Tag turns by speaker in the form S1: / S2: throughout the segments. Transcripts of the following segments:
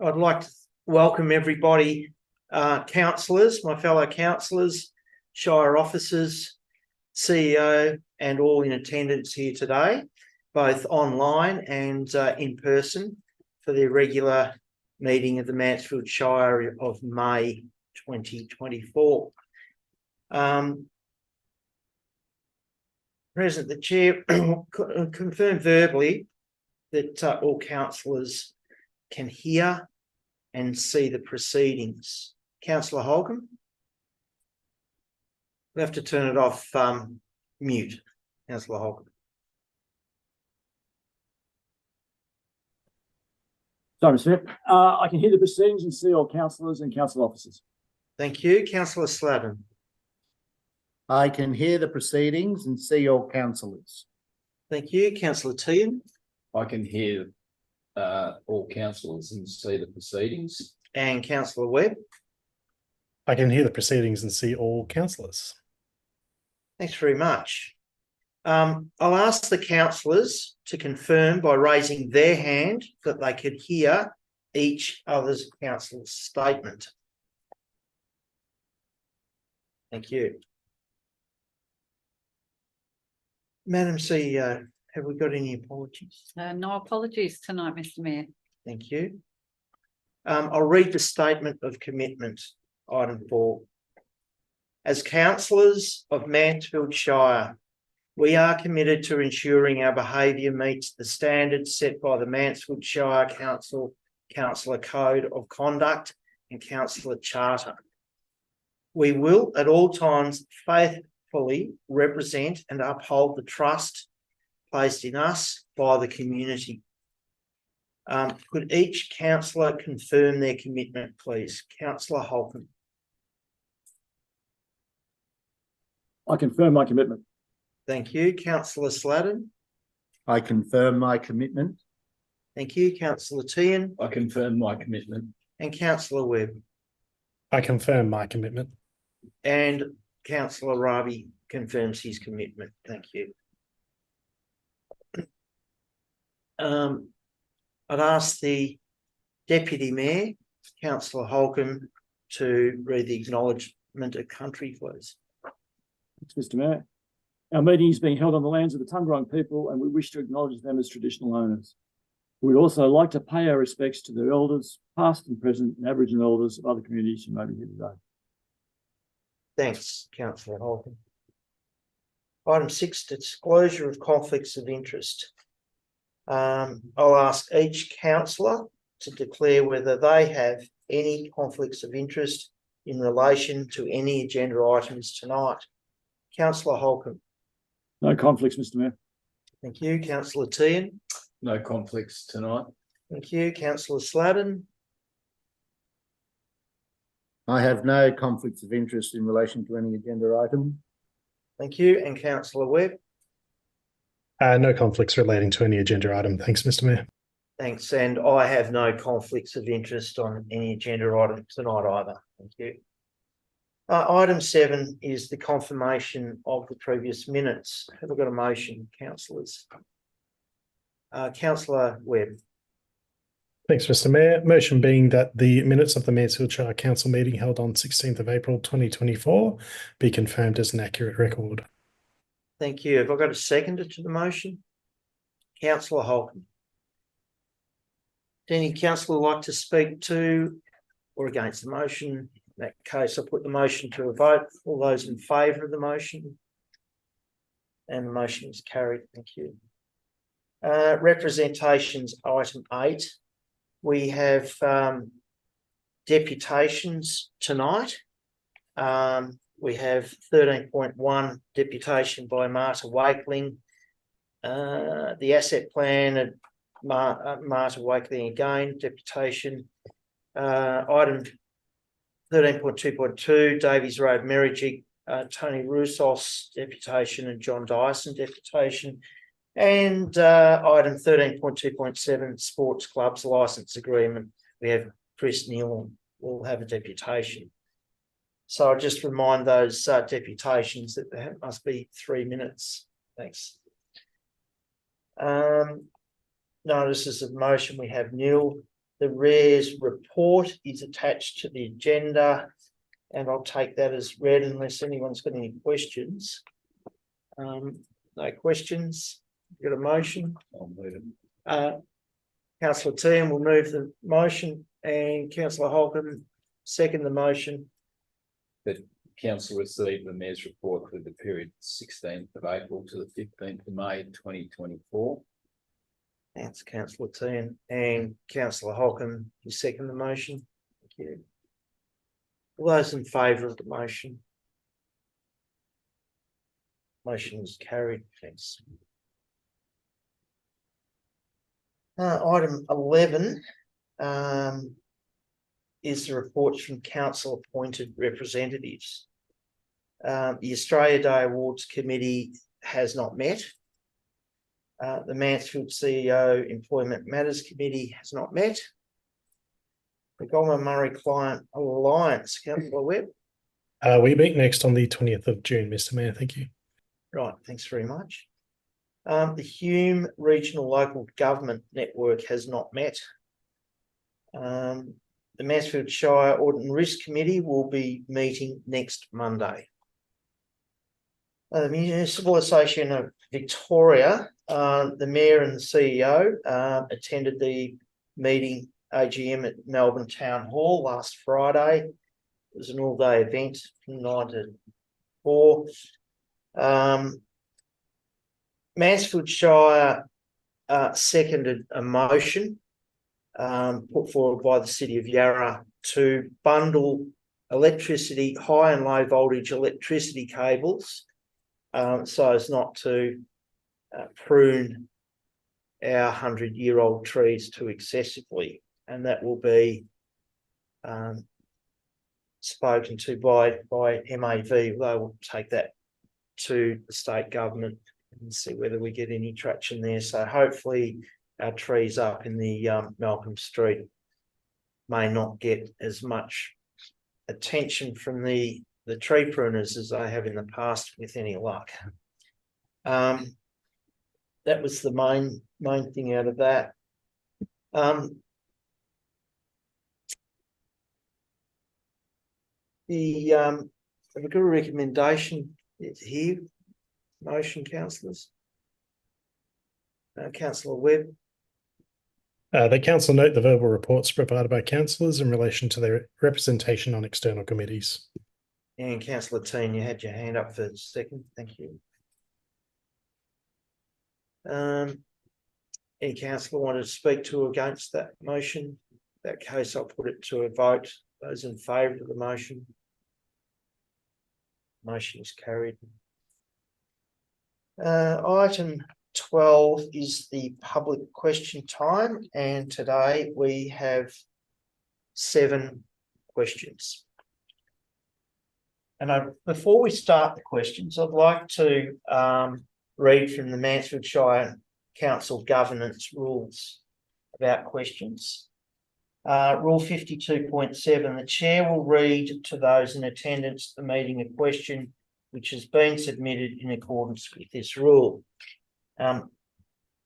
S1: I'd like to welcome everybody, councillors, my fellow councillors, Shire officers, CEO, and all in attendance here today, both online and in person, for the regular meeting of the Mansfield Shire of May 2024. Present, the Chair confirmed verbally that all councillors can hear and see the proceedings. Councillor Holcomb? We have to turn it off mute. Councillor Holcomb.
S2: Sorry, Mr. Mayor. I can hear the proceedings and see all councillors and council officers.
S1: Thank you. Councillor Slavin.
S3: I can hear the proceedings and see all councillors.
S1: Thank you. Councillor Teahan.
S4: I can hear all councillors and see the proceedings.
S1: And Councillor Webb.
S5: I can hear the proceedings and see all councillors.
S1: Thanks very much. I'll ask the councillors to confirm by raising their hand that they could hear each other's councillor's statement. Thank you. Madam CEO, have we got any apologies?
S6: No apologies tonight, Mr. Mayor.
S1: Thank you. I'll read the statement of commitment, item 4. As councillors of Mansfield Shire, we are committed to ensuring our behaviour meets the standards set by the Mansfield Shire Council, Councillor Code of Conduct and Councillor Charter. We will at all times faithfully represent and uphold the trust placed in us by the community. Could each councillor confirm their commitment, please? Councillor Holcomb.
S2: I confirm my commitment.
S1: Thank you. Councillor Sladden.
S3: I confirm my commitment.
S1: Thank you. Councillor Teahan.
S4: I confirm my commitment.
S1: And Councillor Webb.
S5: I confirm my commitment.
S1: And Councillor Ravi confirms his commitment. Thank you. I'd ask the Deputy Mayor, Councillor Holcomb, to read the acknowledgement of country, please.
S2: Thanks, Mr. Mayor. Our meeting is being held on the lands of the Tungarong people, and we wish to acknowledge them as traditional owners. We'd also like to pay our respects to their elders, past and present, and Aboriginal elders of other communities who may be here today.
S1: Thanks, Councillor Holcomb. Item 6, disclosure of conflicts of interest. I'll ask each councillor to declare whether they have any conflicts of interest in relation to any agenda items tonight. Councillor Holcomb.
S2: No conflicts, Mr. Mayor.
S1: Thank you. Councillor Teahan.
S4: No conflicts tonight.
S1: Thank you. Councillor Sladden.
S3: I have no conflicts of interest in relation to any agenda item.
S1: Thank you. And Councillor Webb.
S5: No conflicts relating to any agenda item. Thanks, Mr. Mayor.
S1: Thanks. And I have no conflicts of interest on any agenda item tonight either. Thank you. Item 7 is the confirmation of the previous minutes. Have I got a motion, councillors? Councillor Webb.
S5: Thanks, Mr. Mayor. Motion being that the minutes of the Mansfield Shire Council meeting held on 16th of April 2024 be confirmed as an accurate record.
S1: Thank you. Have I got a seconder to the motion? Councillor Holcomb. Does any councillor like to speak to or against the motion? In that case, I'll put the motion to a vote. All those in favour of the motion? And the motion is carried. Thank you. Representations, item 8. We have deputations tonight. We have 13.1 deputation by Marta Wakeling. The asset plan at Marta Wakeling again, deputation. Item 13.2.2, Davies Road, Merrijig, Tony Roussos, deputation, and John Dyson, deputation. And item 13.2.7, sports clubs licence agreement. We have Chris Neal will have a deputation. So I'll just remind those deputations that there must be 3 minutes. Thanks. Notices of motion, we have nil. The RARES report is attached to the agenda, and I'll take that as read unless anyone's got any questions. No questions. Got a motion?
S4: I'll move it.
S1: Councillor Tehan will move the motion and Councillor Holcomb second the motion.
S4: That council received the mayor's report for the period 16th of April to the 15th of May 2024.
S1: Thanks, Councillor Tehan and Councillor Holcomb. You second the motion. Thank you. All those in favour of the motion? Motion is carried. Thanks. Item 11 is the reports from council appointed representatives. The Australia Day Awards Committee has not met. The Mansfield CEO Employment Matters Committee has not met. The Goulburn-Murray Client Alliance, Councillor Webb.
S5: We meet next on the 20th of June, Mr. Mayor. Thank you.
S1: Right, thanks very much. The Hume Regional Local Government Network has not met. The Mansfield Shire Audit and Risk Committee will be meeting next Monday. The Municipal Association of Victoria, the Mayor and the CEO attended the meeting AGM at Melbourne Town Hall last Friday. It was an all-day event from 9 to 4. Mansfield Shire seconded a motion put forward by the City of Yarra to bundle electricity, high and low voltage electricity cables so as not to prune our 100-year-old trees too excessively. And that will be spoken to by MAV. They will take that to the state government and see whether we get any traction there. So hopefully our trees up in the Malcolm Street may not get as much attention from the tree pruners as they have in the past with any luck. That was the main thing out of that. Have we got a recommendation here? Motion, councillors. Councillor Webb.
S5: The council note the verbal reports provided by councillors in relation to their representation on external committees.
S1: And Councillor Tehan, you had your hand up for a second. Thank you. Any councillor want to speak to or against that motion? In that case, I'll put it to a vote. Those in favour of the motion? Motion is carried. Item 12 is the public question time, and today we have 7 questions. And before we start the questions, I'd like to read from the Mansfield Shire Council Governance Rules about questions. Rule 52.7, the chair will read to those in attendance at the meeting a question which has been submitted in accordance with this rule. I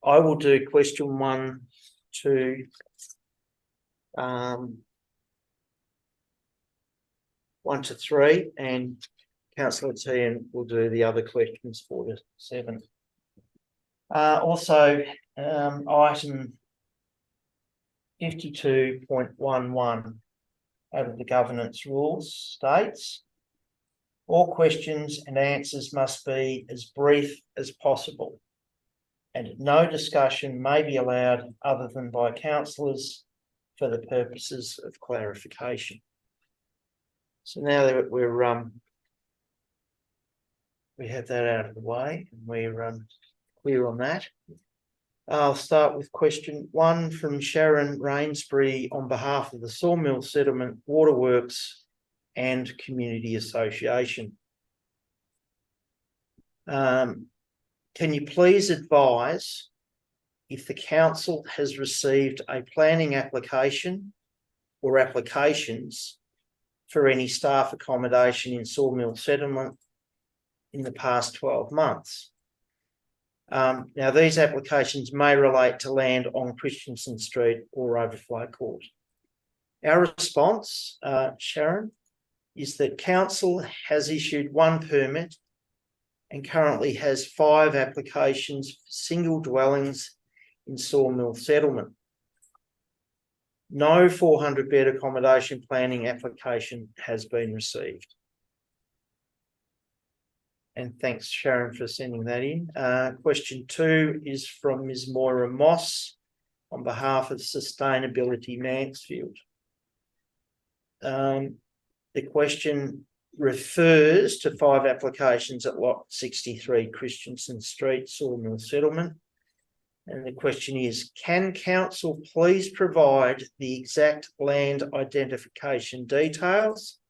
S1: will do question 1 to 1 to 3, and Councillor Tehan will do the other questions 4 to 7. Also, item 52.11 out of the governance rules states, all questions and answers must be as brief as possible, and no discussion may be allowed other than by councillors for the purposes of clarification. So now that we have that out of the way and we're clear on that, I'll start with question 1 from Sharon Rainsbury on behalf of the Sawmill Settlement Waterworks and Community Association. Can you please advise if the council has received a planning application or applications for any staff accommodation in Sawmill Settlement in the past 12 months? Now, these applications may relate to land on Christensen Street or Overflow Court. Our response, Sharon, is that council has issued one permit and currently has 5 applications for single dwellings in Sawmill Settlement. No 400-bed accommodation planning application has been received. And thanks, Sharon, for sending that in. Question 2 is from Ms. Moira Moss on behalf of Sustainability Mansfield. The question refers to 5 applications at lot 63 Christensen Street, Sawmill Settlement. And the question is, can council please provide the exact land identification details,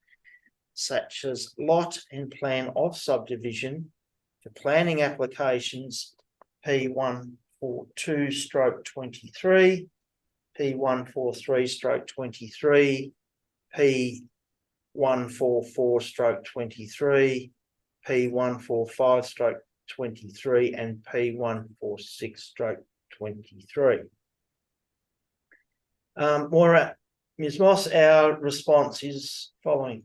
S1: such as lot and plan of subdivision for planning applications P142/23, P143/23, P144/23, P145/23, and P146/23. Moira, Ms. Moss, our response is following.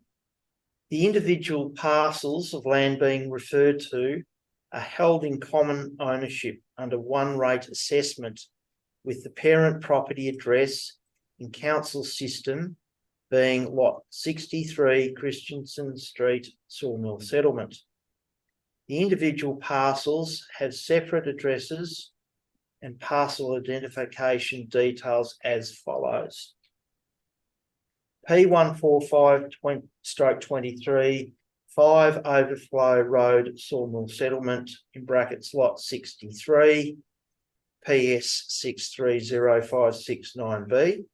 S1: The individual parcels of land being referred to are held in common ownership under one rate assessment, with the parent property address in council system being lot 63 Christensen Street, Sawmill Settlement. The individual parcels have separate addresses and parcel identification details as follows. P145/23, 5 Overflow Road, Sawmill Settlement, in brackets lot 63, PS 630569B.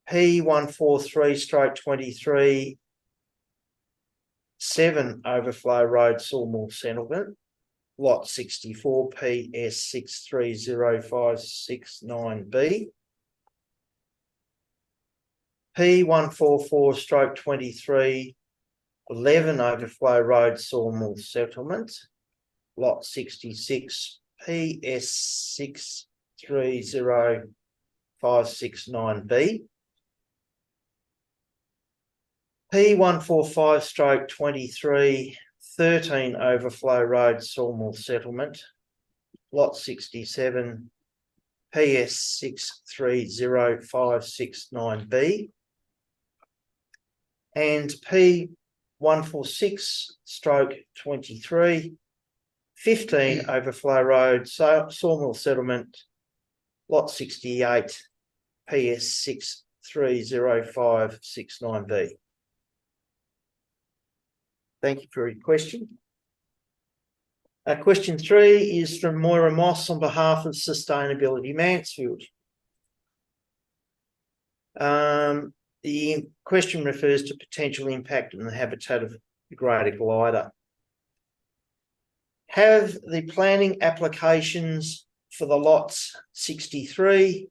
S1: P143/23, 7 Overflow Road, Sawmill Settlement, lot 64, PS 630569B. P144/23, 11 Overflow Road, Sawmill Settlement, lot 66, PS 630569B. P145/23, 13 Overflow Road, Sawmill Settlement, lot 67, PS 630569B. And P146/23, 15 Overflow Road, Sawmill Settlement, lot 68, PS 630569B. Thank you for your question. Question 3 is from Moira Moss on behalf of Sustainability Mansfield. The question refers to potential impact on the habitat of the greater glider. Have the planning applications for the lots 63,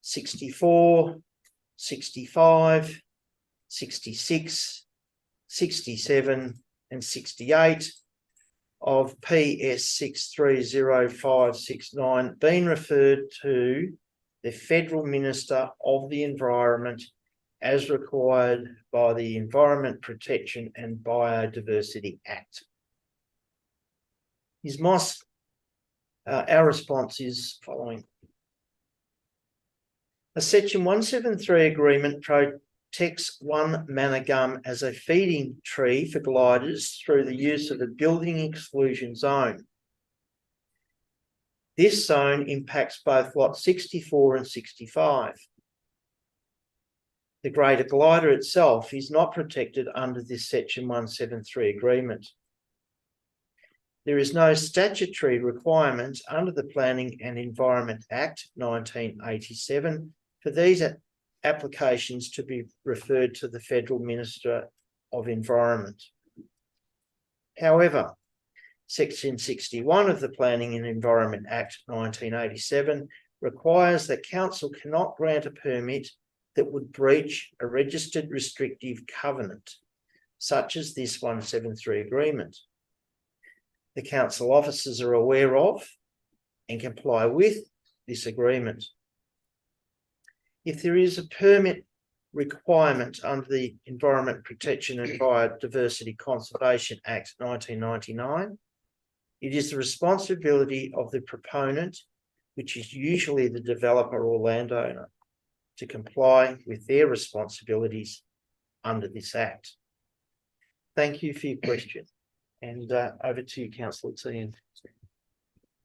S1: 64, 65, 66, 67, and 68 of PS 630569 been referred to the Federal Minister of the Environment as required by the Environment Protection and Biodiversity Act? Ms. Moss, our response is following. A Section 173 agreement protects one manor gum as a feeding tree for gliders through the use of a building exclusion zone. This zone impacts both lot 64 and 65. The greater glider itself is not protected under this Section 173 agreement. There is no statutory requirement under the Planning and Environment Act 1987 for these applications to be referred to the Federal Minister of Environment. However, Section 61 of the Planning and Environment Act 1987 requires that council cannot grant a permit that would breach a registered restrictive covenant, such as this 173 agreement. the council officers are aware of and comply with this agreement. If there is a permit requirement under the Environment Protection and Biodiversity Conservation Act 1999, it is the responsibility of the proponent, which is usually the developer or landowner, to comply with their responsibilities under this Act. Thank you for your question. And over to you, Councillor Tehan.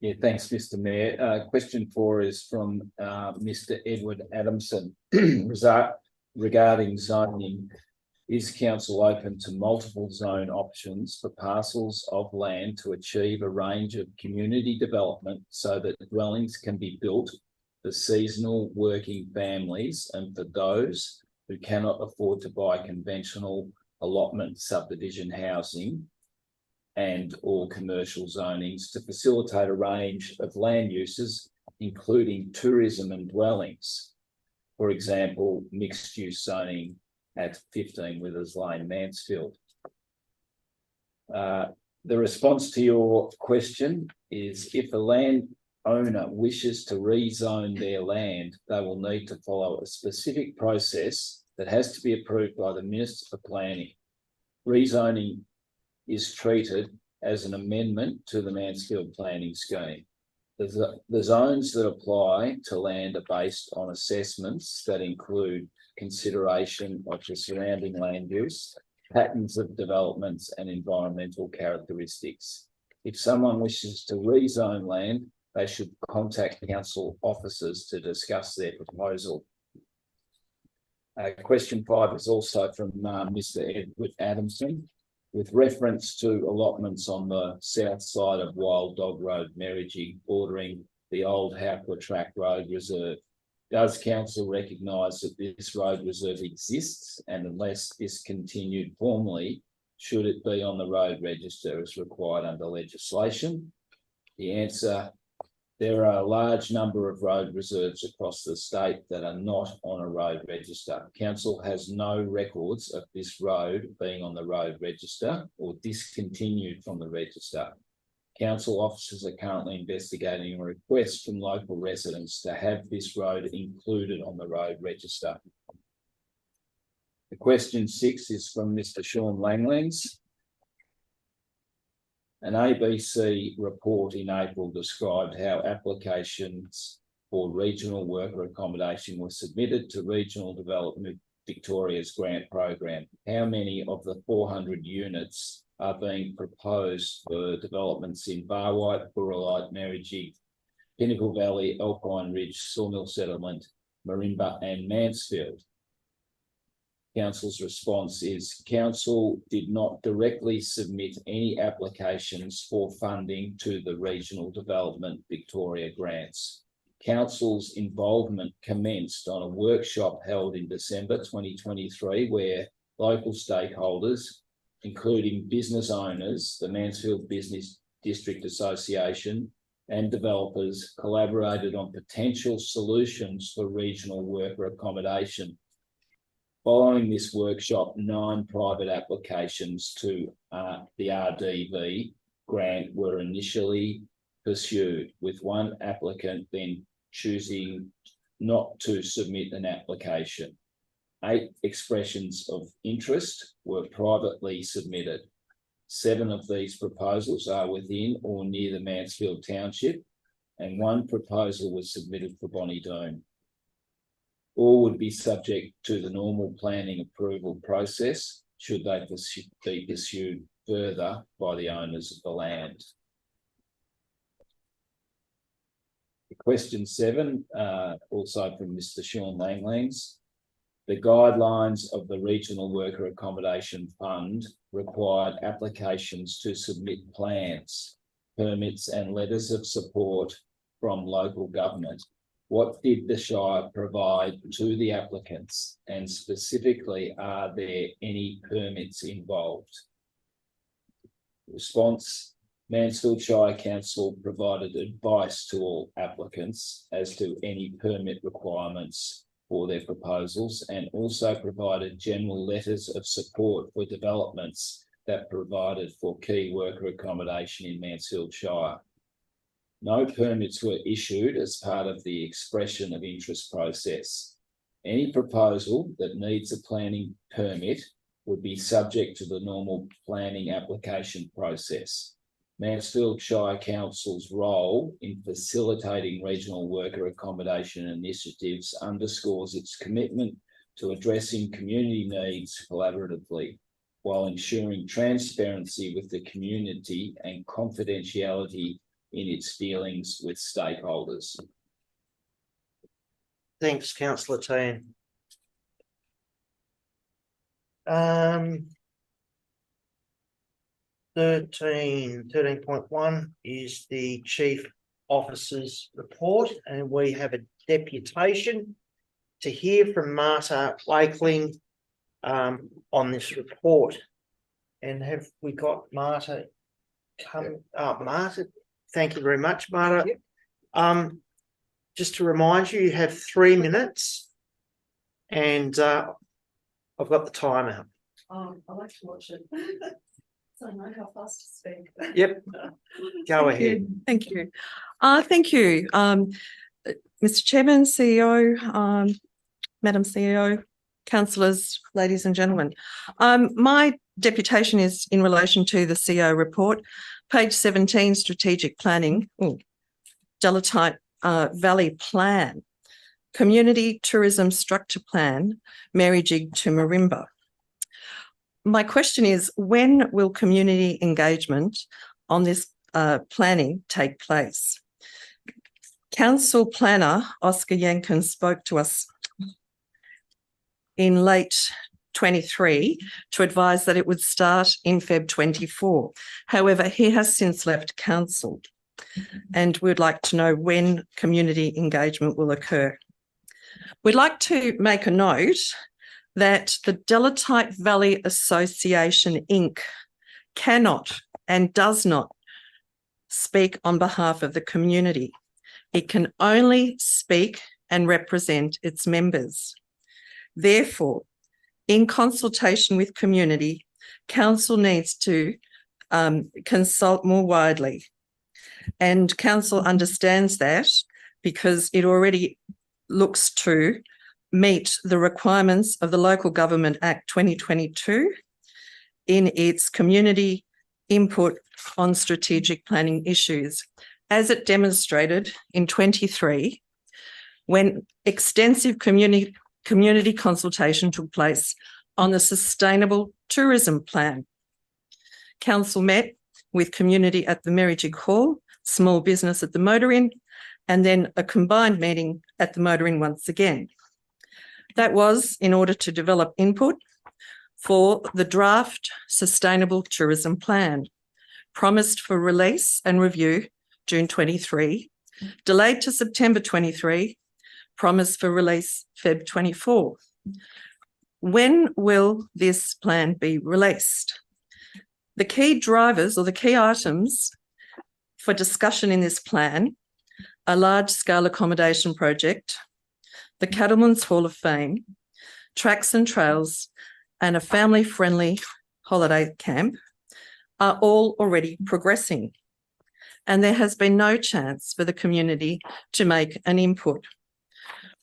S4: Yeah, thanks, Mr. Mayor. Question 4 is from Mr. Edward Adamson regarding zoning. Is council open to multiple zone options for parcels of land to achieve a range of community development so that dwellings can be built for seasonal working families and for those who cannot afford to buy conventional allotment subdivision housing and or commercial zonings to facilitate a range of land uses, including tourism and dwellings? For example, mixed-use zoning at 15 Withers Lane, Mansfield. The response to your question is, if a landowner wishes to rezone their land, they will need to follow a specific process that has to be approved by the Minister for Planning. Rezoning is treated as an amendment to the Mansfield planning scheme. The zones that apply to land are based on assessments that include consideration of the surrounding land use, patterns of developments and environmental characteristics. If someone wishes to rezone land, they should contact council officers to discuss their proposal. Question 5 is also from Mr. Edward Adamson. With reference to allotments on the south side of Wild Dog Road, Merridgee, bordering the old Howcliffe Track Road Reserve, does council recognise that this road reserve exists, and unless discontinued formally, should it be on the road register as required under legislation? The answer: there are a large number of road reserves across the state that are not on a road register. Council has no records of this road being on the road register or discontinued from the register. Council officers are currently investigating a request from local residents to have this road included on the road register. The question 6 is from Mr. Sean Langlands. An ABC report in April described how applications for regional worker accommodation were submitted to Regional Development Victoria's grant program. How many of the 400 units are being proposed for developments in Barwhite, Burrelite, Merridgee, Pinnacle Valley, Alpine Ridge, Sawmill Settlement, Marimba and Mansfield? Council's response is, council did not directly submit any applications for funding to the Regional Development Victoria grants. Council's involvement commenced on a workshop held in December 2023 where local stakeholders, including business owners, the Mansfield Business District Association and developers, collaborated on potential solutions for regional worker accommodation. Following this workshop, 9 private applications to the RDV grant were initially pursued, with one applicant then choosing not to submit an application. 8 expressions of interest were privately submitted. 7 of these proposals are within or near the Mansfield Township, and 1 proposal was submitted for Bonnie Doon. All would be subject to the normal planning approval process should they be pursued further by the owners of the land. Question 7, also from Mr. Sean Langlands. The guidelines of the Regional Worker Accommodation Fund required applications to submit plans, permits and letters of support from local government. What did the Shire provide to the applicants, and specifically, are there any permits involved? Response: Mansfield Shire Council provided advice to all applicants as to any permit requirements for their proposals, and also provided general letters of support for developments that provided for key worker accommodation in Mansfield Shire. No permits were issued as part of the expression of interest process. Any proposal that needs a planning permit would be subject to the normal planning application process. Mansfield Shire Council's role in facilitating regional worker accommodation initiatives underscores its commitment to addressing community needs collaboratively, while ensuring transparency with the community and confidentiality in its dealings with stakeholders.
S1: Thanks, councillor Tan. 13.1 is the Chief Officer's report, and we have a deputation to hear from Marta Wakeling on this report. And have we got Marta come? Marta, thank you very much, Marta. Just to remind you, you have 3 minutes, and I've got the timer.
S7: I like to watch it. So I know how fast to speak.
S1: Yep. Go ahead.
S7: Thank you. Thank you, Mr. Chairman, CEO, Madam CEO, councillors, ladies and gentlemen. My deputation is in relation to the CEO report, page 17, strategic planning, Delatite Valley Plan, Community Tourism Structure Plan, Mary Jig to Marimba. My question is, when will community engagement on this planning take place? Council planner Oscar Yankin spoke to us in late 23 to advise that it would start in Feb 24. However, he has since left council, and we'd like to know when community engagement will occur. We'd like to make a note that the Delatite Valley Association Inc. cannot and does not speak on behalf of the community. It can only speak and represent its members. Therefore, in consultation with community, council needs to consult more widely. And council understands that because it already looks to meet the requirements of the Local Government Act 2022 in its community input on strategic planning issues, as it demonstrated in 23, when extensive community consultation took place on the Sustainable Tourism Plan. Council met with community at the Mary Jig Hall, small business at the Motor Inn, and then a combined meeting at the Motor Inn once again. That was in order to develop input for the draft Sustainable Tourism Plan, promised for release and review June 23, delayed to September 23, promised for release Feb 24. When will this plan be released? The key drivers or the key items for discussion in this plan: a large-scale accommodation project, the Cattlemen's Hall of Fame, tracks and trails, and a family-friendly holiday camp are all already progressing. And there has been no chance for the community to make an input.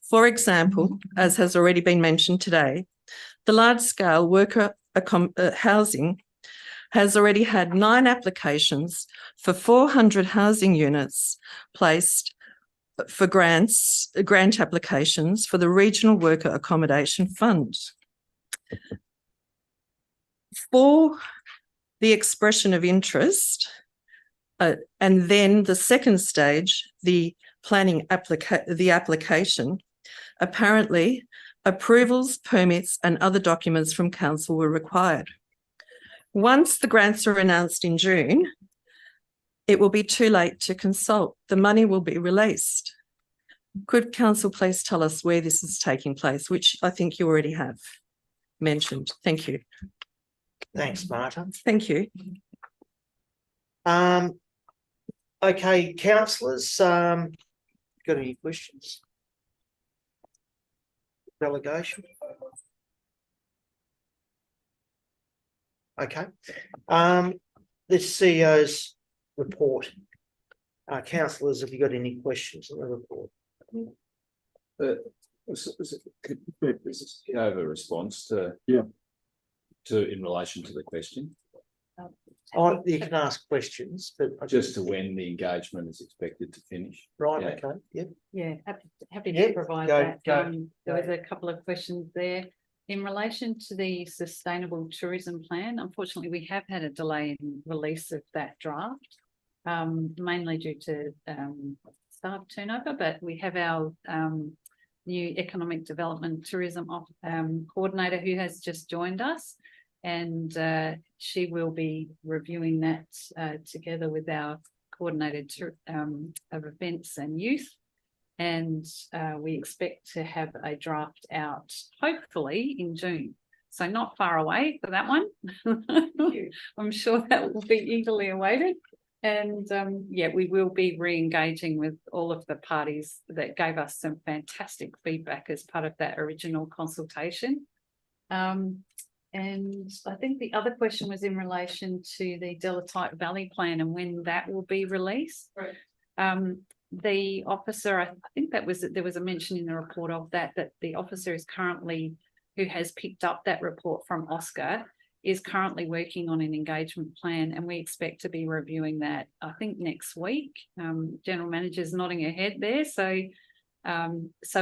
S7: For example, as has already been mentioned today, the large-scale worker housing has already had 9 applications for 400 housing units placed for grant applications for the Regional Worker Accommodation Fund. For the expression of interest, and then the second stage, the planning application, apparently approvals, permits and other documents from council were required. Once the grants are announced in June, it will be too late to consult. The money will be released. Could council please tell us where this is taking place, which I think you already have mentioned. Thank you.
S1: Thanks, Marta.
S7: Thank you.
S1: Okay, councillors, got any questions? Delegation? Okay. The CEO's report. Councillors, have you got any questions on the report?
S4: This is over response to.
S2: Yeah.
S4: In relation to the question,
S1: Oh, you can ask questions, but
S4: just to when the engagement is expected to finish.
S1: right,
S4: Yeah.
S1: okay, yeah.
S6: Yeah, happy
S1: Yeah,
S6: to provide
S1: go-
S6: that.
S1: go-
S6: There was a couple of questions there. In relation to the sustainable tourism plan, unfortunately, we have had a delay in release of that draft, mainly due to staff turnover, but we have our new economic development tourism coordinator who has just joined us, and she will be reviewing that together with our coordinator of events and youth. And we expect to have a draft out hopefully in June. So not far away for that one. I'm sure that will be eagerly awaited. And yeah, we will be re-engaging with all of the parties that gave us some fantastic feedback as part of that original consultation. And I think the other question was in relation to the Delatite Valley plan and when that will be released. Right. The officer, I think there was a mention in the report of that the officer is currently, who has picked up that report from Oscar, is currently working on an engagement plan, and we expect to be reviewing that, I think, next week. General Manager's nodding her head there, so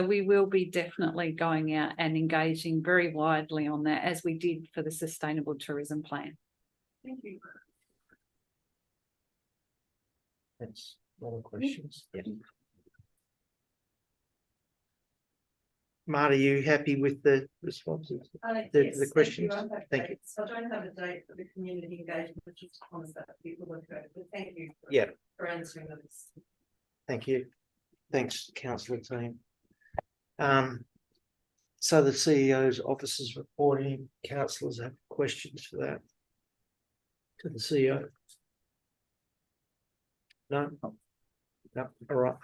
S6: we will be definitely going out and engaging very widely on that, as we did for the Sustainable Tourism Plan. Thank you.
S1: That's all the questions. Yeah. Marta, are you happy with the responses?
S8: Yes,
S1: the questions? Thank you.
S8: So I don't have a date for the community engagement, which is promised that people will go, but thank you.
S1: Yeah.
S8: For answering those.
S1: Thank you. Thanks, councillor team. So the CEO's office is reporting. Councillors have questions for that to the CEO? No? No, all right.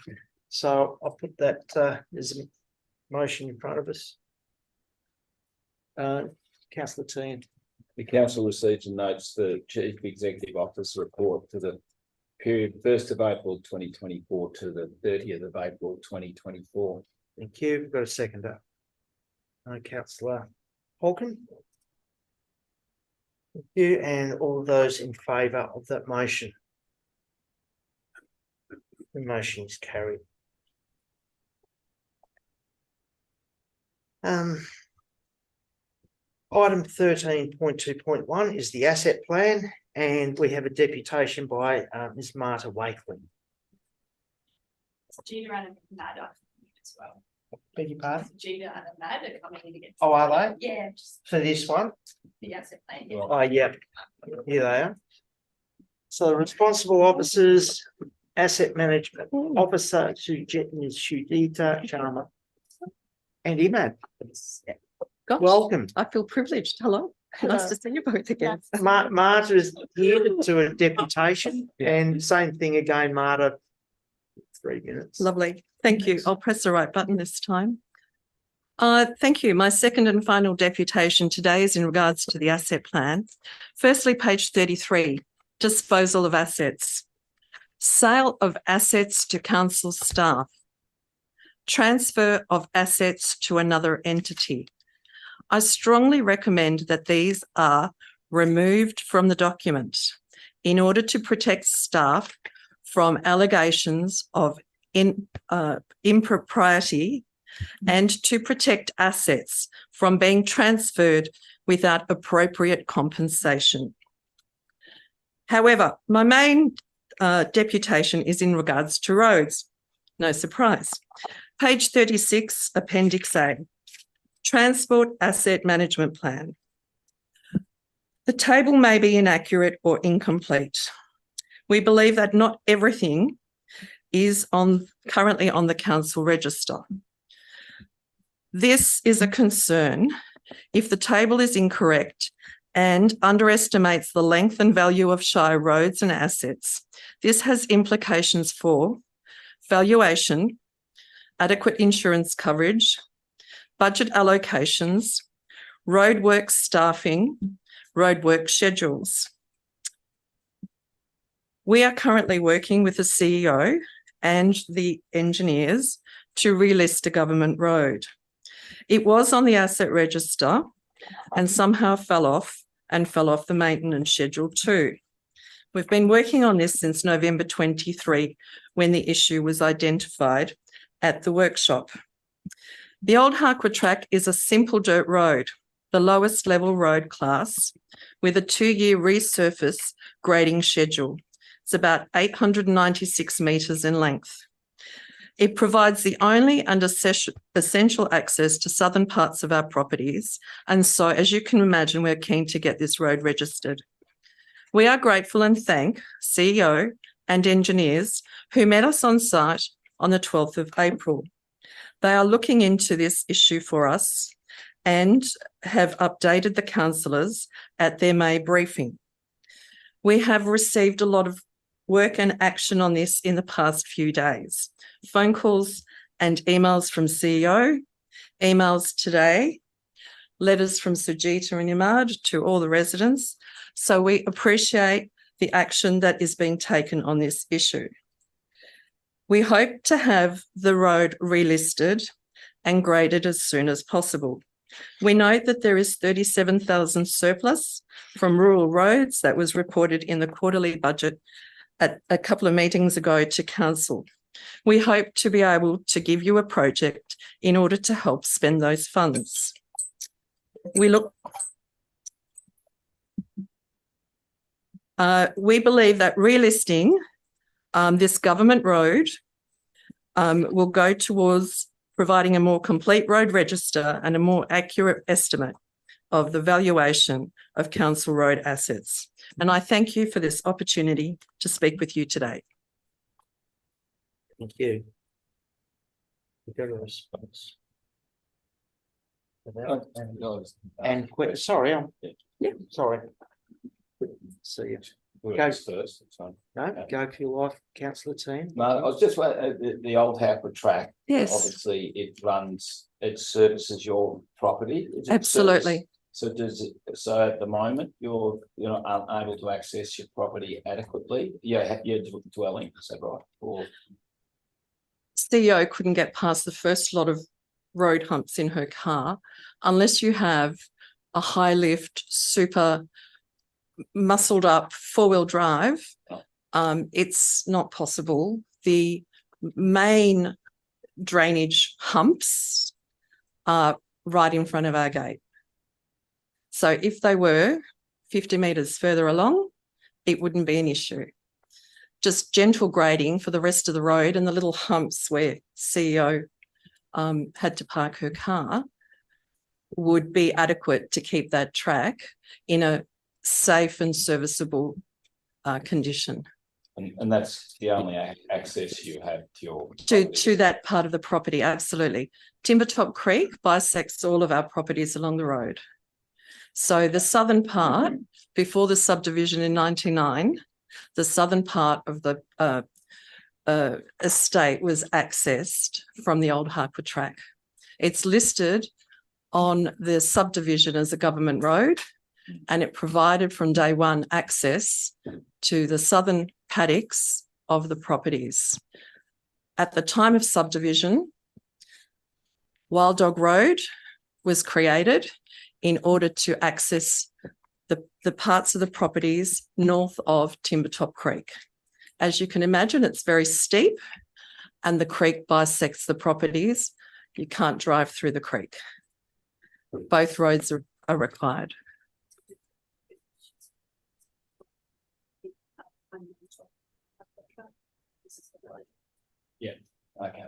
S1: So I'll put that as a motion in front of us. Councillor team.
S4: The council receives and notes the Chief Executive Officer report for the period 1st of April 2024 to the 30th of April 2024.
S1: Thank you. We've got a seconder. Councillor Holcomb. Thank you. And all those in favour of that motion. The motion is carried. Item 13.2.1 is the asset plan, and we have a deputation by Ms. Marta Wakeling.
S8: Gina and Nada as well.
S1: Beg your pardon?
S8: Gina and Nada coming in against.
S1: Oh, are they?
S8: Yeah, just
S1: For this one?
S8: the asset plan. Yeah.
S1: Oh, yeah. Here they are. So the responsible officers, asset management officer, Shudita Sharma. And Imad.
S7: Gosh,
S1: Welcome.
S7: I feel privileged. Hello. Nice to see you both again.
S1: Marta is here to a deputation, and same thing again, Marta. 3 minutes.
S7: Lovely. Thank you. I'll press the right button this time. Thank you. My second and final deputation today is in regards to the asset plan. Firstly, page 33, disposal of assets. Sale of assets to council staff. Transfer of assets to another entity. I strongly recommend that these are removed from the document in order to protect staff from allegations of impropriety and to protect assets from being transferred without appropriate compensation. However, my main deputation is in regards to roads. No surprise. Page 36, Appendix A, Transport Asset Management Plan. The table may be inaccurate or incomplete. We believe that not everything is currently on the council register. This is a concern if the table is incorrect and underestimates the length and value of Shire roads and assets. This has implications for valuation, adequate insurance coverage, budget allocations, roadworks staffing, roadwork schedules. We are currently working with the CEO and the engineers to relist a government road. It was on the asset register and somehow fell off the maintenance schedule too. We've been working on this since November 23, when the issue was identified at the workshop. The Old Harquair Track is a simple dirt road, the lowest level road class, with a 2-year resurface grading schedule. It's about 896 metres in length. It provides the only and essential access to southern parts of our properties. And so, as you can imagine, we're keen to get this road registered. We are grateful and thank CEO and engineers who met us on site on the 12th of April. They are looking into this issue for us and have updated the councillors at their May briefing. We have received a lot of work and action on this in the past few days. Phone calls and emails from CEO, emails today, letters from Sujita and Imad to all the residents. So we appreciate the action that is being taken on this issue. We hope to have the road relisted and graded as soon as possible. We note that there is 37,000 surplus from rural roads that was reported in the quarterly budget at a couple of meetings ago to council. We hope to be able to give you a project in order to help spend those funds. We believe that relisting this government road will go towards providing a more complete road register and a more accurate estimate of the valuation of council road assets. And I thank you for this opportunity to speak with you today.
S1: Thank you. You got a response? Sorry, sorry. See you.
S4: Go first.
S1: No, go for your life, councillor team.
S4: No, I was just the Old Harquair Track.
S7: Yes.
S4: Obviously, it services your property.
S7: Absolutely.
S4: So at the moment you're not unable to access your property adequately. You're dwelling, is that right? Or
S7: CEO couldn't get past the first lot of road humps in her car unless you have a high lift, super muscled up 4-wheel drive. It's not possible. The main drainage humps are right in front of our gate. So if they were 50 metres further along, it wouldn't be an issue. Just gentle grading for the rest of the road and the little humps where CEO had to park her car would be adequate to keep that track in a safe and serviceable condition.
S4: And that's the only access you have to your
S7: to that part of the property. Absolutely. Timbertop Creek bisects all of our properties along the road. So the southern part, before the subdivision in 1999, the southern part of the estate was accessed from the Old Harquair Track. It's listed on the subdivision as a government road, and it provided from day one access to the southern paddocks of the properties. At the time of subdivision, Wild Dog Road was created in order to access the parts of the properties north of Timbertop Creek. As you can imagine, it's very steep and the creek bisects the properties. You can't drive through the creek. Both roads are required.
S4: Yeah, okay.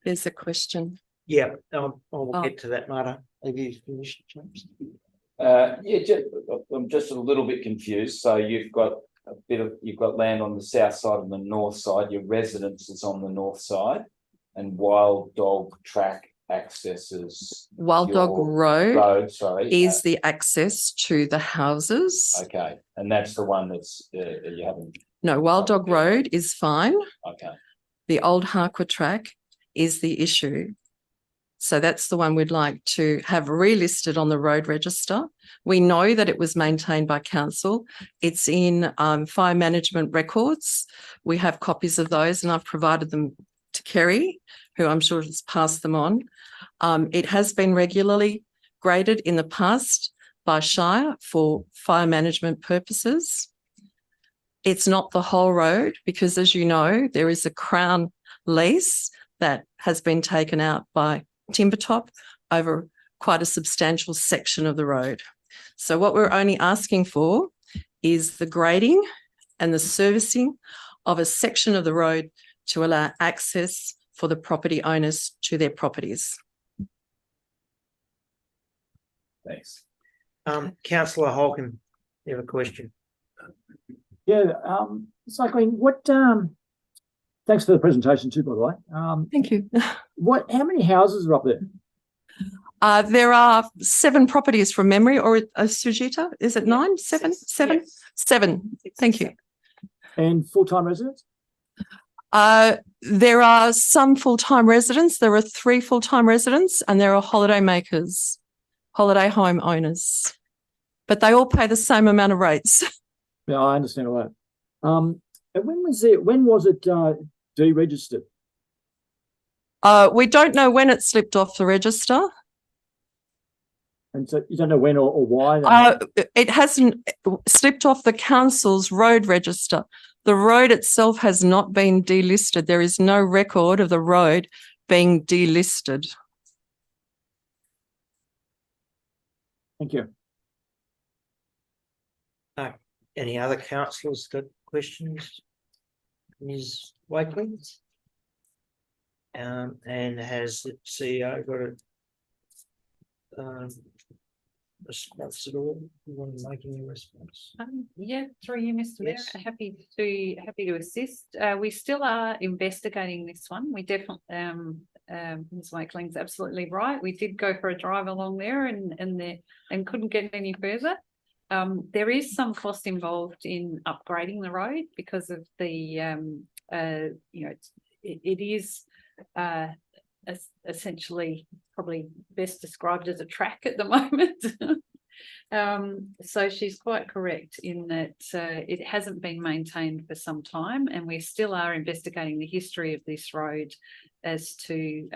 S7: There's a question.
S1: Yeah, I'll get to that, Marta. Have you finished, James?
S4: I'm just a little bit confused. So you've got land on the south side and the north side. Your residence is on the north side, and Wild Dog Track accesses
S7: Wild Dog Road is
S4: the
S7: the access to the houses.
S4: okay, and that's the one that's you haven't.
S7: No, Wild Dog Road is fine.
S4: Okay.
S7: The Old Harquair Track is the issue. So that's the one we'd like to have relisted on the road register. We know that it was maintained by council. It's in fire management records. We have copies of those and I've provided them to Kerry, who I'm sure has passed them on. It has been regularly graded in the past by Shire for fire management purposes. It's not the whole road because, as you know, there is a Crown lease that has been taken out by Timbertop over quite a substantial section of the road. So what we're only asking for is the grading and the servicing of a section of the road to allow access for the property owners to their properties.
S4: Thanks.
S1: Councillor Holcomb, you have a question?
S2: Yeah, cycling, what, thanks for the presentation too, by the way.
S7: Thank you.
S2: How many houses are up there?
S7: There are 7 properties from memory, or Sujita, is it 9? 7? 7?
S6: Yes.
S7: 7. Thank you.
S2: And full-time residents?
S7: There are some full-time residents. There are 3 full-time residents and there are holiday makers, holiday home owners, but they all pay the same amount of rates.
S2: Yeah, I understand all that. And when was it deregistered?
S7: We don't know when it slipped off the register.
S2: And so you don't know when or why?
S7: It hasn't slipped off the council's road register. The road itself has not been delisted. There is no record of the road being delisted.
S2: Thank you.
S1: Any other councillors got questions? Ms. Wakely? And has the CEO got a response at all? You want to make any response?
S6: Yeah, through you, Mr. Mayor,
S1: Yes.
S6: happy to assist. We still are investigating this one. We definitely, Ms. Wakeling's absolutely right. We did go for a drive along there and couldn't get any further. There is some cost involved in upgrading the road because of the, it is essentially probably best described as a track at the moment. So she's quite correct in that it hasn't been maintained for some time, and we still are investigating the history of this road as to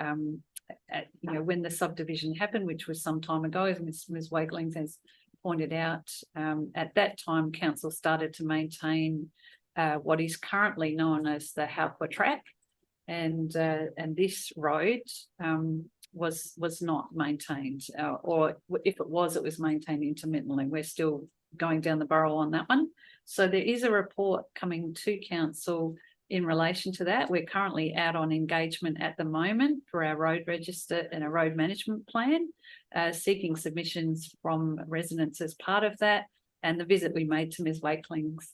S6: when the subdivision happened, which was some time ago, as Ms. Wakeling has pointed out. At that time, council started to maintain what is currently known as the Halpa track, and this road was not maintained, or if it was maintained intermittently. We're still going down the barrel on that one. So there is a report coming to council in relation to that. We're currently out on engagement at the moment for our road register and a road management plan, seeking submissions from residents as part of that. And the visit we made to Ms. Wakeling's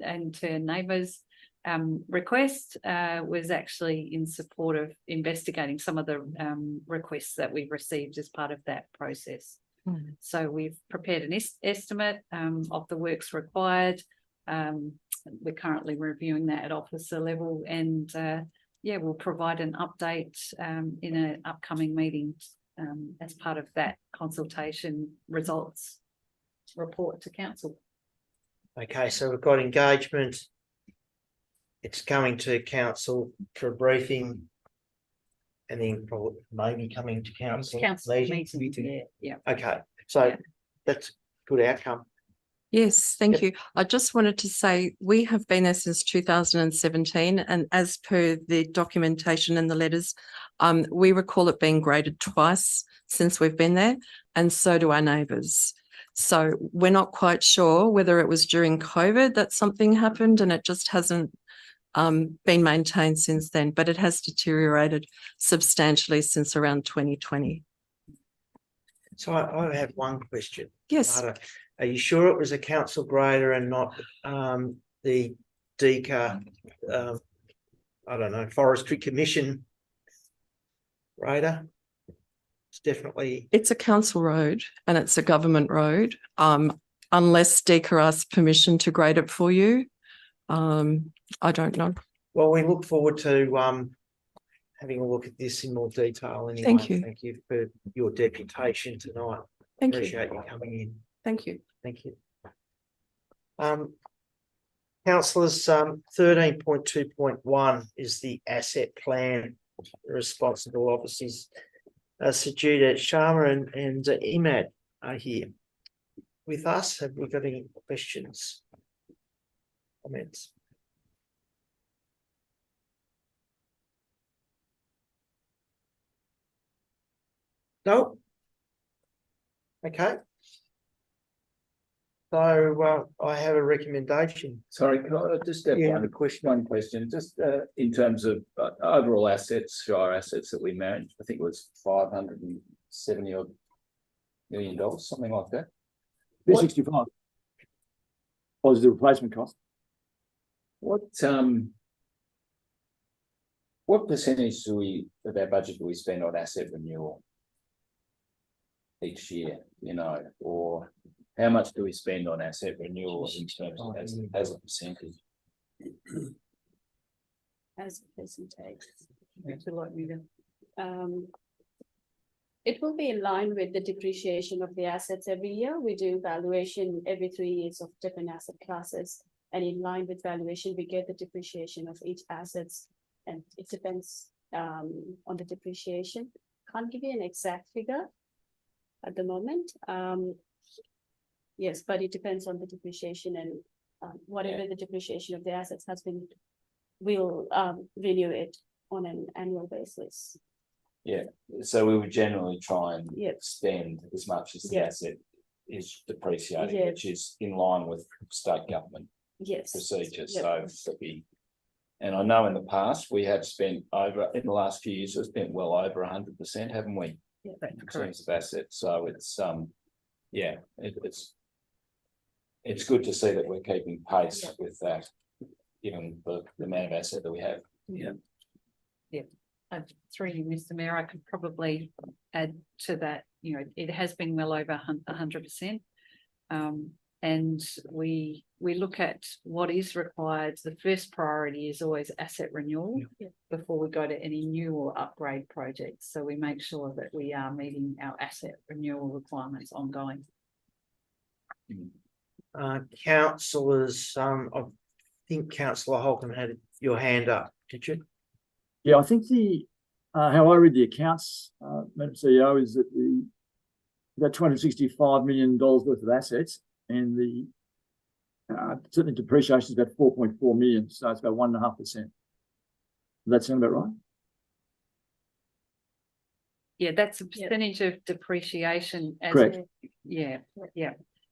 S6: and her neighbours request was actually in support of investigating some of the requests that we've received as part of that process. So we've prepared an estimate of the works required. We're currently reviewing that at officer level, and we'll provide an update in an upcoming meeting as part of that consultation results report to council.
S1: Okay, so we've got engagement. It's coming to council for a briefing, and then probably maybe coming to council meeting.
S6: Yeah.
S1: Okay, so that's good outcome.
S7: Yes, thank you. I just wanted to say we have been there since 2017, and as per the documentation and the letters, we recall it being graded twice since we've been there, and so do our neighbours. So we're not quite sure whether it was during COVID that something happened and it just hasn't been maintained since then, but it has deteriorated substantially since around 2020.
S1: So I have one question.
S7: Yes.
S1: Are you sure it was a council grader and not the DECA, I don't know, Forestry Commission grader? It's definitely...
S7: It's a council road and it's a government road. Unless DECA asks permission to grade it for you, I don't know.
S1: Well, we look forward to having a look at this in more detail anyway.
S7: Thank you.
S1: Thank you for your deputation tonight.
S7: Thank you.
S1: Appreciate you coming in.
S7: Thank you.
S1: Thank you. Councillors, 13.2.1 is the asset plan. The responsible officers, Sajida Sharma and Imad are here with us. Have we got any questions? Comments? No? Okay. So I have a recommendation.
S4: Sorry, can I just have
S1: Yeah,
S4: one
S1: the question.
S4: one question, just in terms of overall assets, Shire assets that we managed, I think it was 570 odd million dollars, something like that.
S2: 265. Was the replacement cost?
S4: What percentage of our budget do we spend on asset renewal each year, you know, or how much do we spend on asset renewal in terms of as a percentage?
S8: As a percentage. It will be in line with the depreciation of the assets every year. We do valuation every 3 years of different asset classes. And in line with valuation, we get the depreciation of each assets. And it depends on the depreciation. Can't give you an exact figure at the moment. Yes, but it depends on the depreciation and whatever the depreciation of the assets has been, we'll renew it on an annual basis.
S4: Yeah, so we would generally try and
S8: Yep.
S4: spend as much as the
S8: Yeah.
S4: asset is depreciating,
S8: Yeah.
S4: which is in line with state government
S8: Yes.
S4: procedures.
S8: Yep.
S4: So that we, and I know in the past we have spent over, in the last few years, we've spent well over 100%, haven't we?
S8: Yeah.
S4: In terms of assets, so it's yeah, it's good to see that we're keeping pace
S8: Yeah.
S4: with that, given the amount of asset that we have.
S6: Yeah. Through you, Mr. Mayor, I could probably add to that, you know, it has been well over 100%. And we look at what is required. The first priority is always asset renewal before we go to any new or upgrade projects. So we make sure that we are meeting our asset renewal requirements ongoing.
S1: Councillors, I think Councillor Holcomb had your hand up. Did you?
S2: Yeah, I think how I read the accounts, Madam CEO, is that that $265 million worth of assets, and the certainly depreciation is about 4.4 million, so it's about 1.5%. Does that sound about right?
S6: Yeah, that's a percentage of depreciation. As
S2: Correct.
S6: Yeah.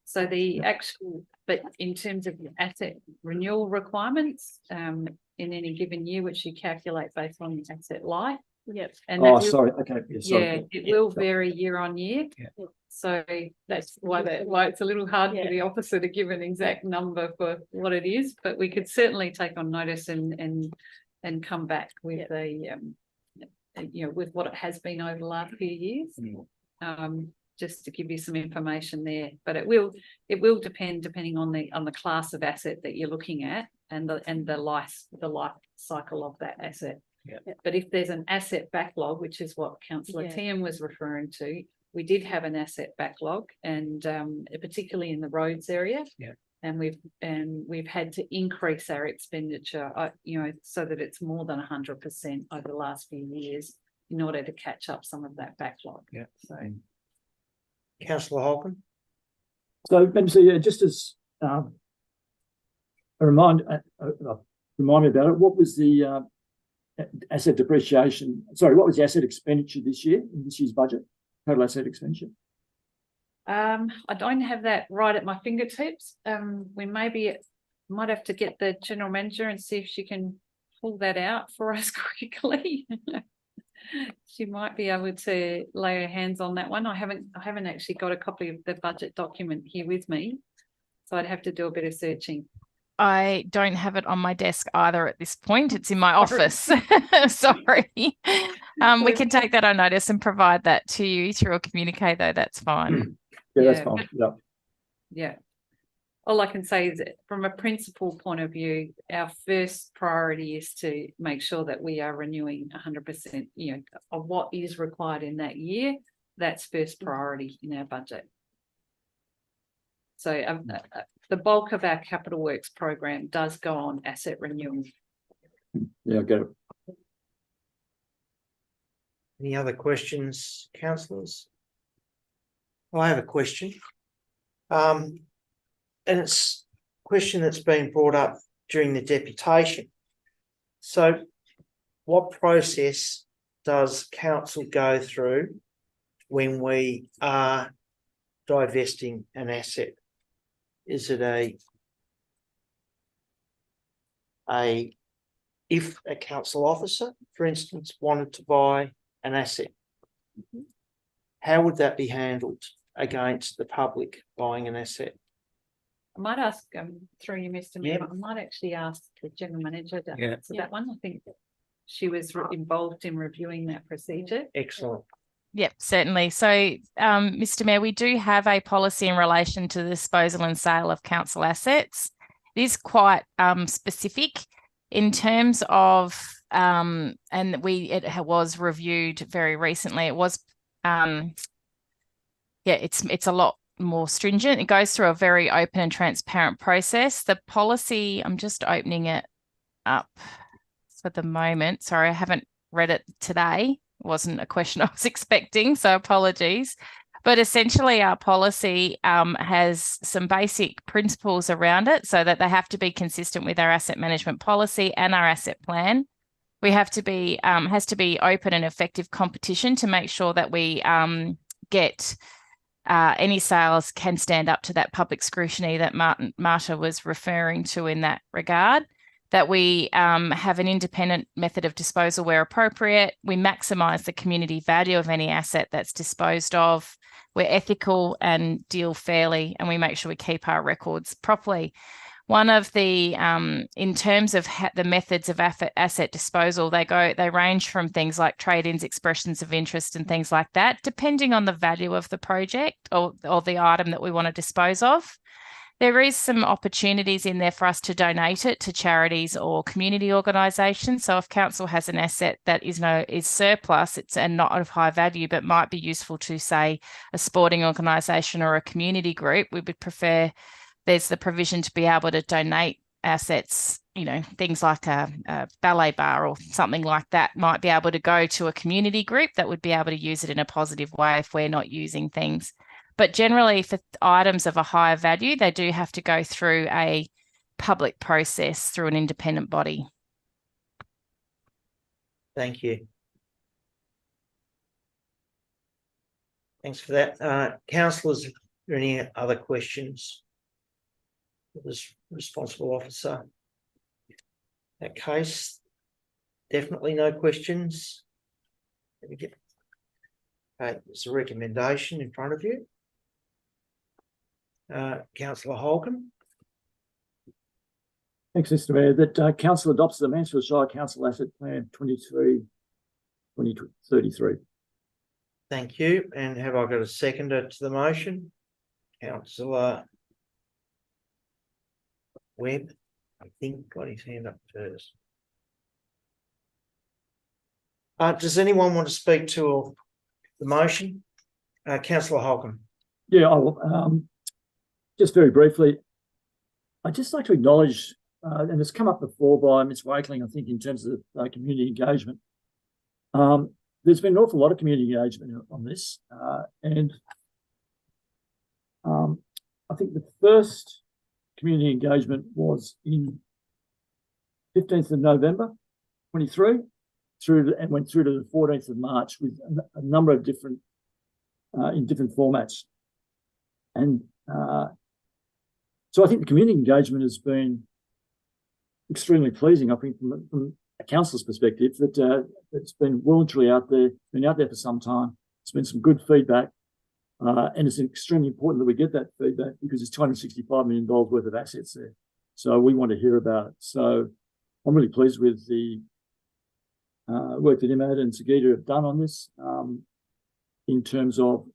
S6: So the actual, but in terms of the asset renewal requirements, in any given year, which you calculate based on the asset life.
S8: Yep.
S6: And that will,
S2: sorry. Okay. Yeah, sorry.
S6: yeah, it will vary year on year.
S4: Yeah.
S6: So that's why it's a little hard for the officer to give an exact number for what it is, but we could certainly take on notice and come back with you know, with what it has been over the last few years. Just to give you some information there, but it will depending on the class of asset that you're looking at and the life cycle of that asset.
S4: Yeah.
S6: But if there's an asset backlog, which is what Councillor Tiam was referring to, we did have an asset backlog, and particularly in the roads area.
S4: Yeah.
S6: And we've had to increase our expenditure, you know, so that it's more than 100% over the last few years in order to catch up some of that backlog.
S4: Yeah.
S6: So.
S1: Councillor Holcomb.
S2: So, Madam CEO, just as a remind me about it, what was the asset depreciation? Sorry, what was the asset expenditure this year in this year's budget? Total asset expenditure.
S6: I don't have that right at my fingertips. We might have to get the general manager and see if she can pull that out for us quickly. She might be able to lay her hands on that one. I haven't actually got a copy of the budget document here with me, so I'd have to do a bit of searching.
S9: I don't have it on my desk either at this point. It's in my office. Sorry. We can take that on notice and provide that to you through a communique, though. That's fine.
S2: Yeah, that's fine. Yeah.
S6: Yeah. all I can say is that from a principal point of view, our first priority is to make sure that we are renewing 100%, of what is required in that year. That's first priority in our budget. So the bulk of our capital works program does go on asset renewal.
S2: Yeah, I get it.
S1: Any other questions, councillors? Well, I have a question. And it's a question that's been brought up during the deputation. So what process does council go through when we are divesting an asset? Is it if a council officer, for instance, wanted to buy an asset, how would that be handled against the public buying an asset?
S6: I might ask, through you, Mr. Mayor,
S1: Yeah.
S6: I might actually ask the general manager to
S1: Yeah.
S6: answer that one. I think she was involved in reviewing that procedure.
S1: Excellent.
S9: Yep, certainly. So, Mr. Mayor, we do have a policy in relation to the disposal and sale of council assets. It is quite specific in terms of, and it was reviewed very recently. It was, it's a lot more stringent. It goes through a very open and transparent process. The policy, I'm just opening it up for the moment. Sorry, I haven't read it today. It wasn't a question I was expecting, so apologies. But essentially our policy has some basic principles around it so that they have to be consistent with our asset management policy and our asset plan. We have to be, has to be open and effective competition to make sure that we get any sales can stand up to that public scrutiny that Marta was referring to in that regard, that we have an independent method of disposal where appropriate. We maximise the community value of any asset that's disposed of. We're ethical and deal fairly, and we make sure we keep our records properly. One of the, in terms of the methods of asset disposal, they range from things like trade-ins, expressions of interest and things like that, depending on the value of the project or the item that we want to dispose of. There is some opportunities in there for us to donate it to charities or community organisations. So if council has an asset that is surplus, and not of high value, but might be useful to, say, a sporting organisation or a community group, we would prefer there's the provision to be able to donate assets, things like a ballet bar or something like that might be able to go to a community group that would be able to use it in a positive way if we're not using things. But generally for items of a higher value, they do have to go through a public process through an independent body.
S1: Thank you. Thanks for that. Councillors, are there any other questions for this responsible officer? In that case, definitely no questions. Let me get. Okay, there's a recommendation in front of you. Councillor Holcomb.
S2: Thanks, Mr. Mayor. That council adopts the Mansfield Shire Council Asset Plan 2033.
S1: Thank you. And have I got a seconder to the motion? Councillor Webb, I think, got his hand up first. Does anyone want to speak to the motion? Councillor Holcomb.
S2: Yeah, I will. Just very briefly, I'd just like to acknowledge, and it's come up before by Ms. Wakeling, I think, in terms of community engagement. There's been an awful lot of community engagement on this, and I think the first community engagement was in 15th of November 23 and went through to the 14th of March with a number of different in different formats. And so I think the community engagement has been extremely pleasing, I think, from a council's perspective, that it's been well and truly out there, been out there for some time. It's been some good feedback, and it's extremely important that we get that feedback because there's $265 million worth of assets there. So we want to hear about it. So I'm really pleased with the work that Imad and Sagita have done on this in terms of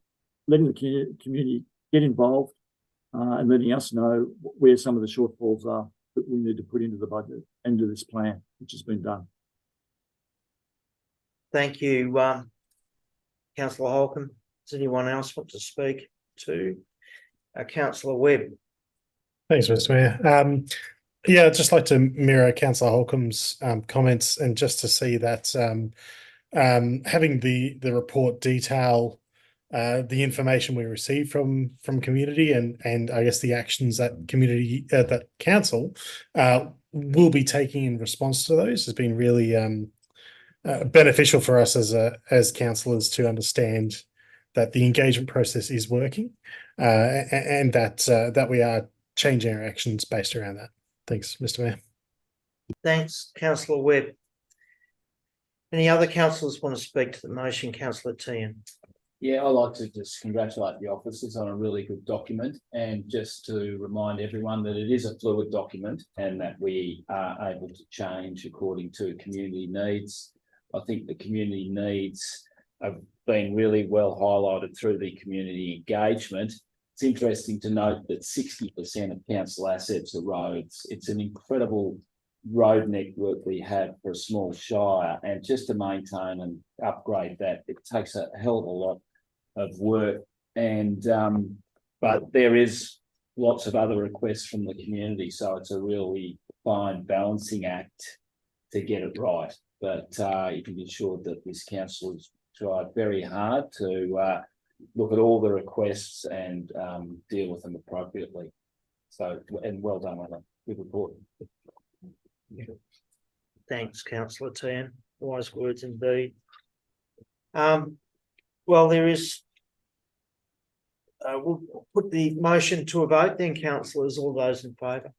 S2: letting the community get involved and letting us know where some of the shortfalls are that we need to put into the budget, into this plan, which has been done.
S1: Thank you, councillor Holcomb. Does anyone else want to speak to councillor Webb?
S5: Thanks, Mr. Mayor. Yeah, I'd just like to mirror councillor Holcomb's comments, and just to see that having the report detail the information we receive from community, and I guess the actions that community that council will be taking in response to those has been really beneficial for us as councillors to understand that the engagement process is working, and that we are changing our actions based around that. Thanks, Mr. Mayor.
S1: Thanks, councillor Webb. Any other councillors want to speak to the motion? Councillor Tian.
S4: Yeah, I'd like to just congratulate the officers on a really good document, and just to remind everyone that it is a fluid document and that we are able to change according to community needs. I think the community needs have been really well highlighted through the community engagement. It's interesting to note that 60% of council assets are roads. It's an incredible road network we have for a small shire, and just to maintain and upgrade that, it takes a hell of a lot of work. And but there is lots of other requests from the community, so it's a really fine balancing act to get it right. But you can be sure that this council has tried very hard to look at all the requests and deal with them appropriately. So, and well done on a good report.
S1: Thanks, councillor Tian. Wise words indeed. Well, there is. We'll put the motion to a vote then, councillors. All those in favour?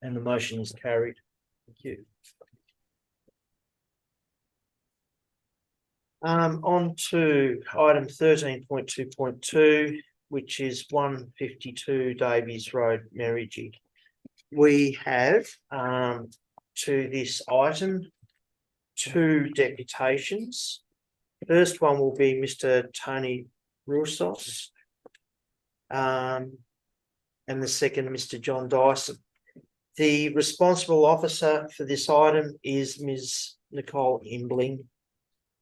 S1: And the motion is carried. Thank you. On to item 13.2.2, which is 152 Davies Road, Merrijig. We have to this item 2 deputations. First one will be Mr. Tony Roussos, and the second, Mr. John Dyson. The responsible officer for this item is Ms. Nicole Imbling,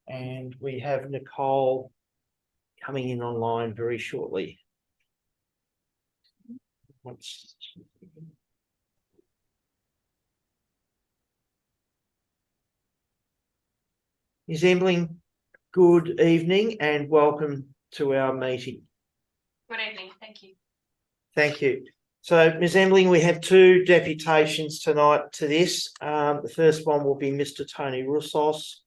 S1: and we have Nicole coming in online very shortly. Ms. Imbling, good evening and welcome to our meeting.
S10: Good evening, thank you.
S1: Thank you. So, Ms. Imbling, we have 2 deputations tonight to this. The first one will be Mr. Tony Roussos,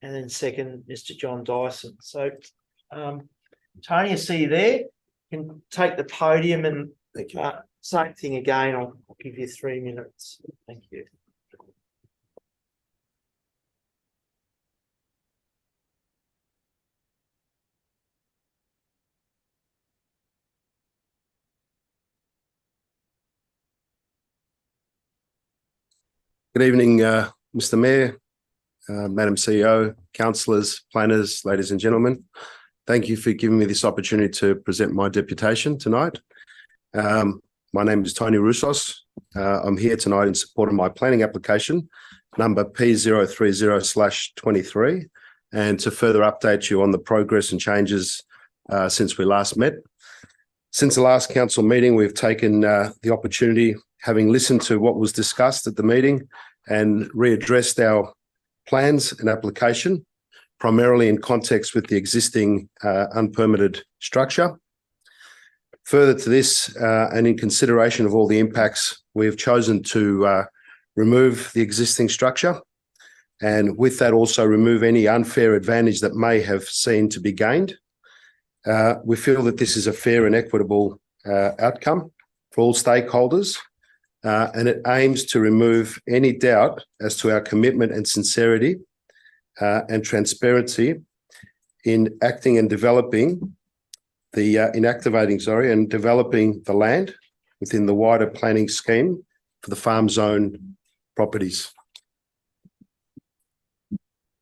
S1: and then second, Mr. John Dyson. So, Tony, I see you there. You can take the podium, and same thing again. I'll give you 3 minutes. Thank you.
S11: Good evening, Mr. Mayor, Madam CEO, councillors, planners, ladies and gentlemen. Thank you for giving me this opportunity to present my deputation tonight. My name is Tony Roussos. I'm here tonight in support of my planning application, number P030/23, and to further update you on the progress and changes since we last met. Since the last council meeting, we've taken the opportunity, having listened to what was discussed at the meeting, and readdressed our plans and application, primarily in context with the existing unpermitted structure. Further to this, and in consideration of all the impacts, we have chosen to remove the existing structure, and with that also remove any unfair advantage that may have seen to be gained. We feel that this is a fair and equitable outcome for all stakeholders, and it aims to remove any doubt as to our commitment and sincerity and transparency in acting and developing developing the land within the wider planning scheme for the farm zone properties.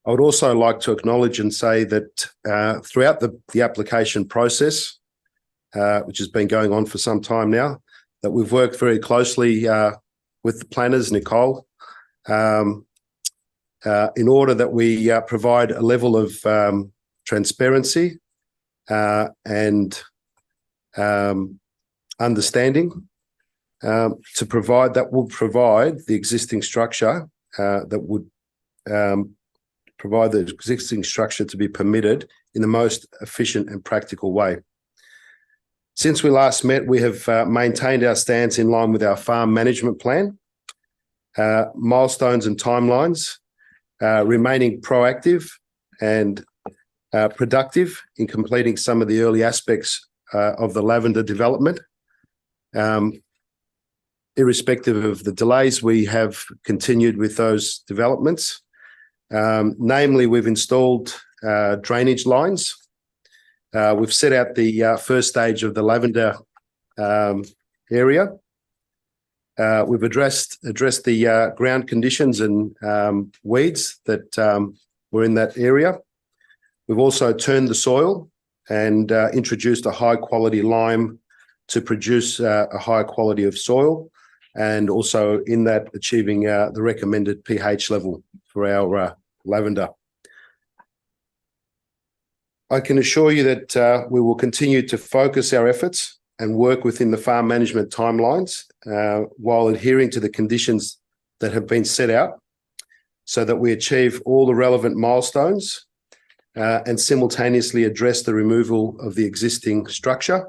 S11: I would also like to acknowledge and say that throughout the application process, which has been going on for some time now, that we've worked very closely with the planners, Nicole, in order that we provide a level of transparency and understanding will provide the existing structure provide the existing structure to be permitted in the most efficient and practical way. Since we last met, we have maintained our stance in line with our farm management plan, milestones and timelines, remaining proactive and productive in completing some of the early aspects of the lavender development. Irrespective of the delays, we have continued with those developments. Namely, we've installed drainage lines. We've set out the first stage of the lavender area. We've addressed the ground conditions and weeds that were in that area. We've also turned the soil and introduced a high quality lime to produce a higher quality of soil, and also in that achieving the recommended pH level for our lavender. I can assure you that we will continue to focus our efforts and work within the farm management timelines while adhering to the conditions that have been set out so that we achieve all the relevant milestones and simultaneously address the removal of the existing structure.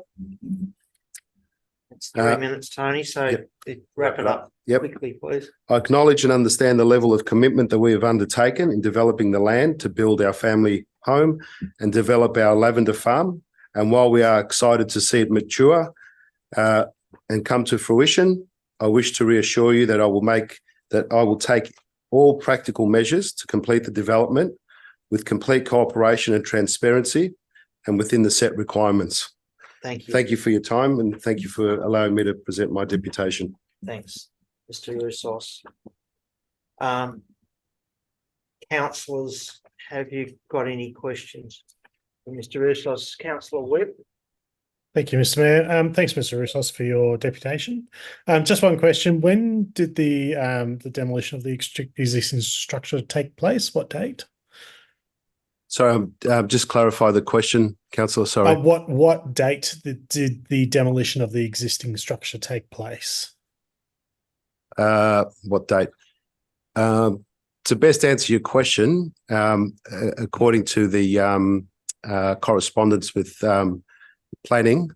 S1: It's 3 minutes, Tony, so wrap it up quickly, please.
S11: I acknowledge and understand the level of commitment that we have undertaken in developing the land to build our family home and develop our lavender farm. And while we are excited to see it mature and come to fruition, I wish to reassure you that I will take all practical measures to complete the development with complete cooperation and transparency and within the set requirements.
S1: Thank you.
S11: Thank you for your time, and thank you for allowing me to present my deputation.
S1: Thanks, Mr. Roussos. Councillors, have you got any questions for Mr. Roussos? Councillor Webb.
S5: Thank you, Mr. Mayor. Thanks, Mr. Roussos, for your deputation. Just one question. When did the demolition of the existing structure take place? What date?
S11: Sorry, just clarify the question, Councillor. Sorry.
S5: What date did the demolition of the existing structure take place?
S11: What date? To best answer your question, according to the correspondence with planning,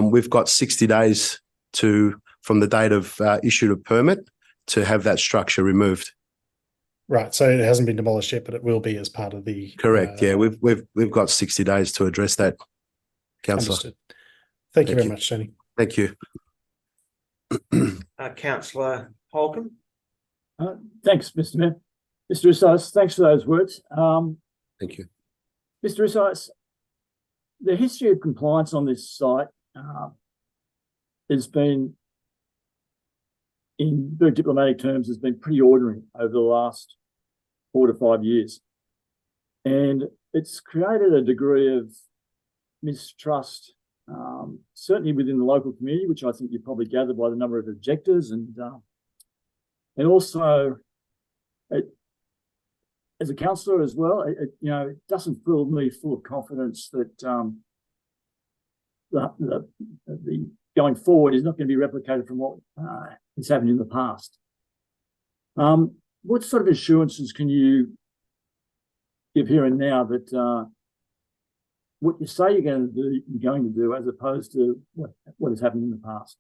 S11: we've got 60 days from the date of issued a permit to have that structure removed.
S5: Right, so it hasn't been demolished yet, but it will be as part of the.
S11: Correct. Yeah, we've got 60 days to address that, Councillor.
S5: Understood. Thank you very much, Tony.
S11: Thank you.
S1: Councillor Holcomb.
S2: Thanks, Mr. Mayor. Mr. Roussos, thanks for those words.
S11: Thank you.
S2: Mr. Roussos, the history of compliance on this site has been, in very diplomatic terms, has been pretty ordinary over the last 4 to 5 years. And it's created a degree of mistrust, certainly within the local community, which I think you probably gathered by the number of objectors, and also as a councillor as well, it doesn't fill me full of confidence that the going forward is not going to be replicated from what has happened in the past. What sort of assurances can you give here and now that what you say you're going to do, as opposed to what has happened in the past?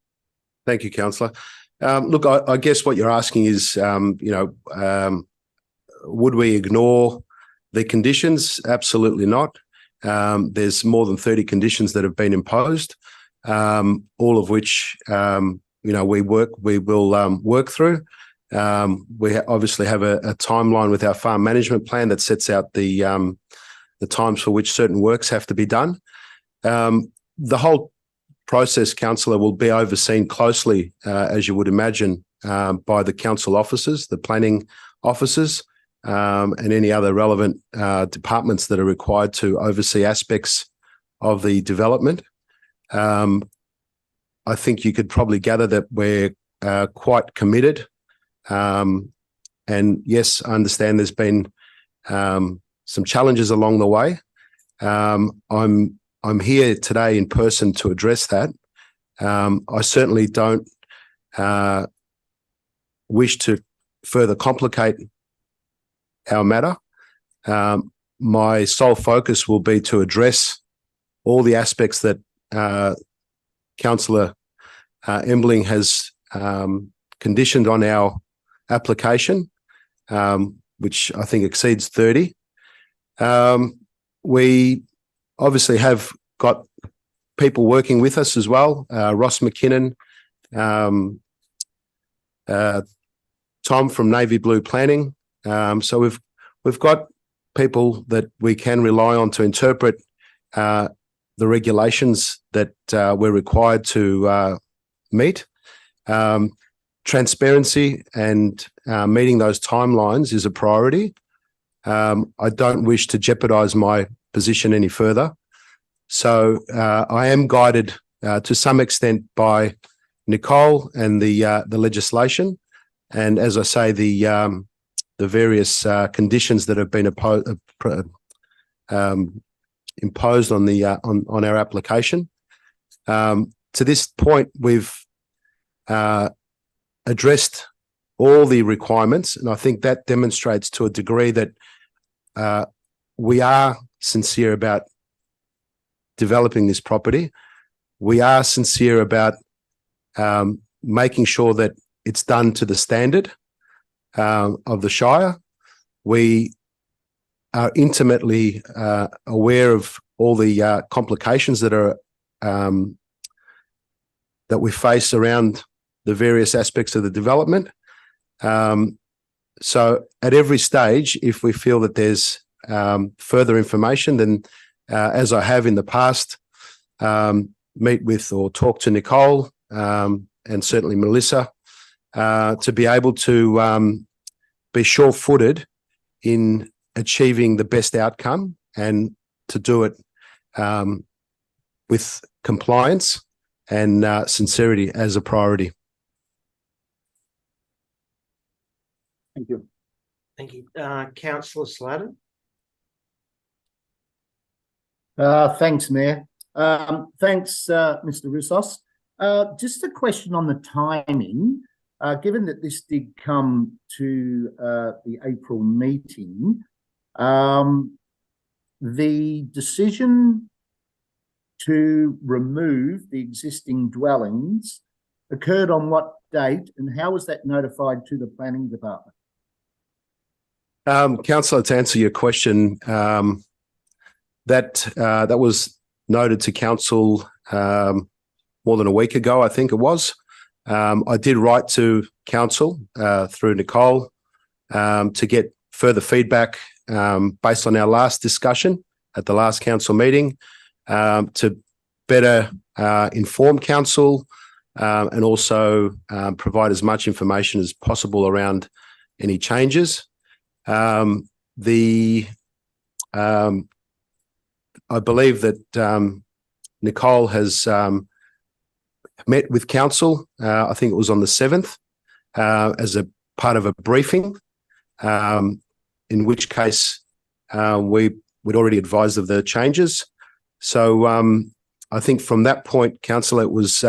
S11: Thank you, Councillor. Look, I guess what you're asking is, would we ignore the conditions? Absolutely not. There's more than 30 conditions that have been imposed, all of which we will work through. We obviously have a timeline with our farm management plan that sets out the times for which certain works have to be done. The whole process, Councillor, will be overseen closely, as you would imagine, by the council officers, the planning officers, and any other relevant departments that are required to oversee aspects of the development. I think you could probably gather that we're quite committed. And yes, I understand there's been some challenges along the way. I'm here today in person to address that. I certainly don't wish to further complicate our matter. My sole focus will be to address all the aspects that Councillor Embling has conditioned on our application, which I think exceeds 30. We obviously have got people working with us as well, Ross McKinnon, Tom from Navy Blue Planning. So we've got people that we can rely on to interpret the regulations that we're required to meet. Transparency and meeting those timelines is a priority. I don't wish to jeopardise my position any further. So I am guided to some extent by Nicole and the legislation, and as I say, the various conditions that have been imposed on our application. To this point, we've addressed all the requirements, and I think that demonstrates to a degree that we are sincere about developing this property. We are sincere about making sure that it's done to the standard of the Shire. We are intimately aware of all the complications that are that we face around the various aspects of the development. So at every stage, if we feel that there's further information, then as I have in the past, meet with or talk to Nicole and certainly Melissa to be able to be sure-footed in achieving the best outcome and to do it with compliance and sincerity as a priority.
S2: Thank you.
S1: Thank you. Councillor Slatter.
S3: Thanks, Mayor. Thanks, Mr. Roussos. Just a question on the timing. Given that this did come to the April meeting, the decision to remove the existing dwellings occurred on what date, and how was that notified to the planning department?
S11: Councillor, to answer your question, that was noted to council more than a week ago, I think it was. I did write to council through Nicole to get further feedback based on our last discussion at the last council meeting to better inform council and also provide as much information as possible around any changes. I believe that Nicole has met with council, I think it was on the 7th, as a part of a briefing, in which case we'd already advised of the changes. So I think from that point, council, it was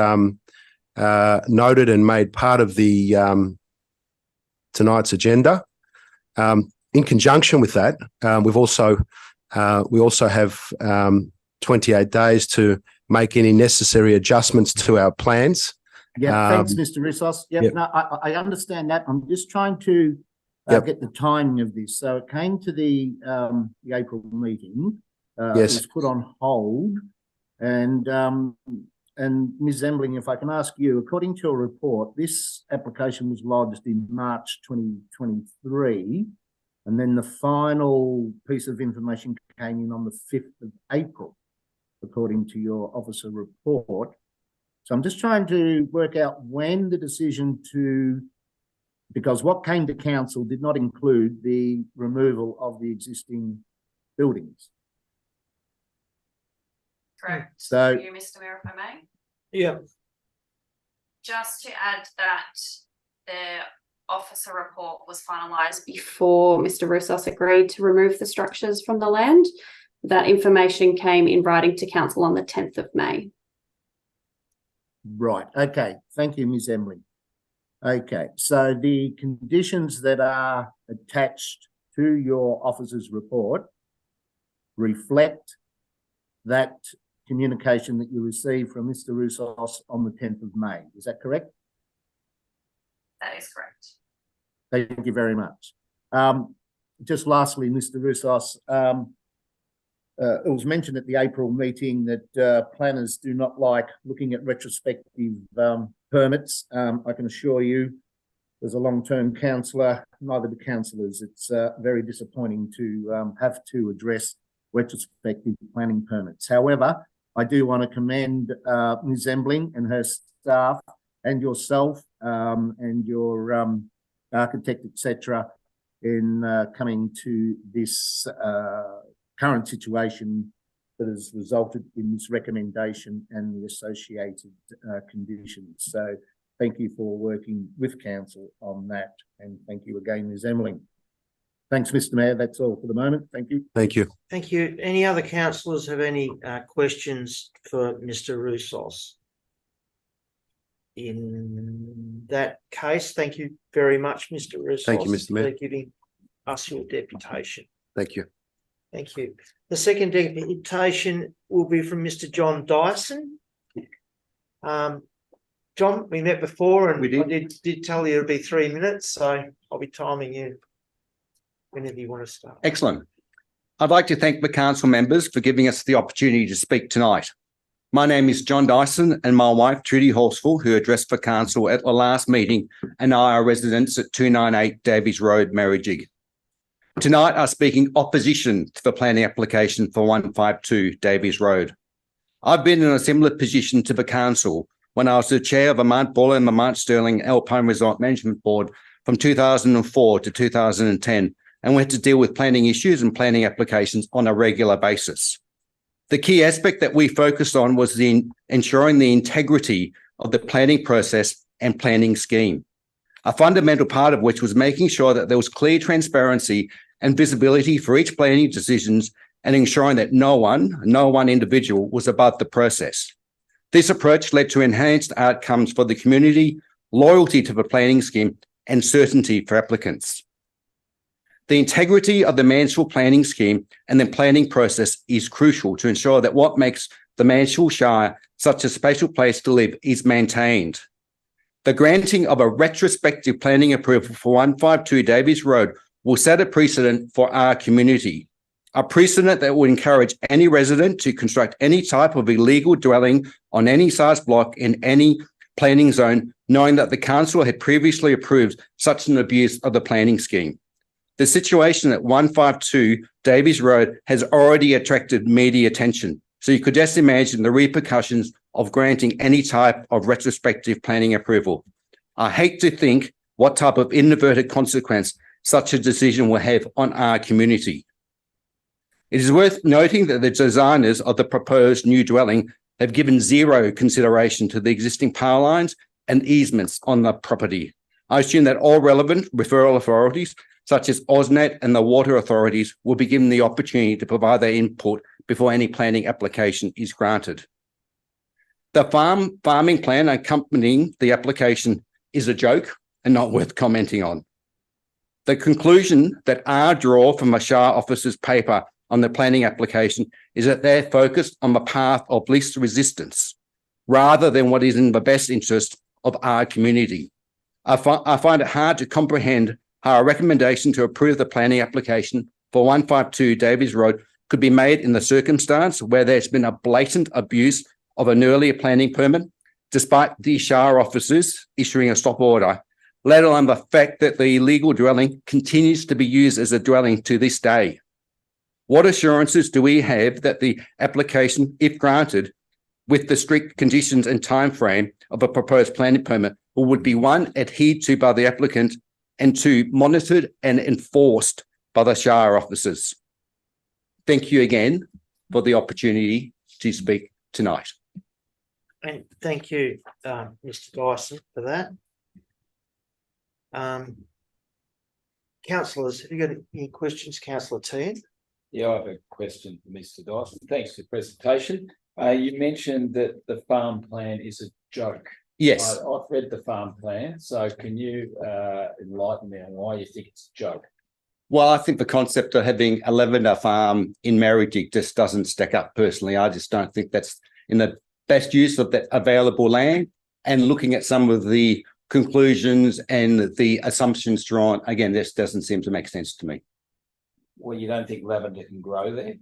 S11: noted and made part of the tonight's agenda. In conjunction with that, we also have 28 days to make any necessary adjustments to our plans.
S3: Yeah, thanks, Mr. Roussos. Yep. No, I understand that. I'm just trying to get the timing of this. So it came to the April meeting. Yes. It was put on hold, and Ms. Embling, if I can ask you, according to your report, this application was lodged in March 2023, and then the final piece of information came in on the 5th of April, according to your officer report. So I'm just trying to work out when the decision because what came to council did not include the removal of the existing buildings.
S10: Correct.
S3: So-
S10: You, Mr. Mayor, if I may.
S1: Yeah.
S10: Just to add that the officer report was finalised before Mr. Roussos agreed to remove the structures from the land. That information came in writing to council on the 10th of May.
S3: Right, okay, thank you, Ms. Emily. Okay, so the conditions that are attached to your officer's report reflect that communication that you received from Mr. Roussos on the 10th of May. Is that correct?
S10: That is correct.
S3: Thank you very much. Just lastly, Mr. Roussos, it was mentioned at the April meeting that planners do not like looking at retrospective permits. I can assure you, as a long-term councillor, neither do councillors. It's very disappointing to have to address retrospective planning permits. However, I do want to commend Ms. Embling and her staff and yourself and your architect, etc., in coming to this current situation that has resulted in this recommendation and the associated conditions. So thank you for working with council on that, and thank you again, Ms. Emily. Thanks, Mr. Mayor. That's all for the moment. Thank you.
S11: Thank you.
S1: Thank you. Any other councillors have any questions for Mr. Roussos? In that case, thank you very much, Mr. Roussos.
S11: Thank you, Mr. Mayor.
S1: For giving us your deputation.
S11: Thank you.
S1: Thank you. The second deputation will be from Mr. John Dyson. John, we met before and
S12: We did.
S1: I did tell you it'll be 3 minutes, so I'll be timing you whenever you want to start.
S12: Excellent. I'd like to thank the council members for giving us the opportunity to speak tonight. My name is John Dyson and my wife, Trudy Horsfall, who addressed for council at the last meeting, and I are residents at 298 Davies Road, Marriagig. Tonight, I'm speaking opposition to the planning application for 152 Davies Road. I've been in a similar position to the council when I was the chair of the Mount Buller and the Mount Sterling Alpine Resort Management Board from 2004 to 2010, and we had to deal with planning issues and planning applications on a regular basis. The key aspect that we focused on was ensuring the integrity of the planning process and planning scheme, a fundamental part of which was making sure that there was clear transparency and visibility for each planning decisions and ensuring that no one individual was above the process. This approach led to enhanced outcomes for the community, loyalty to the planning scheme, and certainty for applicants. The integrity of the Mansfield planning scheme and the planning process is crucial to ensure that what makes the Mansfield Shire such a special place to live is maintained. The granting of a retrospective planning approval for 152 Davies Road will set a precedent for our community, a precedent that will encourage any resident to construct any type of illegal dwelling on any size block in any planning zone, knowing that the council had previously approved such an abuse of the planning scheme. The situation at 152 Davies Road has already attracted media attention, so you could just imagine the repercussions of granting any type of retrospective planning approval. I hate to think what type of inadvertent consequence such a decision will have on our community. It is worth noting that the designers of the proposed new dwelling have given zero consideration to the existing power lines and easements on the property. I assume that all relevant referral authorities, such as AusNet and the water authorities, will be given the opportunity to provide their input before any planning application is granted. The farming plan accompanying the application is a joke and not worth commenting on. The conclusion that I draw from the Shire officer's paper on the planning application is that they're focused on the path of least resistance rather than what is in the best interest of our community. I find it hard to comprehend how a recommendation to approve the planning application for 152 Davies Road could be made in the circumstance where there's been a blatant abuse of an earlier planning permit, despite the Shire officers issuing a stop order, let alone the fact that the illegal dwelling continues to be used as a dwelling to this day. What assurances do we have that the application, if granted, with the strict conditions and timeframe of a proposed planning permit, would be one, adhered to by the applicant, and two, monitored and enforced by the Shire officers? Thank you again for the opportunity to speak tonight.
S1: And thank you, Mr. Dyson, for that. Councillors, have you got any questions, Councillor Teahan?
S4: Yeah, I have a question for Mr. Dyson. Thanks for the presentation. You mentioned that the farm plan is a joke.
S12: Yes.
S4: I've read the farm plan, so can you enlighten me on why you think it's a joke?
S12: Well, I think the concept of having a lavender farm in Merridick just doesn't stack up personally. I just don't think that's in the best use of that available land. And looking at some of the conclusions and the assumptions drawn, again, this doesn't seem to make sense to me.
S4: Well, you don't think lavender can grow there?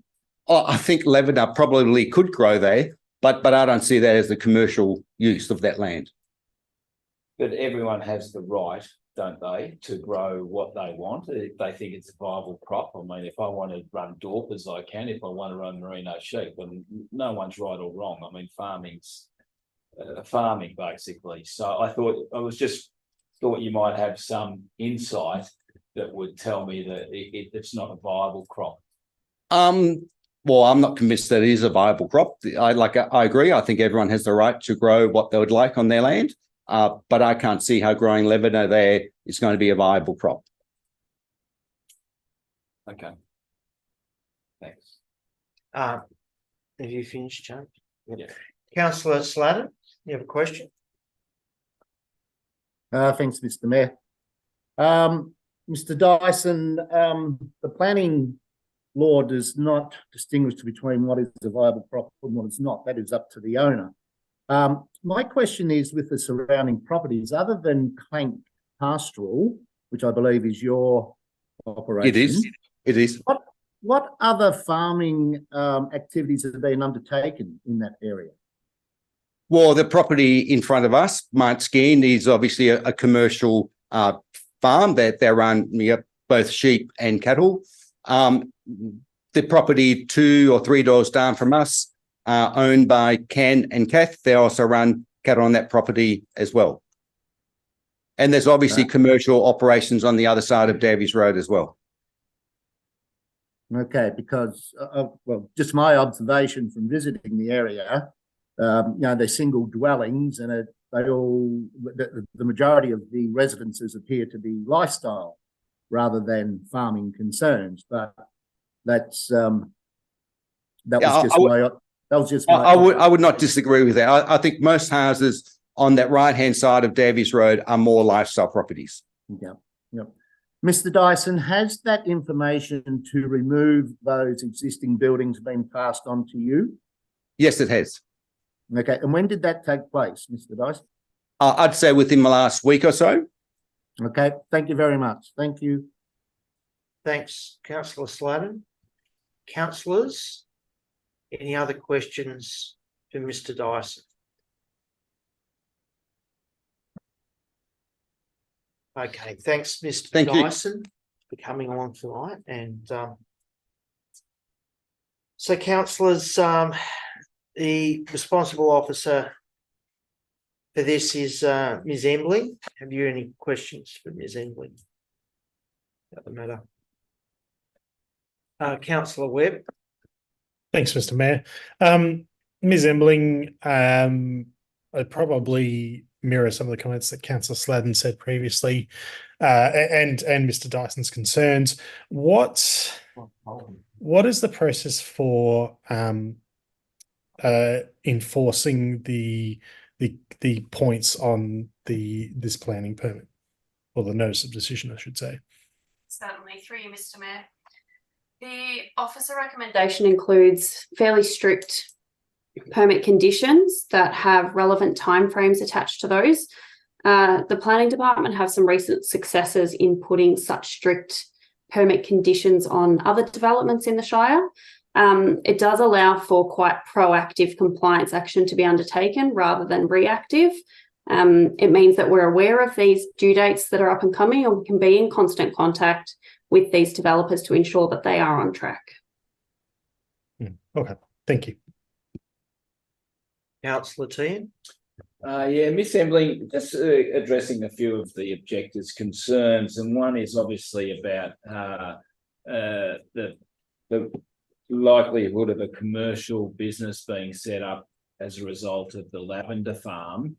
S12: Oh, I think lavender probably could grow there, but I don't see that as the commercial use of that land.
S4: But everyone has the right, don't they, to grow what they want if they think it's a viable crop. I mean, if I want to run Dorpers, I can. If I want to run merino sheep, and no one's right or wrong. I mean, farming's farming basically. So I thought you might have some insight that would tell me that it's not a viable crop.
S12: Well, I'm not convinced that it is a viable crop. I agree. I think everyone has the right to grow what they would like on their land. But I can't see how growing lavender there is going to be a viable crop.
S4: Okay. Thanks.
S1: Have you finished, James?
S4: Yeah.
S1: Councillor Slatter, you have a question?
S3: Thanks, Mr. Mayor. Mr. Dyson, the planning law does not distinguish between what is a viable crop and what is not. That is up to the owner. My question is with the surrounding properties, other than Clank Pastoral, which I believe is your operation.
S12: It is.
S3: What other farming activities have been undertaken in that area?
S12: Well, the property in front of us, Mansfield, is obviously a commercial farm that they run both sheep and cattle. The property 2 or 3 doors down from us, owned by Ken and Kath. They also run cattle on that property as well. And there's obviously commercial operations on the other side of Davies Road as well.
S3: Okay, because, well, just my observation from visiting the area, they're single dwellings and the majority of the residences appear to be lifestyle rather than farming concerns. But that was just my.
S12: I would not disagree with that. I think most houses on that right-hand side of Davies Road are more lifestyle properties.
S3: Yeah. Mr. Dyson, has that information to remove those existing buildings been passed on to you?
S12: Yes, it has.
S3: Okay, and when did that take place, Mr. Dyson?
S12: I'd say within the last week or so.
S3: Okay, thank you very much. Thank you.
S1: Thanks, Councillor Sladen. Councillors, any other questions for Mr. Dyson? Okay, thanks, Mr. Dyson, for coming along tonight. And so, councillors, the responsible officer for this is Ms. Embling. Have you any questions for Ms. Embling about the matter? Councillor Webb.
S5: Thanks, Mr. Mayor. Ms. Embling, I'd probably mirror some of the comments that Councillor Sladen said previously, and Mr. Dyson's concerns. What is the process for enforcing the points on this planning permit, or the notice of decision, I should say?
S10: Certainly, through you, Mr. Mayor. The officer recommendation includes fairly strict permit conditions that have relevant timeframes attached to those. The planning department have some recent successes in putting such strict permit conditions on other developments in the Shire. It does allow for quite proactive compliance action to be undertaken rather than reactive. It means that we're aware of these due dates that are up and coming, and we can be in constant contact with these developers to ensure that they are on track.
S5: Okay, thank you.
S1: Councillor Teahan.
S4: Yeah, Miss Embling, just addressing a few of the objectors' concerns, and one is obviously about the likelihood of a commercial business being set up as a result of the lavender farm.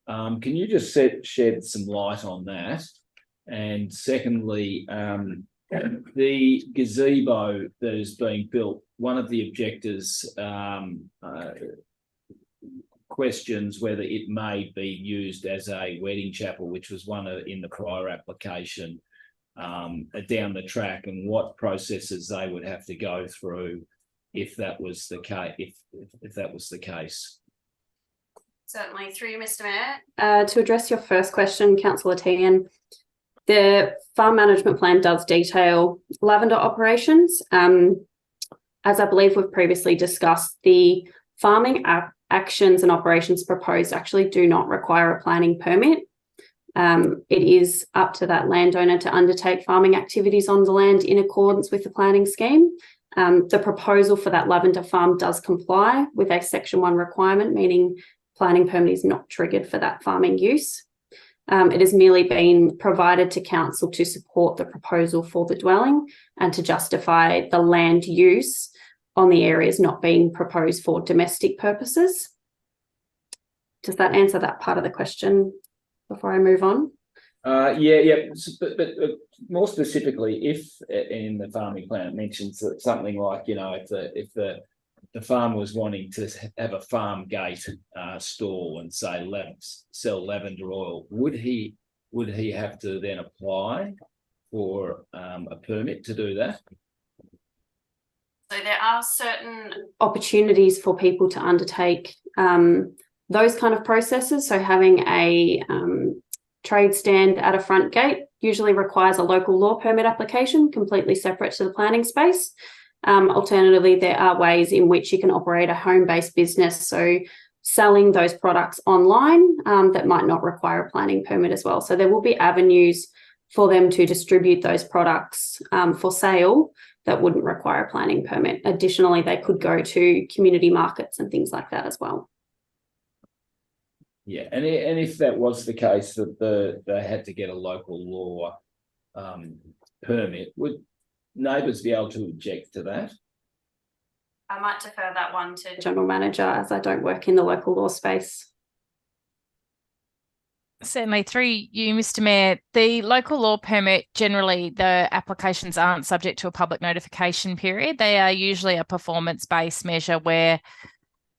S4: Can you just shed some light on that? And secondly, the gazebo that is being built, one of the objectors questions whether it may be used as a wedding chapel, which was one in the prior application down the track, and what processes they would have to go through if that was the case. If that was the case.
S10: Certainly, through you, Mr. Mayor. To address your first question, Councillor Teagan, the farm management plan does detail lavender operations. As I believe we've previously discussed, the farming actions and operations proposed actually do not require a planning permit. It is up to that landowner to undertake farming activities on the land in accordance with the planning scheme. The proposal for that lavender farm does comply with a Section 1 requirement, meaning planning permit is not triggered for that farming use. It has merely been provided to council to support the proposal for the dwelling and to justify the land use on the areas not being proposed for domestic purposes. Does that answer that part of the question before I move on?
S4: Yeah. But more specifically, if in the farming plan it mentions that something like, you know, if the farmer was wanting to have a farm gate stall and say sell lavender oil, would he have to then apply for a permit to do that?
S10: So there are certain opportunities for people to undertake those kind of processes. So having a trade stand at a front gate usually requires a local law permit application, completely separate to the planning space. Alternatively, there are ways in which you can operate a home-based business, so selling those products online that might not require a planning permit as well. So there will be avenues for them to distribute those products for sale that wouldn't require a planning permit. Additionally, they could go to community markets and things like that as well.
S4: Yeah, and if that was the case that they had to get a local law permit, would neighbours be able to object to that?
S10: I might defer that one to General Manager, as I don't work in the local law space.
S9: Certainly, through you, Mr. Mayor, the local law permit, generally the applications aren't subject to a public notification period. They are usually a performance-based measure where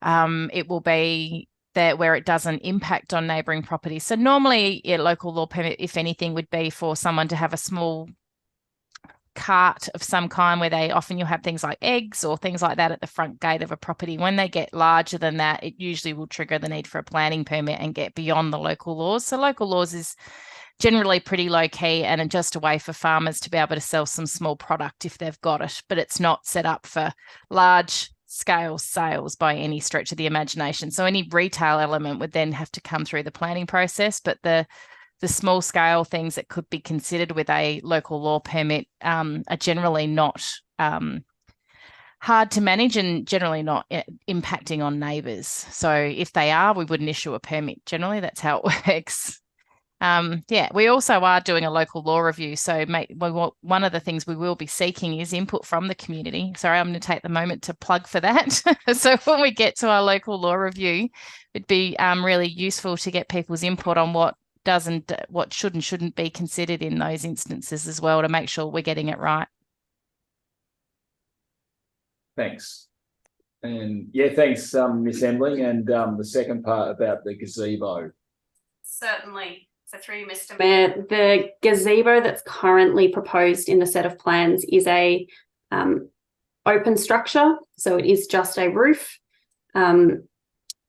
S9: it will be that where it doesn't impact on neighbouring properties. So normally a local law permit, if anything, would be for someone to have a small cart of some kind where you'll have things like eggs or things like that at the front gate of a property. When they get larger than that, it usually will trigger the need for a planning permit and get beyond the local laws. So local laws is generally pretty low key and just a way for farmers to be able to sell some small product if they've got it, but it's not set up for large scale sales by any stretch of the imagination. So any retail element would then have to come through the planning process, but the small scale things that could be considered with a local law permit are generally not hard to manage and generally not impacting on neighbours. So if they are, we wouldn't issue a permit. Generally, that's how it works. Yeah, we also are doing a local law review. So one of the things we will be seeking is input from the community. Sorry, I'm going to take the moment to plug for that. So when we get to our local law review, it'd be really useful to get people's input on what should and shouldn't be considered in those instances as well, to make sure we're getting it right.
S4: Thanks. And yeah, thanks, Ms. Embling. And the second part about the gazebo.
S10: Certainly. So through you, Mr. Mayor, the gazebo that's currently proposed in the set of plans is a open structure. So it is just a roof.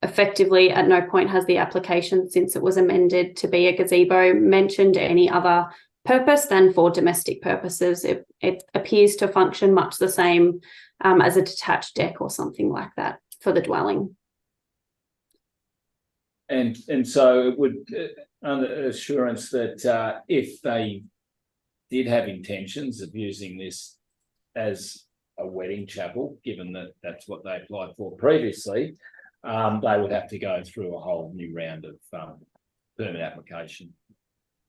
S10: Effectively, at no point has the application, since it was amended to be a gazebo, mentioned any other purpose than for domestic purposes. It appears to function much the same as a detached deck or something like that for the dwelling.
S4: And so it would, under assurance that if they did have intentions of using this as a wedding chapel, given that that's what they applied for previously, they would have to go through a whole new round of permit application.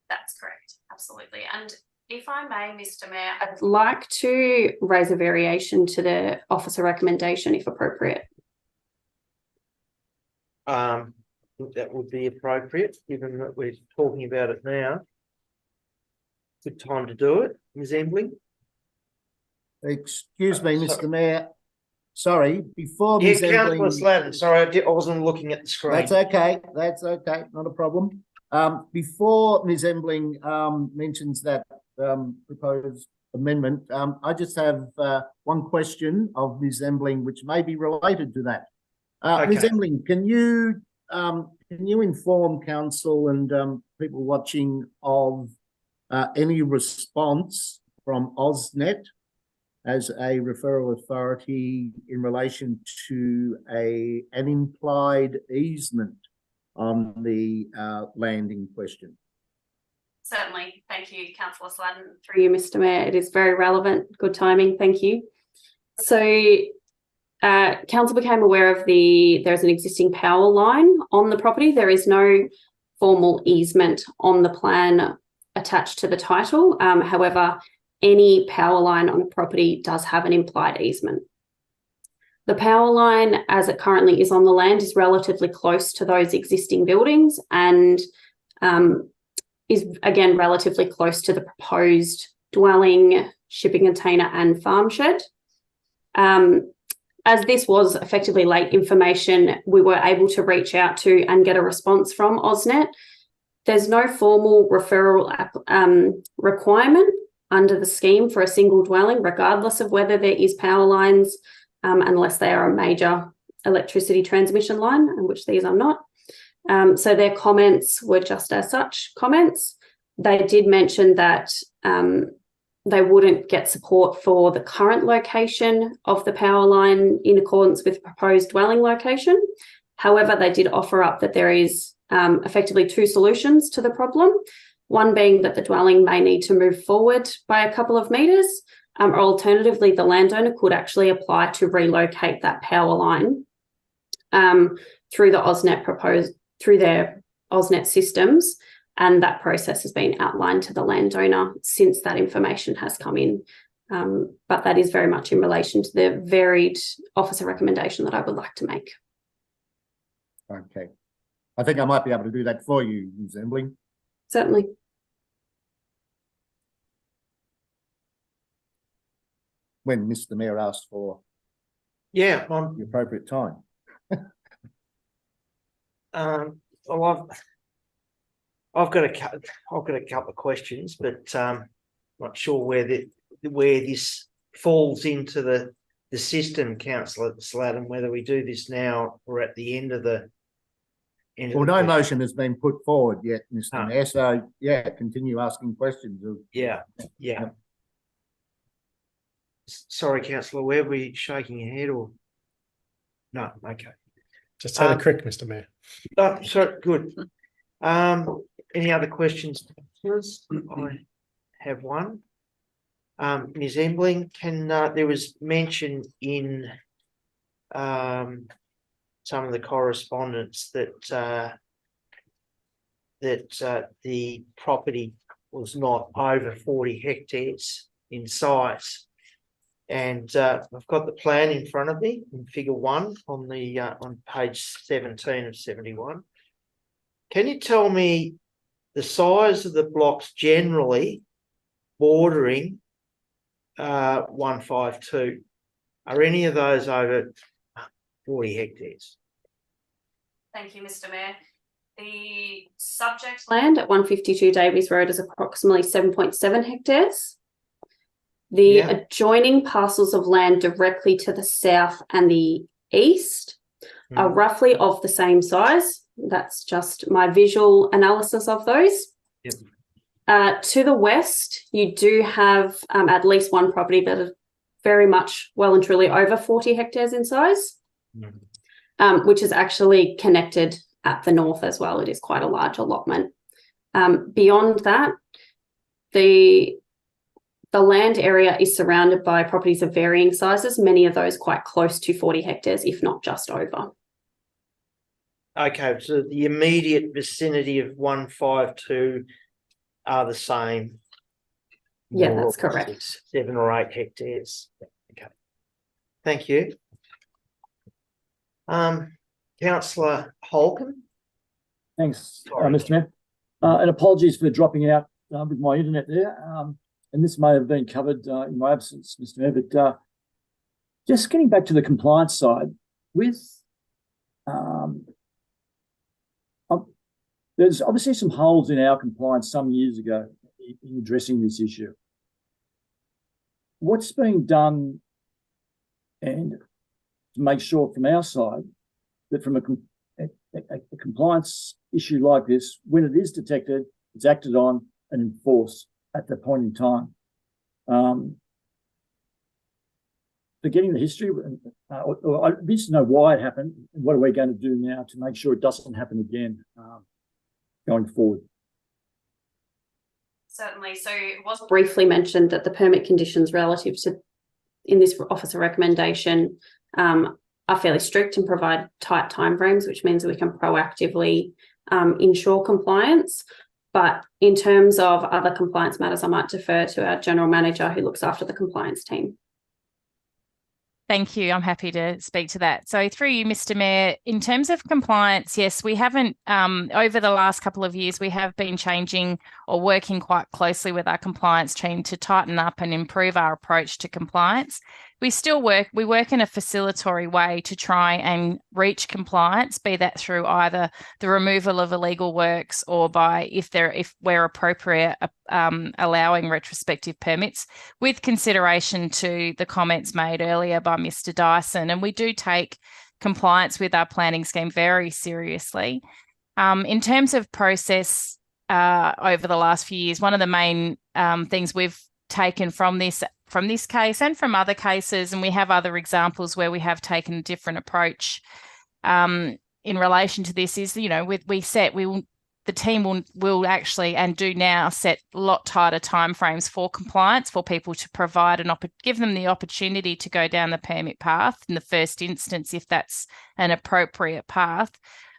S10: That's correct, absolutely. And if I may, Mr. Mayor, I'd like to raise a variation to the officer recommendation if appropriate.
S1: I think that would be appropriate, given that we're talking about it now. Good time to do it, Ms. Embling.
S3: Excuse me, Mr. Mayor. Sorry, before
S1: Yeah,
S3: Ms.
S1: Councillor
S3: Embling.
S1: Sladen, sorry, I wasn't looking at the screen.
S3: That's okay. That's okay. Not a problem. Before Ms. Embling mentions that proposed amendment, I just have one question of Ms. Embling, which may be related to that. Ms.
S1: Okay.
S3: Embling, can you inform council and people watching of any response from AusNet as a referral authority in relation to an implied easement on the land in question?
S10: Certainly. Thank you, Councillor Sladen. Through you, Mr. Mayor. It is very relevant. Good timing. Thank you. So council became aware of there's an existing power line on the property. There is no formal easement on the plan attached to the title. However, any power line on a property does have an implied easement. The power line, as it currently is on the land, is relatively close to those existing buildings and is again relatively close to the proposed dwelling, shipping container and farm shed. As this was effectively late information, we were able to reach out to and get a response from AusNet. There's no formal referral requirement under the scheme for a single dwelling, regardless of whether there is power lines, unless they are a major electricity transmission line, which these are not. So their comments were just as such comments. They did mention that they wouldn't get support for the current location of the power line in accordance with proposed dwelling location. However, they did offer up that there is effectively two solutions to the problem. One being that the dwelling may need to move forward by a couple of metres, or alternatively, the landowner could actually apply to relocate that power line through the through their AusNet systems, and that process has been outlined to the landowner since that information has come in. But that is very much in relation to the varied officer recommendation that I would like to make.
S3: Okay. I think I might be able to do that for you, Ms. Embling.
S10: Certainly.
S3: When Mr. Mayor asked for
S1: Yeah,
S3: the appropriate time.
S1: well, I've got a couple of questions, but not sure where this falls into the system, Councillor Sladen, whether we do this now or at the end of the.
S3: Well, no motion has been put forward yet, Mr. Mayor. So yeah, continue asking questions.
S1: Yeah. Sorry, Councillor, where were you shaking your head or? No, okay.
S5: Just had a crick, Mr. Mayor.
S1: Oh, sorry, good. Any other questions? I have one. Ms. Embling, there was mention in some of the correspondence that the property was not over 40 hectares in size. And I've got the plan in front of me in figure 1 on page 17 of 71. Can you tell me the size of the blocks generally bordering 152? Are any of those over 40 hectares?
S10: Thank you, Mr. Mayor. The subject land at 152 Davies Road is approximately 7.7 hectares. The adjoining parcels of land directly to the south and the east are roughly of the same size. That's just my visual analysis of those. To the west, you do have at least one property that is very much well and truly over 40 hectares in size, which is actually connected at the north as well. It is quite a large allotment. Beyond that, the land area is surrounded by properties of varying sizes, many of those quite close to 40 hectares, if not just over.
S1: Okay, so the immediate vicinity of 152 are the same.
S10: Yeah, that's correct.
S1: 7 or 8 hectares. Okay. Thank you. Councillor Holcomb.
S2: Thanks,
S1: Sorry.
S2: Mr. Mayor. And apologies for dropping out with my internet there. And this may have been covered in my absence, Mr. Mayor, but just getting back to the compliance side, with there's obviously some holes in our compliance some years ago in addressing this issue. What's being done and to make sure from our side that from a compliance issue like this, when it is detected, it's acted on and enforced at that point in time. Forgetting the history, I'd be interested to know why it happened and what are we going to do now to make sure it doesn't happen again going forward.
S10: Certainly. So it was briefly mentioned that the permit conditions relative to in this officer recommendation are fairly strict and provide tight timeframes, which means that we can proactively ensure compliance. But in terms of other compliance matters, I might defer to our general manager who looks after the compliance team.
S9: Thank you. I'm happy to speak to that. So through you, Mr. Mayor, in terms of compliance, yes, we haven't, over the last couple of years, we have been changing or working quite closely with our compliance team to tighten up and improve our approach to compliance. We work in a facilitatory way to try and reach compliance, be that through either the removal of illegal works or by, if where appropriate, allowing retrospective permits, with consideration to the comments made earlier by Mr. Dyson. And we do take compliance with our planning scheme very seriously. In terms of process over the last few years, one of the main things we've taken from this case and from other cases, and we have other examples where we have taken a different approach in relation to this, is, you know, the team will actually and do now set a lot tighter timeframes for compliance for people to provide give them the opportunity to go down the permit path in the first instance if that's an appropriate path,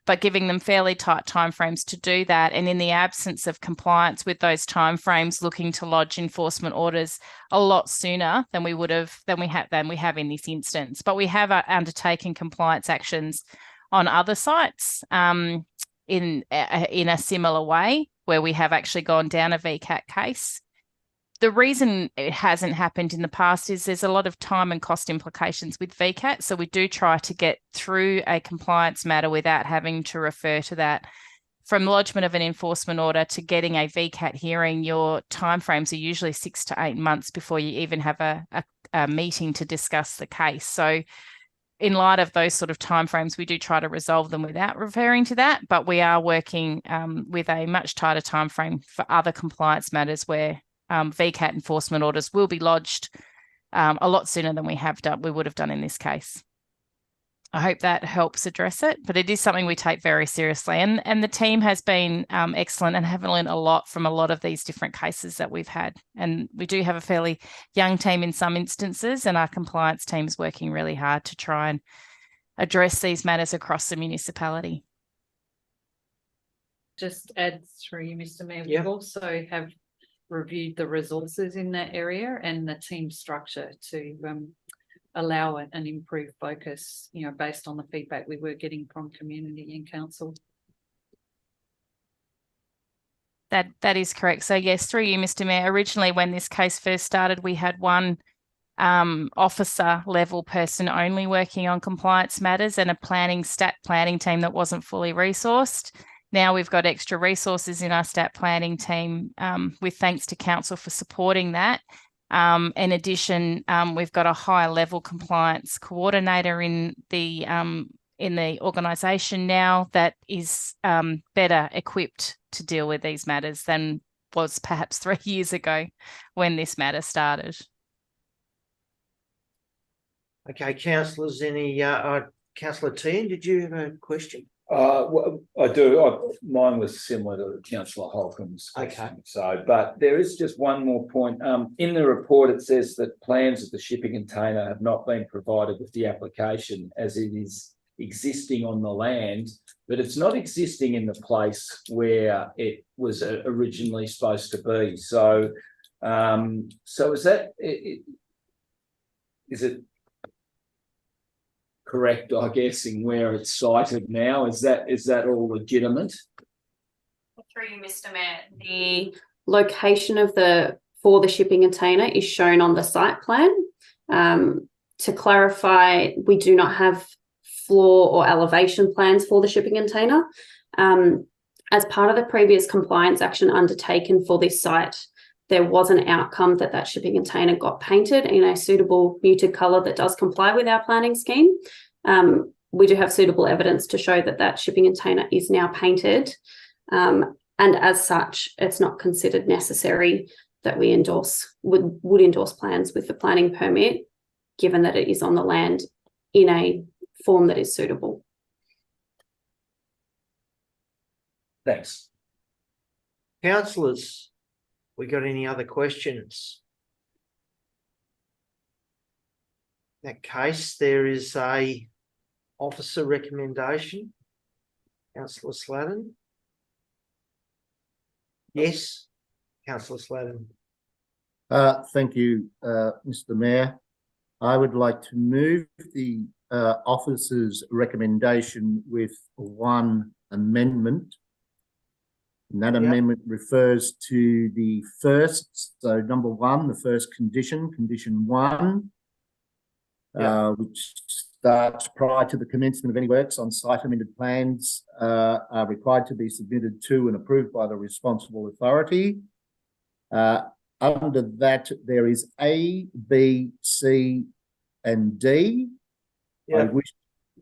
S9: but giving them fairly tight timeframes to do that. And in the absence of compliance with those timeframes, looking to lodge enforcement orders a lot sooner than we have in this instance. But we have undertaken compliance actions on other sites in a similar way, where we have actually gone down a VCAT case. The reason it hasn't happened in the past is there's a lot of time and cost implications with VCAT. So we do try to get through a compliance matter without having to refer to that. From lodgement of an enforcement order to getting a VCAT hearing, your timeframes are usually 6 to 8 months before you even have a meeting to discuss the case. So in light of those sort of timeframes, we do try to resolve them without referring to that, but we are working with a much tighter timeframe for other compliance matters where VCAT enforcement orders will be lodged a lot sooner than we would have done in this case. I hope that helps address it, but it is something we take very seriously. And the team has been excellent and have learned a lot from a lot of these different cases that we've had. And we do have a fairly young team in some instances, and our compliance team is working really hard to try and address these matters across the municipality.
S6: Just add through you, Mr. Mayor,
S1: Yeah.
S6: we also have reviewed the resources in that area and the team structure to allow an improved focus, you know, based on the feedback we were getting from community and council.
S9: That is correct. So yes, through you, Mr. Mayor, originally when this case first started, we had one officer level person only working on compliance matters and a stat planning team that wasn't fully resourced. Now we've got extra resources in our stat planning team, with thanks to council for supporting that. In addition, we've got a higher level compliance coordinator in the organisation now that is better equipped to deal with these matters than was perhaps 3 years ago when this matter started.
S1: Okay, councillors, Councillor Tehan, did you have a question?
S4: Well, I do. Mine was similar to Councillor Holcomb's question.
S1: Okay.
S4: So, but there is just one more point. In the report, it says that plans of the shipping container have not been provided with the application as it is existing on the land, but it's not existing in the place where it was originally supposed to be. So, is it correct, I guess, in where it's sited now. Is that all legitimate?
S10: Through you, Mr. Mayor, the location of for the shipping container is shown on the site plan. To clarify, we do not have floor or elevation plans for the shipping container. As part of the previous compliance action undertaken for this site, there was an outcome that shipping container got painted in a suitable muted colour that does comply with our planning scheme. We do have suitable evidence to show that shipping container is now painted. And as such, it's not considered necessary that we would endorse plans with the planning permit, given that it is on the land in a form that is suitable.
S4: Thanks.
S1: Councillors, we got any other questions? In that case, there is a officer recommendation. Councillor Slatton. Yes, Councillor Slatton.
S3: Thank you, Mr. Mayor. I would like to move the officer's recommendation with one amendment. And that amendment refers to the first, so number one, the first condition, condition one, which starts prior to the commencement of any works on site. Amended plans are required to be submitted to and approved by the responsible authority. Under that, there is A, B, C, and D.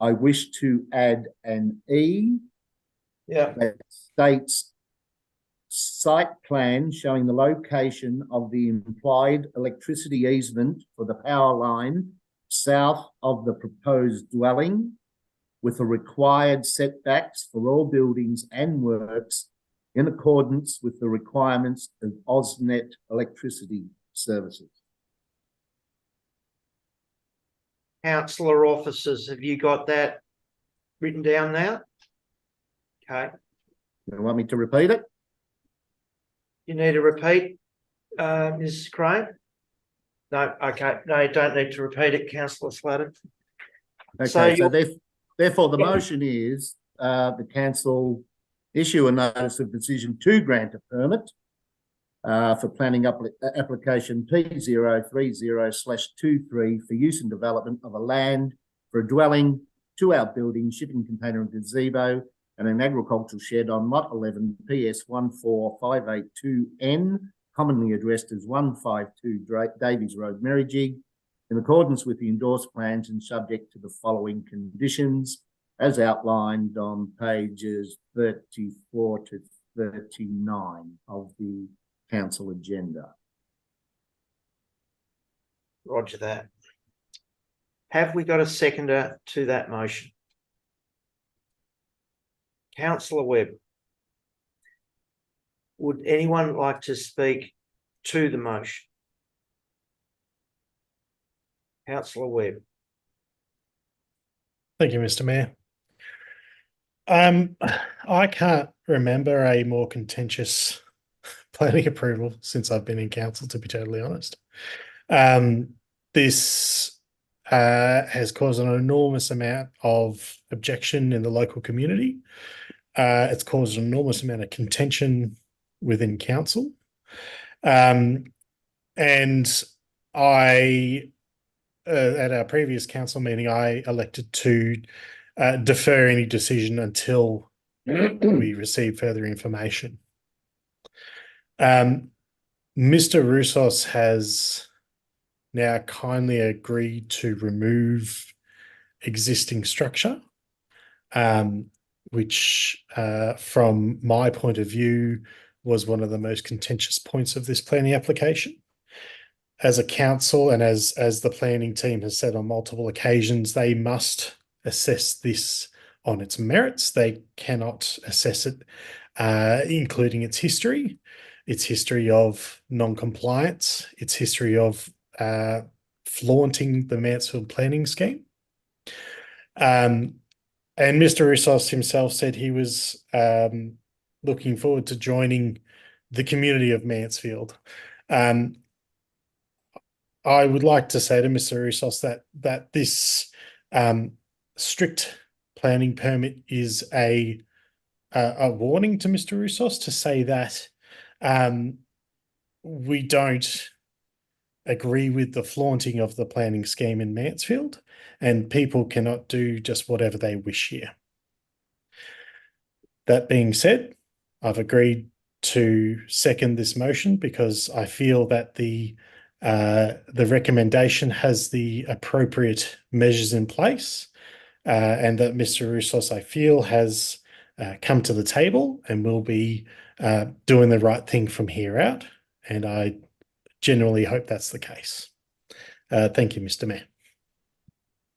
S3: I wish to add an E that states site plan showing the location of the implied electricity easement for the power line south of the proposed dwelling, with the required setbacks for all buildings and works in accordance with the requirements of AusNet electricity services.
S1: Councillor officers, have you got that written down now? Okay.
S3: You want me to repeat it?
S1: You need to repeat, Mrs. Crane? No, okay. No, you don't need to repeat it, Councillor Slatton.
S3: Okay, so therefore the motion is the council issue a notice of decision to grant a permit for planning application P030/23 for use and development of a land for a dwelling, 2-outbuilding, shipping container and gazebo, and an agricultural shed on lot 11 PS 14582N, commonly addressed as 152 Davies Road, Merrijig, in accordance with the endorsed plans and subject to the following conditions as outlined on pages 34 to 39 of the council agenda.
S1: Roger that. Have we got a seconder to that motion? Councillor Webb. Would anyone like to speak to the motion? Councillor Webb.
S5: Thank you, Mr. Mayor. I can't remember a more contentious planning approval since I've been in council, to be totally honest. This has caused an enormous amount of objection in the local community. It's caused an enormous amount of contention within council. And I, at our previous council meeting, I elected to defer any decision until we receive further information. Mr. Roussos has now kindly agreed to remove existing structure, which from my point of view was one of the most contentious points of this planning application. As a council and as the planning team has said on multiple occasions, they must assess this on its merits. They cannot assess it, including its history of non-compliance, its history of flaunting the Mansfield planning scheme. And Mr. Roussos himself said he was looking forward to joining the community of Mansfield. I would like to say to Mr. Roussos that this strict planning permit is a warning to Mr. Roussos to say that we don't agree with the flaunting of the planning scheme in Mansfield, and people cannot do just whatever they wish here. That being said, I've agreed to second this motion because I feel that the recommendation has the appropriate measures in place, and that Mr. Roussos, I feel, has come to the table and will be doing the right thing from here out. And I genuinely hope that's the case. Thank you, Mr. Mayor.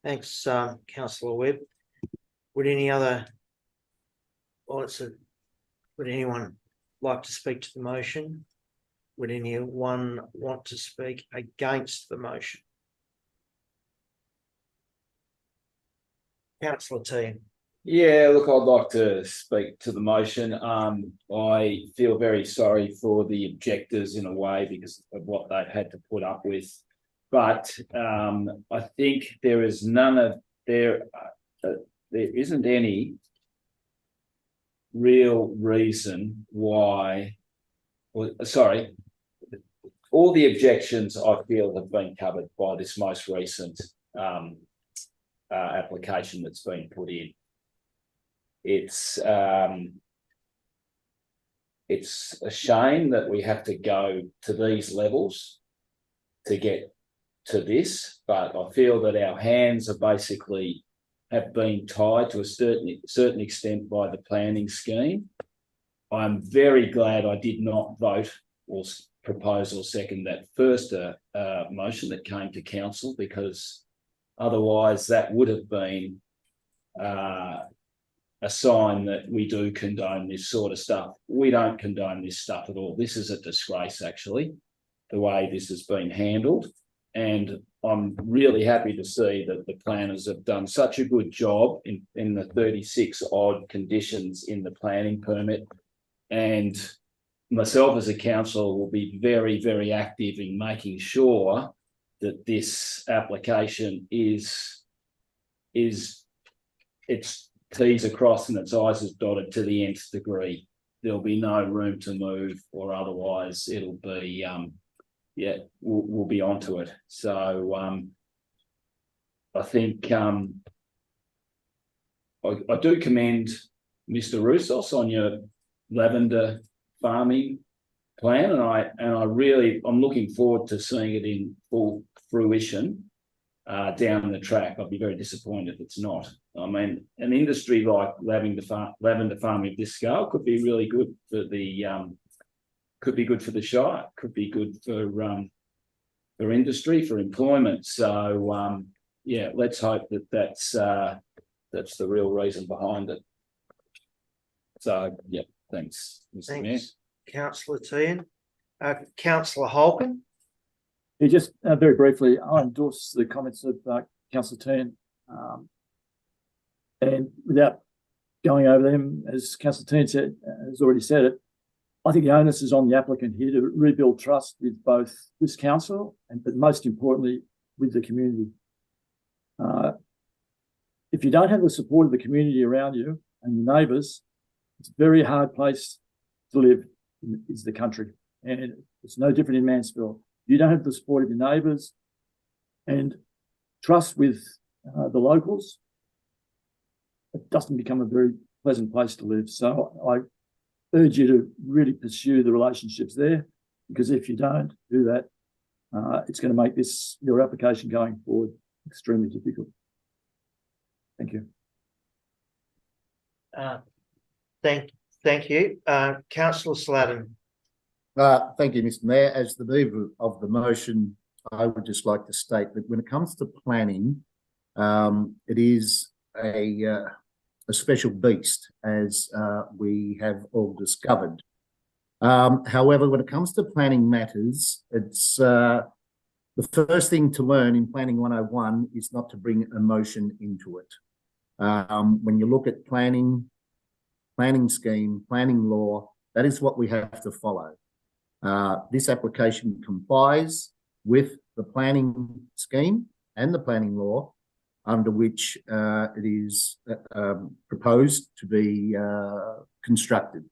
S1: Thanks, Councillor Webb. Would anyone like to speak to the motion? Would anyone want to speak against the motion? Councillor Teahan.
S4: Yeah, look, I'd like to speak to the motion. I feel very sorry for the objectors in a way because of what they've had to put up with. But I think there isn't any real reason why, all the objections I feel have been covered by this most recent application that's been put in. It's a shame that we have to go to these levels to get to this, but I feel that our hands are basically have been tied to a certain extent by the planning scheme. I'm very glad I did not vote or propose or second that first motion that came to council, because otherwise that would have been a sign that we do condone this sort of stuff. We don't condone this stuff at all. This is a disgrace, actually, the way this has been handled. And I'm really happy to see that the planners have done such a good job in the 36 odd conditions in the planning permit. And myself as a councillor will be very, very active in making sure that this application is its T's are crossed and its I's is dotted to the nth degree. There'll be no room to move, or otherwise it'll be we'll be onto it. So I think I do commend Mr. Roussos on your lavender farming plan, and I'm looking forward to seeing it in full fruition down the track. I'll be very disappointed if it's not. I mean, an industry like lavender farming of this scale could be really good for the Shire, could be good for industry, for employment. So yeah, let's hope that that's the real reason behind it. So yeah, thanks, Mr. Mayor.
S1: Councillor Teahan. Councillor Holcomb.
S2: Yeah, just very briefly, I endorse the comments of Councillor Teahan. And without going over them, as Councillor Teahan has already said it, I think the onus is on the applicant here to rebuild trust with both this council but most importantly, with the community. If you don't have the support of the community around you and your neighbours, it's a very hard place to live is the country. And it's no different in Mansfield. You don't have the support of your neighbours and trust with the locals, it doesn't become a very pleasant place to live. So I urge you to really pursue the relationships there, because if you don't do that, it's going to make your application going forward extremely difficult. Thank you.
S1: Thank you. Councillor Sladen.
S3: Thank you, Mr. Mayor. As the mover of the motion, I would just like to state that when it comes to planning, it is a special beast, as we have all discovered. However, when it comes to planning matters, it's the first thing to learn in Planning 101 is not to bring emotion into it. When you look at planning scheme, planning law, that is what we have to follow. This application complies with the planning scheme and the planning law, under which it is proposed to be constructed.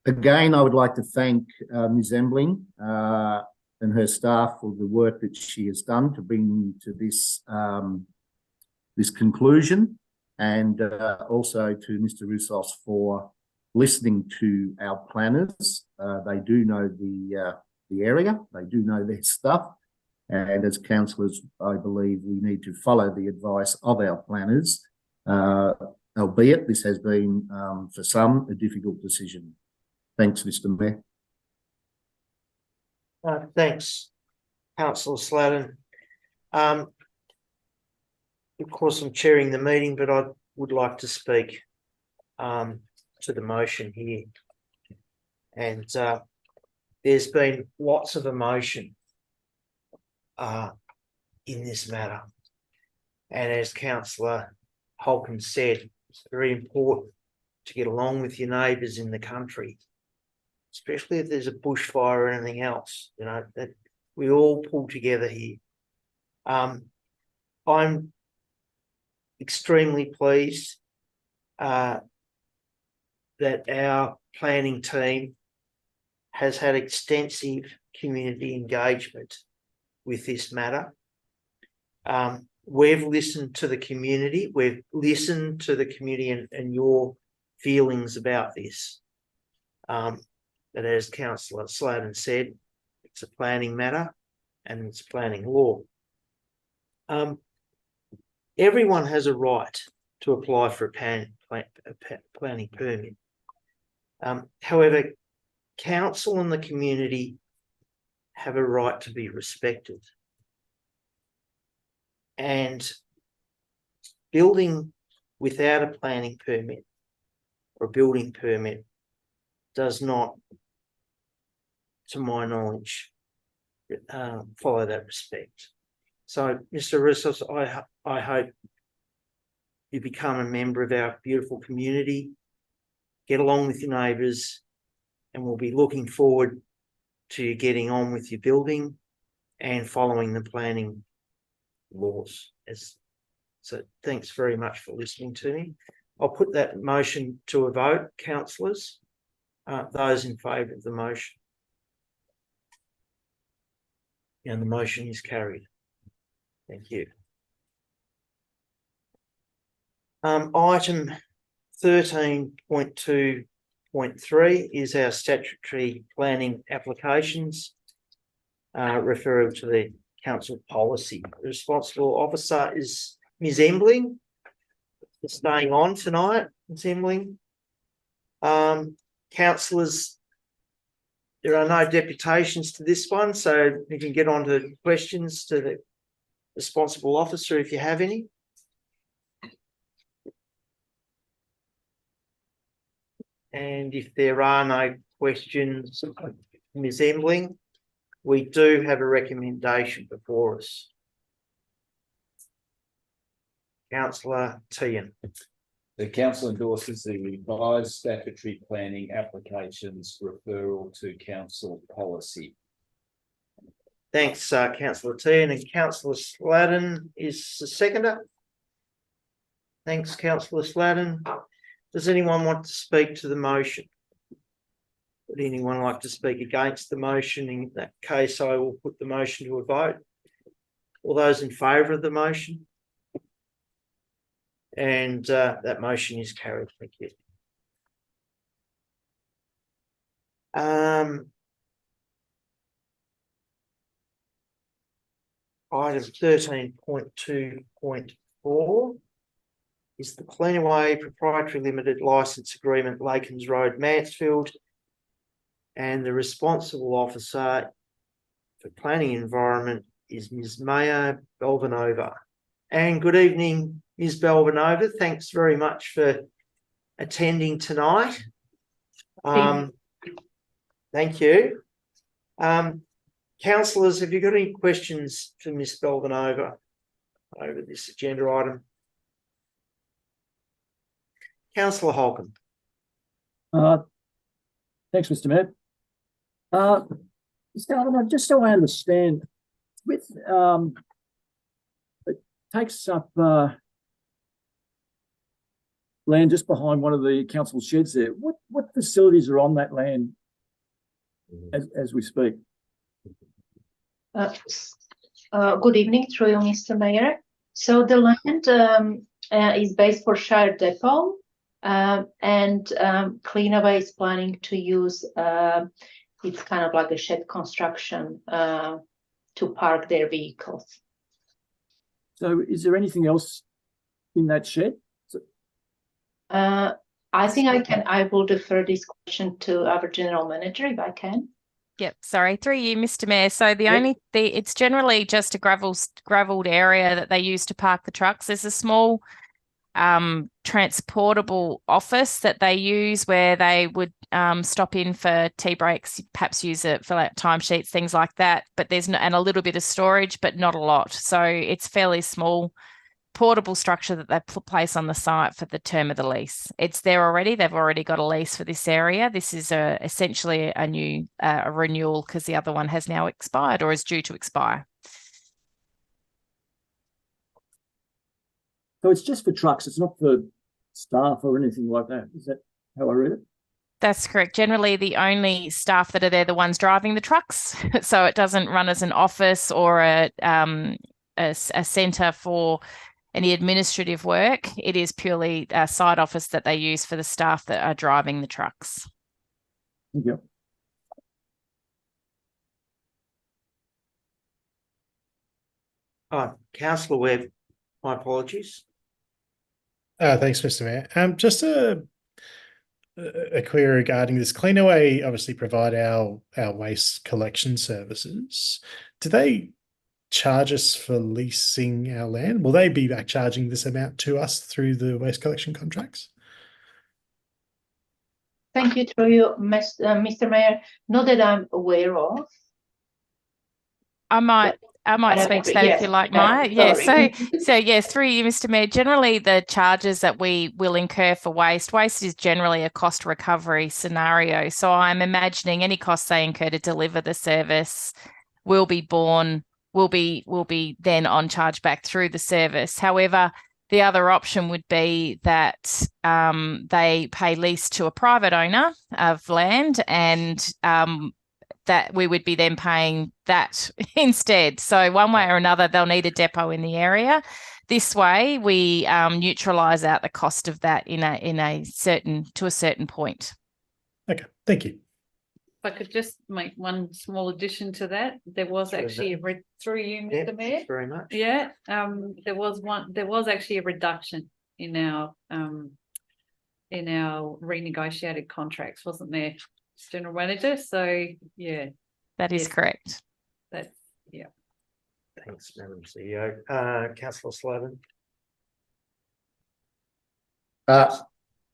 S3: Again, I would like to thank Ms. Embling and her staff for the work that she has done to bring to this this conclusion, and also to Mr. Roussos for listening to our planners. They do know the area, they do know their stuff, and as councillors, I believe we need to follow the advice of our planners, albeit this has been, for some, a difficult decision. Thanks, Mr. Mayor.
S1: Thanks, Councillor Sladen. Of course, I'm chairing the meeting, but I would like to speak to the motion here. And there's been lots of emotion in this matter. And as Councillor Holcomb said, it's very important to get along with your neighbours in the country, especially if there's a bushfire or anything else, you know, that we all pull together here. I'm extremely pleased that our planning team has had extensive community engagement with this matter. We've listened to the community, we've listened to the community and your feelings about this. But as Councillor Sladen said, it's a planning matter and it's planning law. Everyone has a right to apply for a planning permit. However, council and the community have a right to be respected. And building without a planning permit or a building permit does not, to my knowledge, follow that respect. So, Mr. Roussos, I hope you become a member of our beautiful community, get along with your neighbours, and we'll be looking forward to you getting on with your building and following the planning laws. So thanks very much for listening to me. I'll put that motion to a vote, councillors. Those in favour of the motion. And the motion is carried. Thank you. Item 13.2.3 is our statutory planning applications, referral to the council policy. The responsible officer is Ms. Embling, staying on tonight, Ms. Embling. Councillors, there are no deputations to this one, so you can get on to questions to the responsible officer if you have any. And if there are no questions, Ms. Embling, we do have a recommendation before us. Councillor Tehan.
S4: The council endorses the revised statutory planning applications referral to council policy.
S1: Thanks, Councillor Tehan. And Councillor Sladen is the seconder. Thanks, Councillor Sladen. Does anyone want to speak to the motion? Would anyone like to speak against the motion? In that case, I will put the motion to a vote. All those in favour of the motion? And that motion is carried. Thank you. Item 13.2.4 is the Cleanaway Proprietary Limited Licence Agreement, Lakens Road, Mansfield, and the responsible officer for planning environment is Ms. Maya Belvanova. And good evening, Ms. Belvanova. Thanks very much for attending tonight. Thank you. Councillors, have you got any questions for Ms. Belvanova over this agenda item? Councillor Holcomb.
S2: Thanks, Mr. Mayor. Mr. Holcomb, just so I understand, with takes up land just behind one of the council sheds there. What facilities are on that land as we speak?
S13: Good evening, through you, Mr. Mayor. So the land is based for Shire Depot, and Cleanaway is planning to use it's kind of like a shed construction to park their vehicles.
S2: So is there anything else in that shed?
S13: I think I will defer this question to our general manager if I can.
S9: Yep, sorry, through you, Mr. Mayor. So it's generally just a gravelled area that they use to park the trucks. There's a small transportable office that they use where they would stop in for tea breaks, perhaps use it, fill out timesheets, things like that. But there's and a little bit of storage, but not a lot. So it's fairly small, portable structure that they place on the site for the term of the lease. It's there already. They've already got a lease for this area. This is essentially a new a renewal because the other one has now expired or is due to expire.
S2: So it's just for trucks. It's not for staff or anything like that. Is that how I read it?
S9: That's correct. Generally, the only staff that are there, the ones driving the trucks. So it doesn't run as an office or a centre for any administrative work. It is purely a side office that they use for the staff that are driving the trucks.
S2: Thank you.
S1: Councillor Webb, my apologies.
S5: Thanks, Mr. Mayor. Just a query regarding this. Cleanaway obviously provide our waste collection services. Do they charge us for leasing our land? Will they be back charging this amount to us through the waste collection contracts?
S13: Thank you, through you, Mr. Mayor. Not that I'm aware of.
S9: I might speak to that if you like, Maya. Yeah, so yes, through you, Mr. Mayor. Generally, the charges that we will incur for waste is generally a cost recovery scenario. So I'm imagining any costs they incur to deliver the service will be borne, will be then on charge back through the service. However, the other option would be that they pay lease to a private owner of land and that we would be then paying that instead. So one way or another, they'll need a depot in the area. This way, we neutralise out the cost of that to a certain point.
S5: Okay, thank you.
S6: If I could just make one small addition to that, there was actually through you, Mr. Mayor.
S1: Thanks very much.
S6: Yeah, there was actually a reduction in our renegotiated contracts, wasn't there, General Manager? So yeah,
S9: that is correct.
S6: That's yeah.
S1: Thanks, Madam CEO. Councillor Slovan.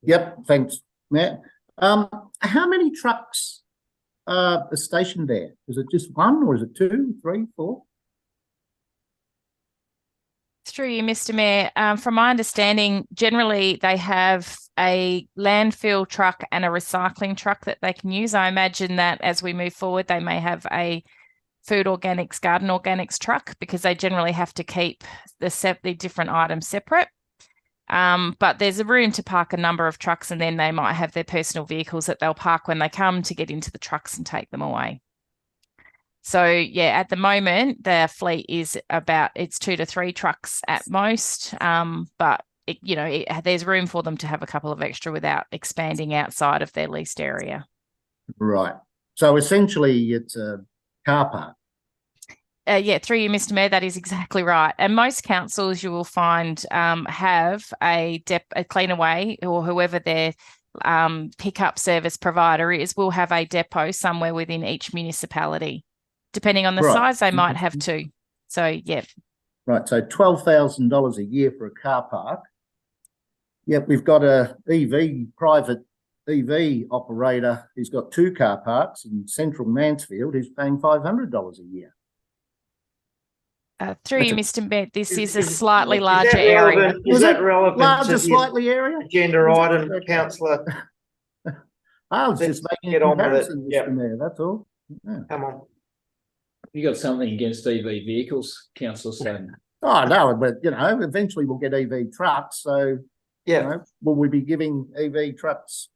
S3: Yep, thanks, Matt. How many trucks are stationed there? Is it just one, or is it 2, 3, 4?
S9: It's true, Mr. Mayor. From my understanding, generally they have a landfill truck and a recycling truck that they can use. I imagine that as we move forward, they may have a food organics, garden organics truck because they generally have to keep the different items separate. But there's a room to park a number of trucks, and then they might have their personal vehicles that they'll park when they come to get into the trucks and take them away. So yeah, at the moment, their fleet is it's 2 to 3 trucks at most. But there's room for them to have a couple of extra without expanding outside of their leased area.
S3: Right. So essentially, it's a car park.
S9: Yeah, through you, Mr. Mayor, that is exactly right. And most councils you will find have a Cleanaway or whoever their pickup service provider is will have a depot somewhere within each municipality. Depending on the size, they might have 2. So, yeah.
S3: Right, so $12,000 a year for a car park. Yep, we've got a private EV operator who's got 2 car parks in central Mansfield who's paying $500 a year.
S9: Through you, Mr. Mayor, this is a slightly larger area.
S1: Is that relevant?
S3: Larger, slightly area?
S1: Agenda item, Councillor.
S3: I was just making a comparison, Mr. Mayor, that's all. Yeah.
S1: Come on.
S4: You got something against EV vehicles, Councillor Sloan?
S3: Oh, no, but eventually we'll get EV trucks. So, will we be giving EV trucks?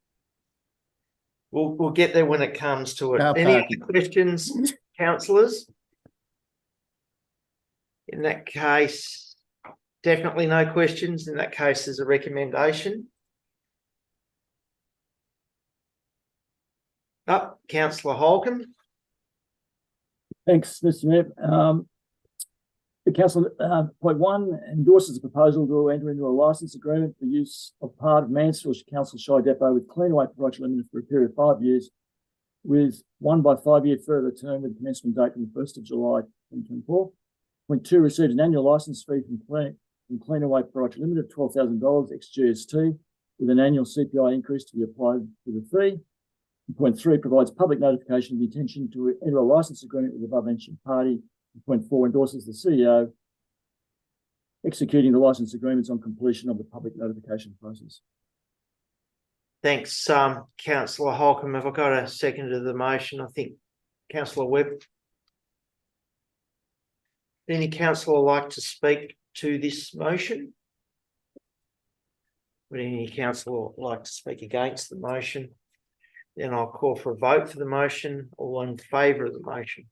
S1: We'll get there when it comes to it.
S3: Car
S1: Any
S3: parking.
S1: other questions, councillors? In that case, definitely no questions. In that case, there's a recommendation. Councillor Holcomb.
S2: Thanks, Mr. Mayor. The council, point one, endorses the proposal to enter into a licence agreement for use of part of Mansfield Council Shire Depot with Cleanaway Proprietary Limited for a period of 5 years, with 1 by 5 year further term with commencement date from the 1st of July 2024. Point two, receives an annual licence fee from Cleanaway Proprietary Limited of $12,000 ex GST, with an annual CPI increase to be applied to the fee. Point three, provides public notification of the intention to enter a licence agreement with the above-mentioned party. Point four, endorses the CEO executing the licence agreements on completion of the public notification process.
S1: Thanks, Councillor Holcomb. Have I got a second to the motion? I think Councillor Webb. Any councillor like to speak to this motion? Would any councillor like to speak against the motion? Then I'll call for a vote for the motion. All in favour of the motion?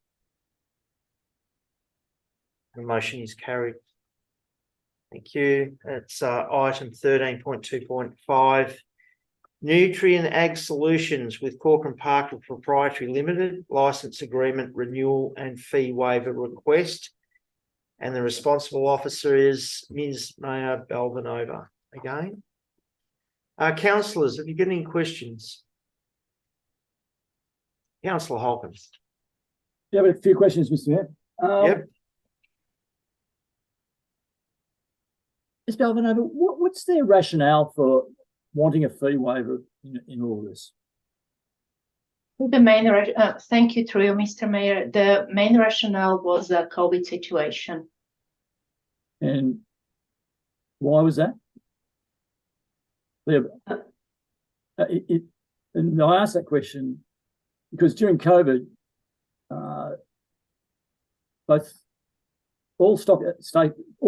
S1: The motion is carried. Thank you. It's item 13.2.5. Nutrient Ag Solutions with Corcoran Park Proprietary Limited, licence agreement renewal and fee waiver request. And the responsible officer is Ms. Maya Balvanova. Again. Councillors, have you got any questions? Councillor Holcomb.
S2: Yeah, a few questions, Mr. Mayor.
S1: Yep.
S2: Ms. Balvanova, what's their rationale for wanting a fee waiver in all this?
S13: The main, thank you, through you, Mr. Mayor. The main rationale was the COVID situation.
S2: And why was that? And I asked that question because during COVID, both all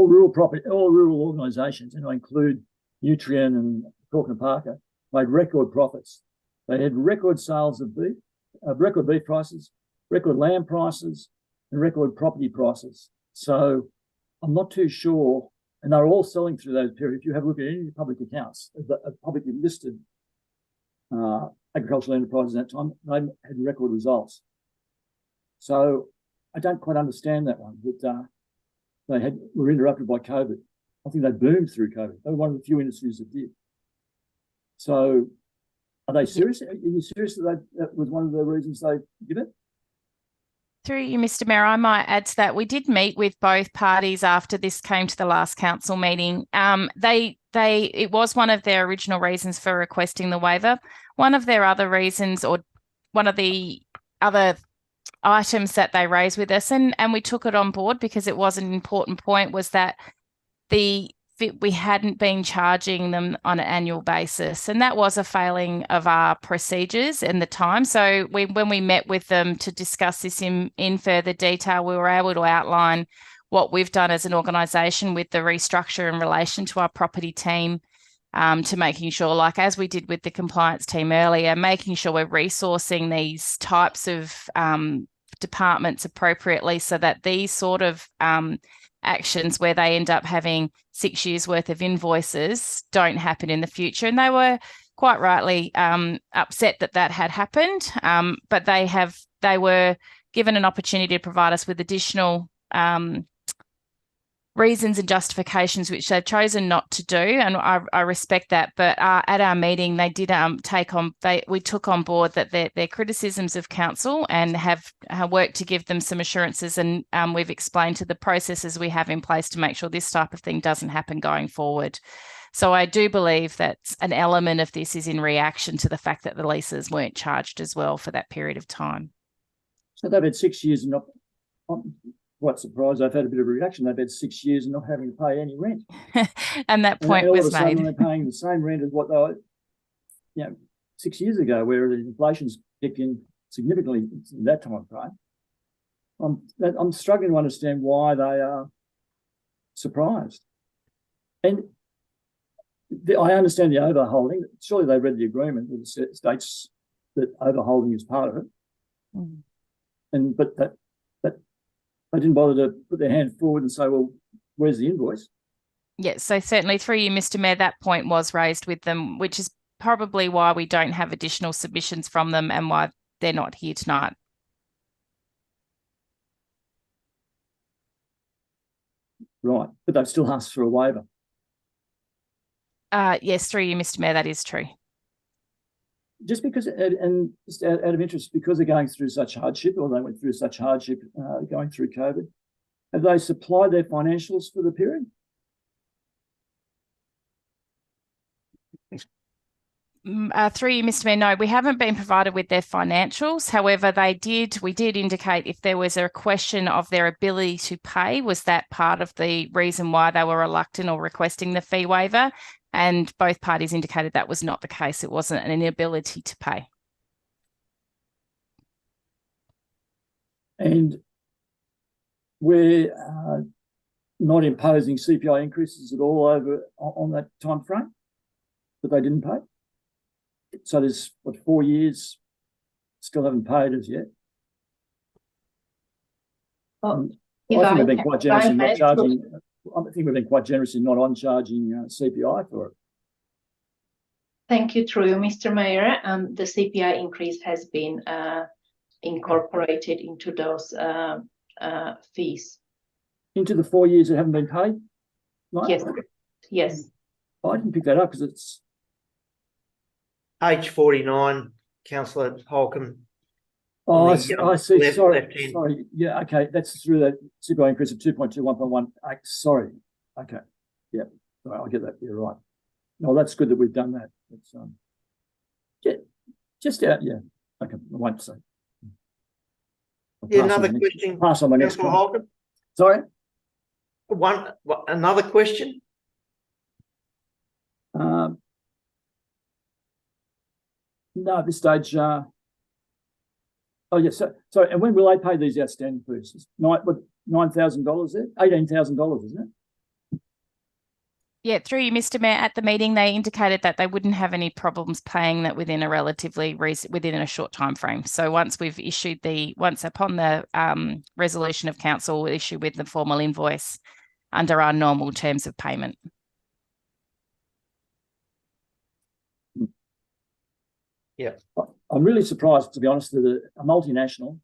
S2: rural organisations, and I include Nutrien and Corcoran Parker, made record profits. They had record sales of beef, record beef prices, record lamb prices, and record property prices. So I'm not too sure, and they're all selling through those periods. If you have a look at any public accounts, publicly listed agricultural enterprises at that time, they had record results. So I don't quite understand that one, but they were interrupted by COVID. I think they boomed through COVID. They were one of the few industries that did. So are they serious? Are you serious that was one of the reasons they did it?
S9: Through you, Mr. Mayor, I might add to that. We did meet with both parties after this came to the last council meeting. It was one of their original reasons for requesting the waiver. One of their other reasons, or one of the other items that they raised with us, and we took it on board because it was an important point, was that we hadn't been charging them on an annual basis, and that was a failing of our procedures in the time. So when we met with them to discuss this in further detail, we were able to outline what we've done as an organisation with the restructure in relation to our property team, to making sure, like as we did with the compliance team earlier, making sure we're resourcing these types of departments appropriately so that these sort of actions where they end up having 6 years worth of invoices don't happen in the future. And they were quite rightly upset that had happened, but they were given an opportunity to provide us with additional reasons and justifications, which they've chosen not to do, and I respect that. But at our meeting, they did we took on board that their criticisms of council and have worked to give them some assurances, and we've explained to the processes we have in place to make sure this type of thing doesn't happen going forward. So I do believe that an element of this is in reaction to the fact that the leases weren't charged as well for that period of time.
S2: So they've had 6 years and not. Quite surprised. I've had a bit of a reaction. They've had 6 years and not having to pay any rent.
S9: And that point
S2: all
S9: was
S2: of a sudden
S9: made.
S2: They're paying the same rent as what they were, 6 years ago, where the inflation's kicked in significantly in that time frame. I'm struggling to understand why they are surprised. And I understand the overholding. Surely they read the agreement that states that overholding is part of it. And but they didn't bother to put their hand forward and say, well, where's the invoice?
S9: Yes, so certainly through you, Mr. Mayor, that point was raised with them, which is probably why we don't have additional submissions from them and why they're not here tonight.
S2: Right, but they've still asked for a waiver.
S9: Yes, through you, Mr. Mayor, that is true.
S2: Just because, and just out of interest, because they're going through such hardship, or they went through such hardship going through COVID, have they supplied their financials for the period?
S9: Through you, Mr. Mayor, no, we haven't been provided with their financials. However, we did indicate if there was a question of their ability to pay, was that part of the reason why they were reluctant or requesting the fee waiver? And both parties indicated that was not the case. It wasn't an inability to pay.
S2: And we're not imposing CPI increases at all over on that time frame that they didn't pay. So there's 4 years still haven't paid as yet. I think we've been quite generous in not charging. I think we've been quite generous in not on charging CPI for it.
S13: Thank you, through you, Mr. Mayor. The CPI increase has been incorporated into those fees.
S2: Into the 4 years that haven't been paid? Right?
S13: Yes. Yes.
S2: I didn't pick that up because it's
S1: Page 49, Councillor Holcomb.
S2: Oh, I see.
S1: Left,
S2: sorry. Yeah, okay. That's through that CPI increase of 2.2, 1.1. Sorry. Okay. Yeah. Sorry, I'll get that. You're right. No, that's good that we've done that. It's just out. Yeah. Okay. I won't say.
S1: Yeah, another question.
S2: Pass on my next
S1: Councillor Holcomb.
S2: Sorry.
S1: Another question.
S2: No, at this stage. Oh, yes. So, and when will they pay these outstanding fees? $9,000 there? $18,000, isn't it?
S9: Yeah, through you, Mr. Mayor, at the meeting, they indicated that they wouldn't have any problems paying that within a short time frame. So once we've issued once upon the resolution of council, we'll issue with the formal invoice under our normal terms of payment.
S1: Yeah.
S2: I'm really surprised, to be honest, that a multinational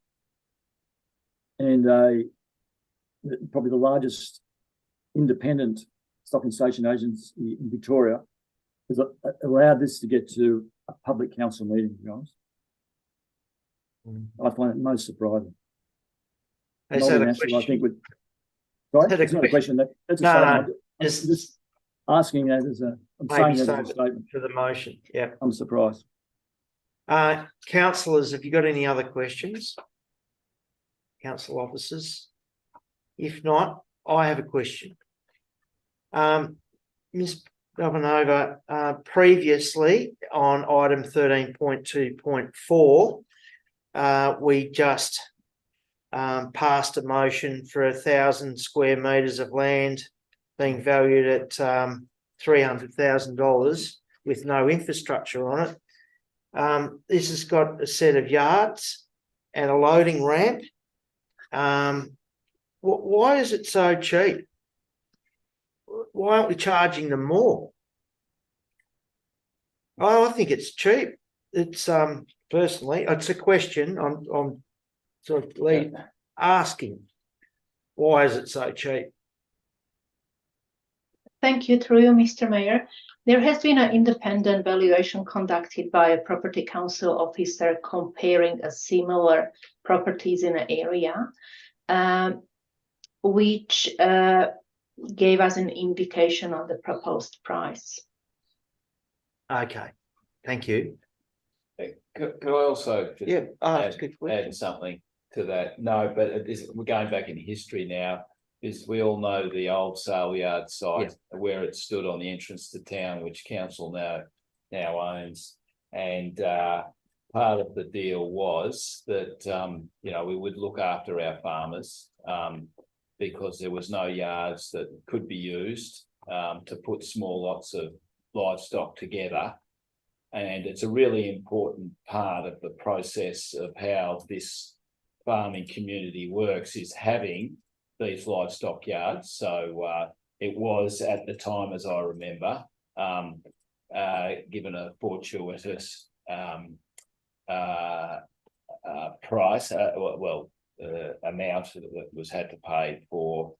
S2: and probably the largest independent stocking station agency in Victoria has allowed this to get to a public council meeting, to be honest. I find it most surprising.
S1: Is that a question?
S2: I think would. Sorry, that's not a question. That's a statement.
S1: No,
S2: just asking that as a. I'm saying that as a statement
S1: for the motion. Yeah,
S2: I'm surprised.
S1: Councillors, have you got any other questions? Council officers? If not, I have a question. Ms. Belvanova, previously on item 13.2.4, we just passed a motion for 1,000 square metres of land being valued at $300,000 with no infrastructure on it. This has got a set of yards and a loading ramp. Why is it so cheap? Why aren't we charging them more? Oh, I think it's cheap. It's personally, it's a question I'm sort of asking. Why is it so cheap?
S13: Thank you, through you, Mr. Mayor. There has been an independent valuation conducted by a property council officer comparing a similar properties in an area, which gave us an indication of the proposed price.
S1: Okay, thank you.
S4: Could I also just add something to that? No, but we're going back in history now. We all know the old sale yard site where it stood on the entrance to town, which council now owns. And part of the deal was that we would look after our farmers. because there was no yards that could be used to put small lots of livestock together. And it's a really important part of the process of how this farming community works, is having these livestock yards. So it was, at the time, as I remember, given a fortuitous price, amount that was had to pay for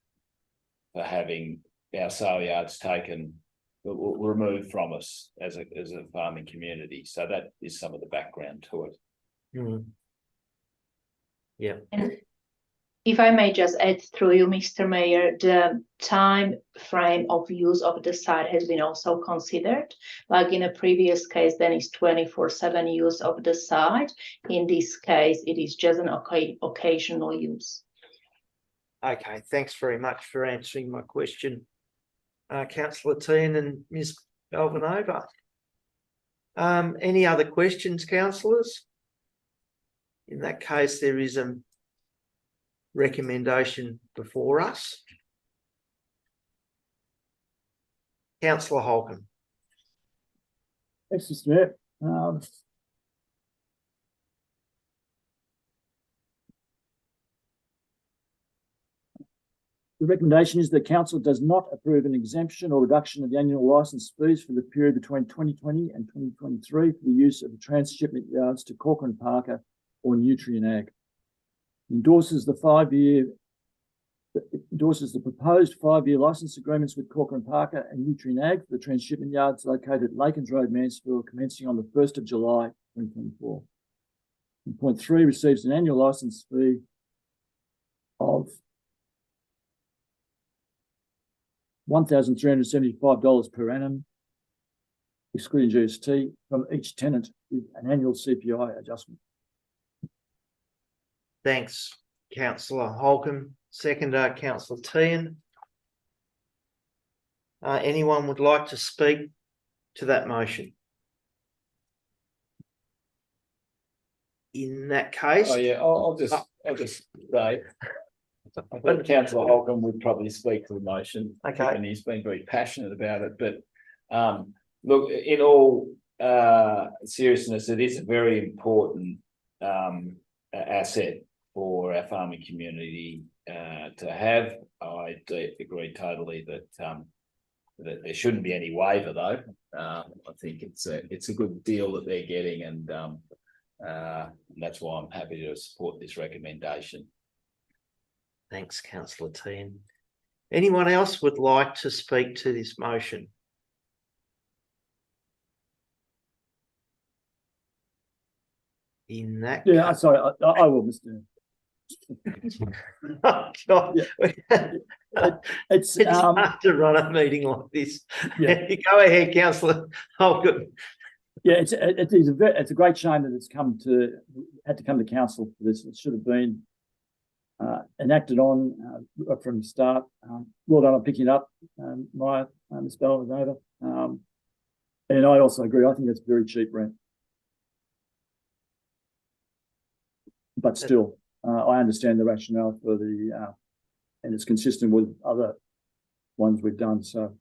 S4: having our sale yards taken, removed from us as a farming community. So that is some of the background to it.
S1: Mm. Yeah.
S13: And if I may just add through you, Mr. Mayor, the time frame of use of the site has been also considered. Like in a previous case, then it's 24/7 use of the site. In this case, it is just an occasional use.
S1: Okay, thanks very much for answering my question, Councillor Tehan and Ms. Belvanova. Any other questions, councillors? In that case, there is a recommendation before us. Councillor Holcomb.
S2: Thanks, Mr. Mayor. The recommendation is that council does not approve an exemption or reduction of the annual licence fees for the period between 2020 and 2023 for the use of the transshipment yards to Corcoran Parker or Nutrien Ag. Endorses the proposed 5-year licence agreements with Corcoran Parker and Nutrien Ag for the transshipment yards located at Lakens Road, Mansfield, commencing on the 1st of July 2024. And point 3, receives an annual licence fee of $1,375 per annum, excluding GST, from each tenant with an annual CPI adjustment.
S1: Thanks, Councillor Holcomb. Seconder, Councillor Tehan. Anyone would like to speak to that motion? In that case,
S4: I'll just say, I think Councillor Holcomb would probably speak to the motion.
S1: Okay.
S4: And he's been very passionate about it. But look, in all seriousness, it is a very important asset for our farming community to have. I agree totally that there shouldn't be any waiver, though. I think it's a good deal that they're getting, and that's why I'm happy to support this recommendation.
S1: thanks, Councillor Tehan. Anyone else would like to speak to this motion? In that
S2: Yeah,
S1: case,
S2: sorry, I will, Mr.
S1: oh, God.
S2: It's
S1: hard to run a meeting like this.
S2: Yeah.
S1: Go ahead, Councillor Holcomb.
S2: Yeah, it's a great shame that it's had to come to council for this. It should have been enacted on from the start. Well done on picking it up, Maya, Ms. Belvanova. And I also agree. I think that's very cheap rent. But still, I understand the rationale for the, and it's consistent with other ones we've done. So,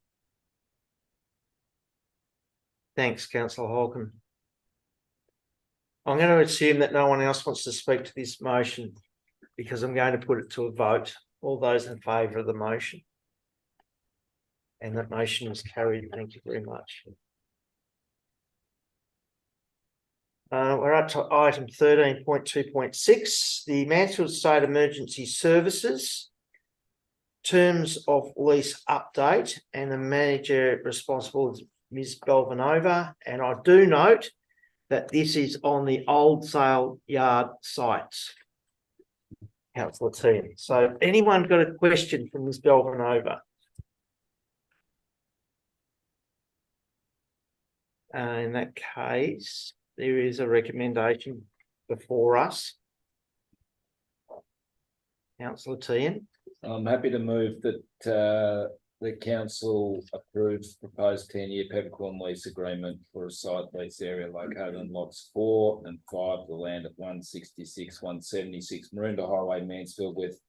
S1: Thanks, Councillor Holcomb. I'm going to assume that no one else wants to speak to this motion, because I'm going to put it to a vote. All those in favour of the motion? And that motion is carried. Thank you very much. We're up to item 13.2.6, the Mansfield State Emergency Services terms of lease update, and the manager responsible is Ms. Belvanova. And I do note that this is on the old sale yard sites. Councillor Tehan. So anyone got a question from Ms. Belvanova? In that case, there is a recommendation before us. Councillor Tehan.
S4: I'm happy to move that the council approves proposed 10-year peppercorn lease agreement for a site lease area located on lots 4 and 5 of the land at 166, 176 Maroondah Highway, Mansfield, with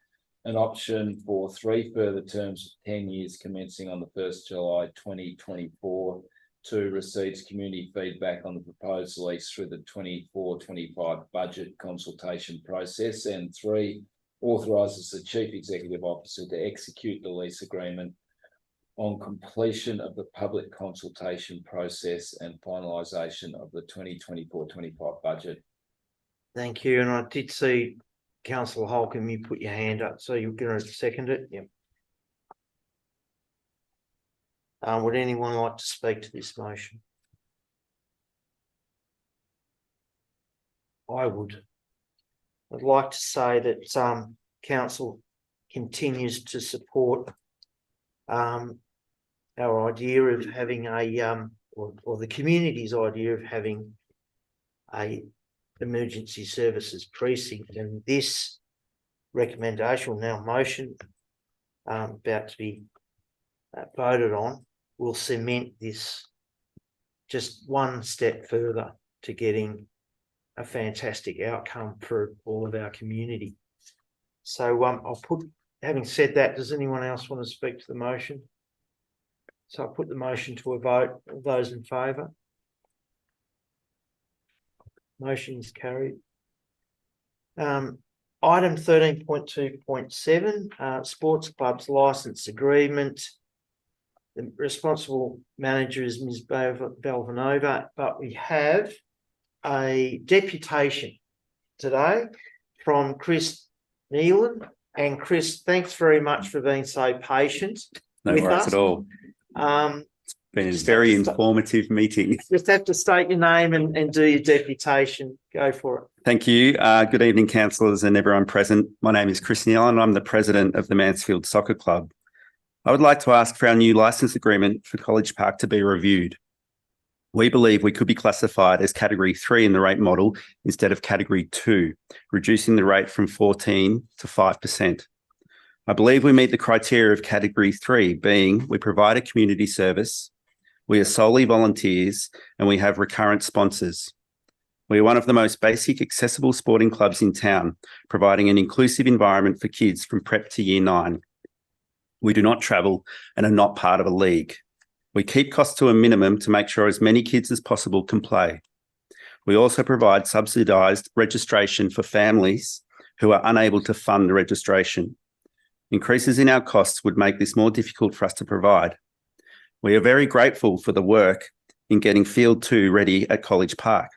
S4: an option for 3 further terms of 10 years commencing on the 1st July 2024. 2, receives community feedback on the proposed lease through the 24-25 budget consultation process. And 3, authorises the Chief Executive Officer to execute the lease agreement on completion of the public consultation process and finalisation of the 2024-25 budget.
S1: Thank you. And I did see Councillor Holcomb, you put your hand up, so you're going to second it? Yep. Would anyone like to speak to this motion? I would. I'd like to say that council continues to support our idea of having a or the community's idea of having a emergency services precinct, and this recommendation, now motion, about to be voted on, will cement this just one step further to getting a fantastic outcome for all of our community. So I'll put, having said that, does anyone else want to speak to the motion? So I'll put the motion to a vote. All those in favour? Motion is carried. Item 13.2.7, sports clubs licence agreement. The responsible manager is Ms. Belvanova, but we have a deputation today from Chris Nealon. And Chris, thanks very much for being so patient.
S14: No worries at all. It's been a very informative meeting.
S1: Just have to state your name and do your deputation. Go for it.
S14: Thank you. Good evening, councillors and everyone present. My name is Chris Nealon and I'm the president of the Mansfield Soccer Club. I would like to ask for our new licence agreement for College Park to be reviewed. We believe we could be classified as Category 3 in the rate model instead of Category 2, reducing the rate from 14 to 5%. I believe we meet the criteria of Category 3, being we provide a community service, we are solely volunteers, and we have recurrent sponsors. We are one of the most basic accessible sporting clubs in town, providing an inclusive environment for kids from prep to year 9. We do not travel and are not part of a league. We keep costs to a minimum to make sure as many kids as possible can play. We also provide subsidised registration for families who are unable to fund the registration. Increases in our costs would make this more difficult for us to provide. We are very grateful for the work in getting Field 2 ready at College Park.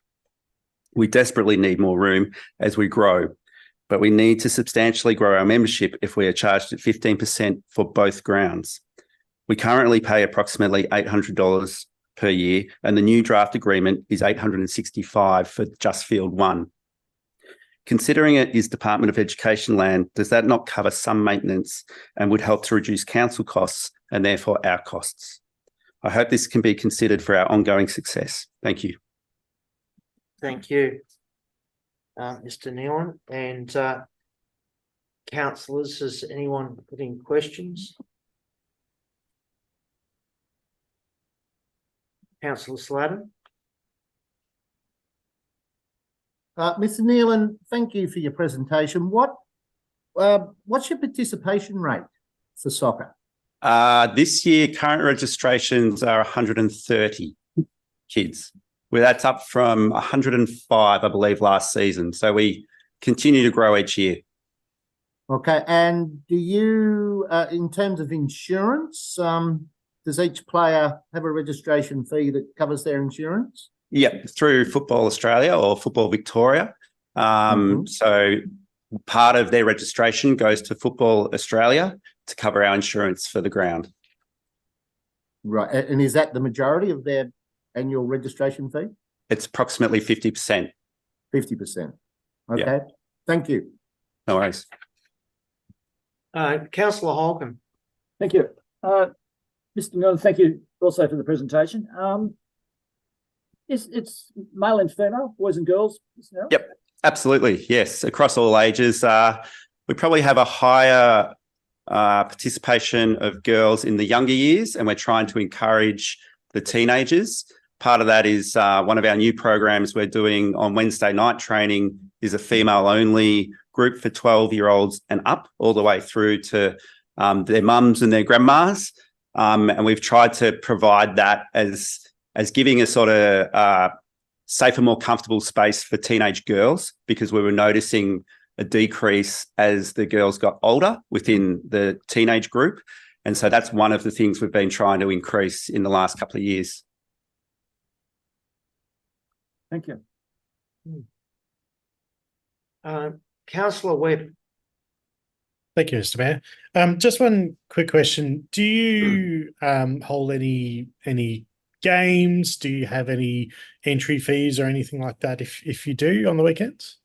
S14: We desperately need more room as we grow, but we need to substantially grow our membership if we are charged at 15% for both grounds. We currently pay approximately $800 per year, and the new draft agreement is $865 for just Field 1. Considering it is Department of Education land, does that not cover some maintenance and would help to reduce council costs and therefore our costs? I hope this can be considered for our ongoing success. Thank you.
S1: Thank you, Mr. Nealon. And councillors, has anyone put in questions? Councillor Sladen.
S3: Mr. Nealon, thank you for your presentation. What's your participation rate for soccer?
S14: This year, current registrations are 130 kids. Well, that's up from 105, I believe, last season. So we continue to grow each year.
S3: Okay. And do you, in terms of insurance, does each player have a registration fee that covers their insurance?
S14: Yep, through Football Australia or Football Victoria. So part of their registration goes to Football Australia to cover our insurance for the ground.
S3: Right. And is that the majority of their annual registration fee?
S14: It's approximately 50%.
S3: 50%. Okay.
S14: Yeah.
S3: Thank you.
S14: No worries.
S1: Councillor Holcomb.
S2: Thank you. Mr. Nealon, thank you also for the presentation. It's male and female, boys and girls?
S14: Yep, absolutely. Yes, across all ages. We probably have a higher participation of girls in the younger years, and we're trying to encourage the teenagers. Part of that is one of our new programs we're doing on Wednesday night training is a female-only group for 12-year-olds and up, all the way through to their mums and their grandmas. And we've tried to provide that as giving a sort of safer, more comfortable space for teenage girls, because we were noticing a decrease as the girls got older within the teenage group. And so that's one of the things we've been trying to increase in the last couple of years.
S2: Thank you.
S1: Councillor Webb.
S5: Thank you, Mr. Mayor. Just one quick question. Do you hold any games? Do you have any entry fees or anything like that if you do on the weekends?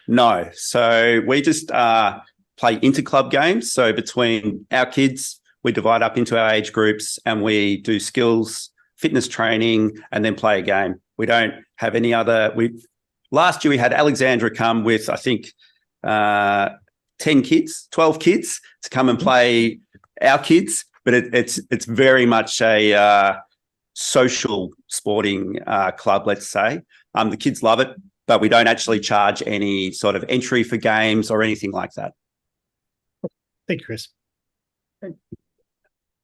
S14: No. So we just play inter-club games. So between our kids, we divide up into our age groups and we do skills, fitness training, and then play a game. We don't have any other. Last year we had Alexandra come with, I think, 10 kids, 12 kids to come and play our kids, but it's very much a social sporting club, let's say. The kids love it, but we don't actually charge any sort of entry for games or anything like that.
S5: Thank you, Chris.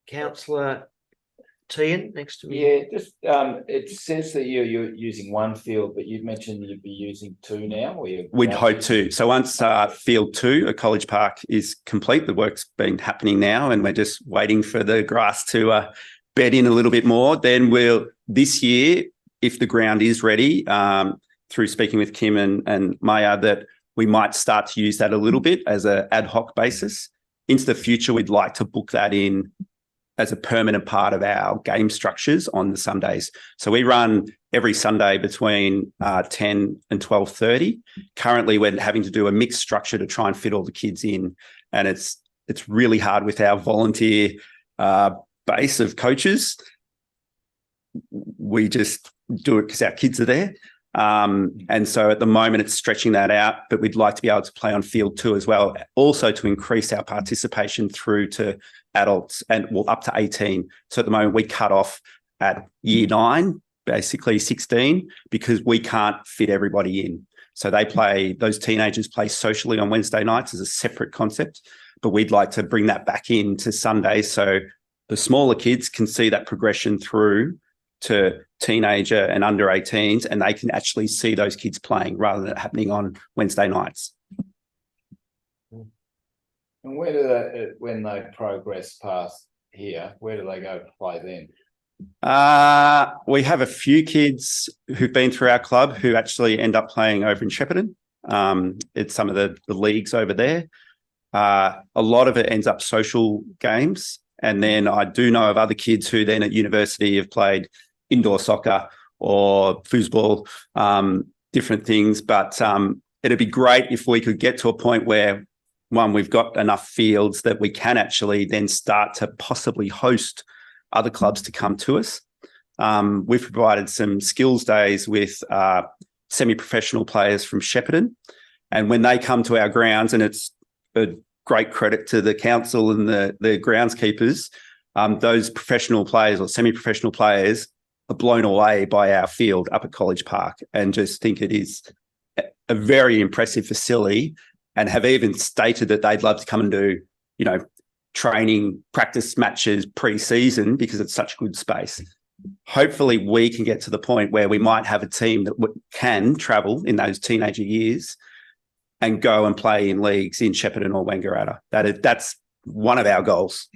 S1: Councillor Tian, next to me.
S4: Yeah, just it says that you're using one field, but you've mentioned you'd be using two now.
S14: We'd hope to. So once field 2 at College Park is complete, the work's been happening now, and we're just waiting for the grass to bed in a little bit more. Then this year, if the ground is ready, through speaking with Kim and Maya, that we might start to use that a little bit as an ad hoc basis. Into the future, we'd like to book that in as a permanent part of our game structures on the Sundays. So we run every Sunday between 10 and 12:30. Currently, we're having to do a mixed structure to try and fit all the kids in. And it's really hard with our volunteer base of coaches. We just do it because our kids are there. And so at the moment it's stretching that out, but we'd like to be able to play on field 2 as well, also to increase our participation through to adults and up to 18. So at the moment we cut off at year 9, basically 16, because we can't fit everybody in. So those teenagers play socially on Wednesday nights as a separate concept, but we'd like to bring that back into Sundays so the smaller kids can see that progression through to teenager and under 18s, and they can actually see those kids playing rather than it happening on Wednesday nights.
S4: And where do when they progress past here, where do they go to play then?
S14: We have a few kids who've been through our club who actually end up playing over in Shepparton. It's some of the leagues over there. A lot of it ends up social games. And then I do know of other kids who then at university have played indoor soccer or foosball, different things. But it'd be great if we could get to a point where, one, we've got enough fields that we can actually then start to possibly host other clubs to come to us. We've provided some skills days with semi-professional players from Shepparton. And when they come to our grounds, and it's a great credit to the council and the groundskeepers, those professional players or semi-professional players are blown away by our field up at College Park and just think it is a very impressive facility, and have even stated that they'd love to come and do, training practice matches pre-season because it's such good space. Hopefully we can get to the point where we might have a team that can travel in those teenager years and go and play in leagues in Shepparton or Wangaratta. That's one of our goals.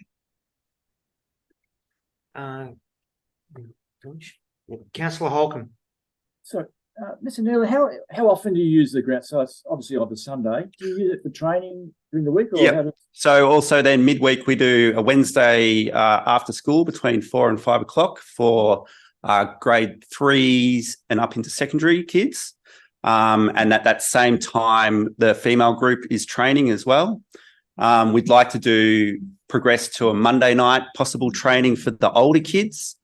S1: Councillor Holcomb.
S2: So, Mr. Neely, how often do you use the ground? So it's obviously on the Sunday. Do you use it for training during the week? Or
S14: So also then midweek we do a Wednesday after school between 4 and 5 o'clock for grade 3s and up into secondary kids. And at that same time, the female group is training as well. We'd like to progress to a Monday night possible training for the older kids,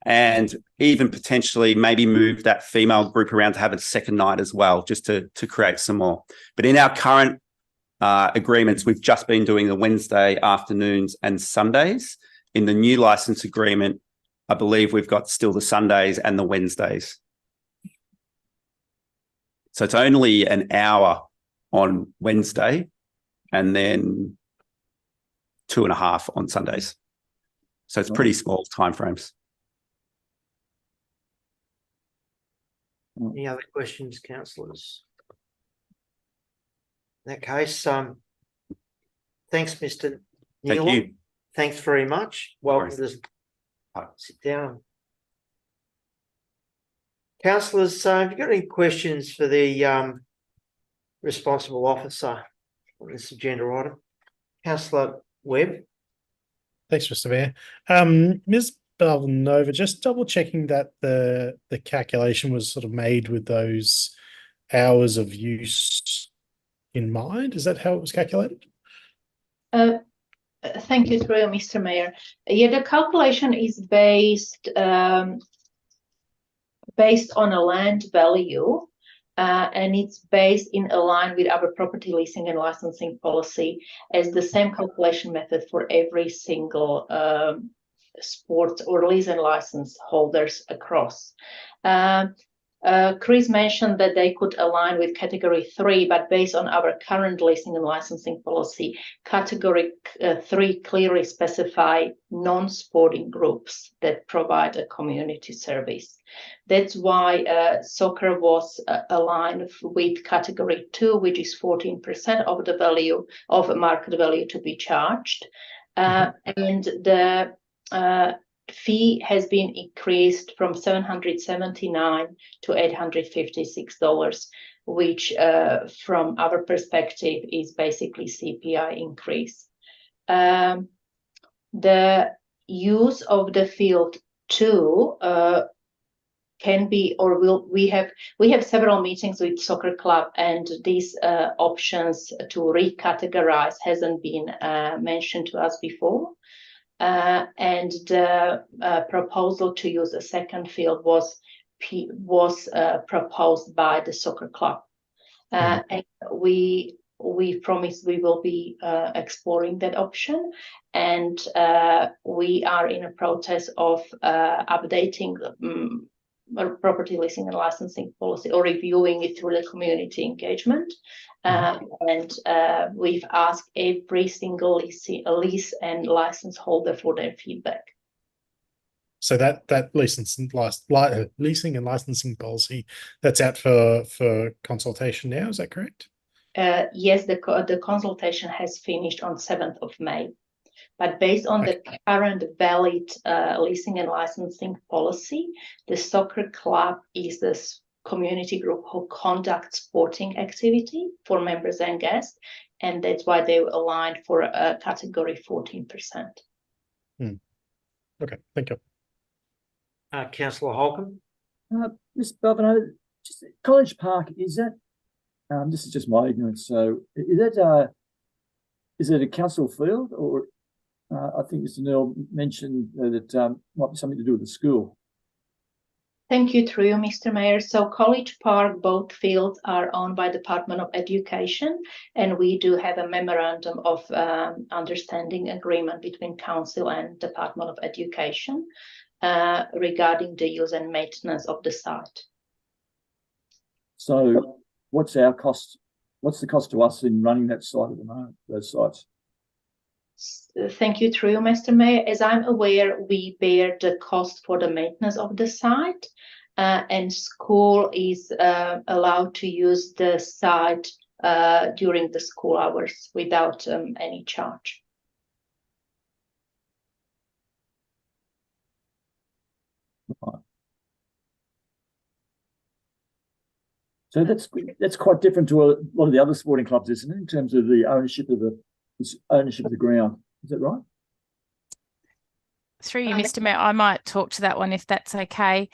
S14: and even potentially maybe move that female group around to have a second night as well, just to create some more. But in our current agreements, we've just been doing the Wednesday afternoons and Sundays. In the new license agreement, I believe we've got still the Sundays and the Wednesdays. So it's only an hour on Wednesday and then 2.5 on Sundays. So it's pretty small timeframes.
S1: Any other questions, councillors? In that case, thanks, Mr.
S14: Thank
S1: Nealon.
S14: you.
S1: Thanks very much. Welcome
S14: worries.
S1: to sit down. Councillors, have you got any questions for the responsible officer on this agenda item? Councillor Webb.
S5: Thanks, Mr. Mayor. Ms. Balnova, just double checking that the calculation was sort of made with those hours of use in mind. Is that how it was calculated?
S13: Thank you, through Mr. Mayor. Yeah, the calculation is based on a land value, and it's based in line with our property leasing and licensing policy as the same calculation method for every single sports or lease and license holders across. Chris mentioned that they could align with category 3, but based on our current leasing and licensing policy, category 3 clearly specify non-sporting groups that provide a community service. That's why soccer was aligned with category 2, which is 14% of the value of market value to be charged. And the fee has been increased from $779 to $856, which from our perspective is basically CPI increase. The use of the field 2 can be or will we have several meetings with soccer club, and these options to recategorize hasn't been mentioned to us before. And the proposal to use a second field was proposed by the soccer club. And we promise we will be exploring that option, and we are in a process of updating property leasing and licensing policy or reviewing it through the community engagement. And we've asked every single lease and license holder for their feedback.
S5: So that leasing and licensing policy, that's out for consultation now, is that correct?
S13: Yes, the consultation has finished on 7th of May. But based on the current valid leasing and licensing policy, the soccer club is this community group who conduct sporting activity for members and guests, and that's why they were aligned for a category 14%.
S5: Okay, thank you.
S1: Councillor Holcomb.
S2: Ms. Balnova, just College Park, is that this is just my ignorance, so is it a council field, or I think Mr. Neal mentioned that might be something to do with the school?
S13: Thank you, through you, Mr. Mayor. So College Park, both fields are owned by Department of Education, and we do have a memorandum of understanding agreement between Council and Department of Education regarding the use and maintenance of the site.
S2: So what's our cost? What's the cost to us in running that site at the moment, those sites?
S13: Thank you, through you, Mr. Mayor. As I'm aware, we bear the cost for the maintenance of the site, and school is allowed to use the site during the school hours without any charge.
S2: So that's quite different to a lot of the other sporting clubs, isn't it? In terms of the ownership of the ground, is that right?
S9: Through you, Mr. Mayor, I might talk to that one if that's okay.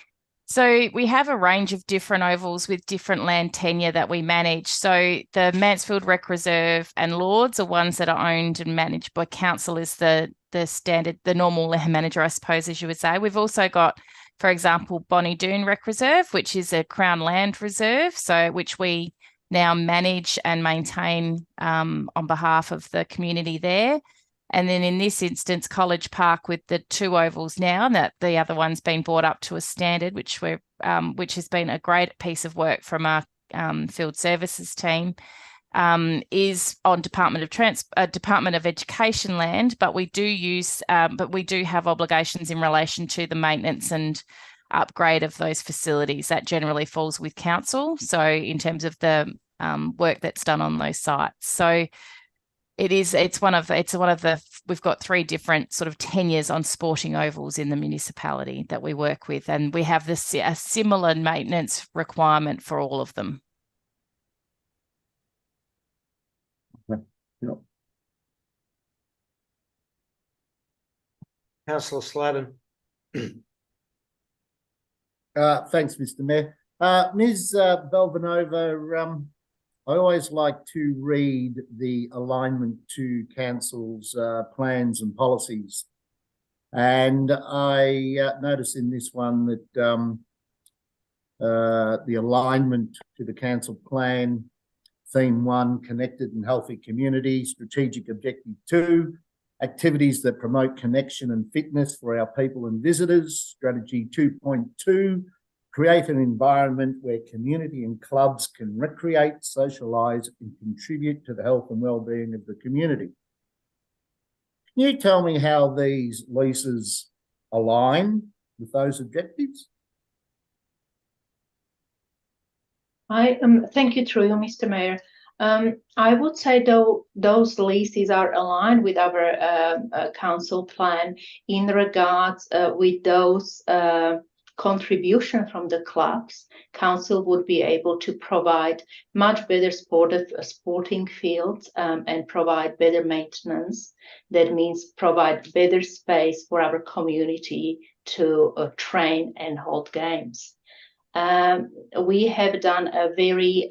S9: So we have a range of different ovals with different land tenure that we manage. So the Mansfield Rec Reserve and Lords are ones that are owned and managed by council as the standard, the normal land manager, I suppose, as you would say. We've also got, for example, Bonnie Doon Rec Reserve, which is a Crown Land Reserve, so which we now manage and maintain on behalf of the community there. And then in this instance, College Park with the 2 ovals now, that the other one's been brought up to a standard, which has been a great piece of work from our field services team. is on Department of Education land, but we do have obligations in relation to the maintenance and upgrade of those facilities. That generally falls with council. So in terms of the work that's done on those sites. So it's one of the, we've got 3 different sort of tenures on sporting ovals in the municipality that we work with, and we have a similar maintenance requirement for all of them.
S2: Yeah.
S1: Councillor Sladen.
S3: Thanks, Mr. Mayor. Ms. Belvanova, I always like to read the alignment to council's plans and policies. And I notice in this one that the alignment to the council plan, theme 1, connected and healthy community, strategic objective 2, activities that promote connection and fitness for our people and visitors, strategy 2.2, create an environment where community and clubs can recreate, socialise and contribute to the health and well-being of the community. Can you tell me how these leases align with those objectives?
S13: Thank you, through you, Mr. Mayor. I would say though those leases are aligned with our council plan in regards with those contribution from the clubs. Council would be able to provide much better sporting fields and provide better maintenance. That means provide better space for our community to train and hold games. We have done a very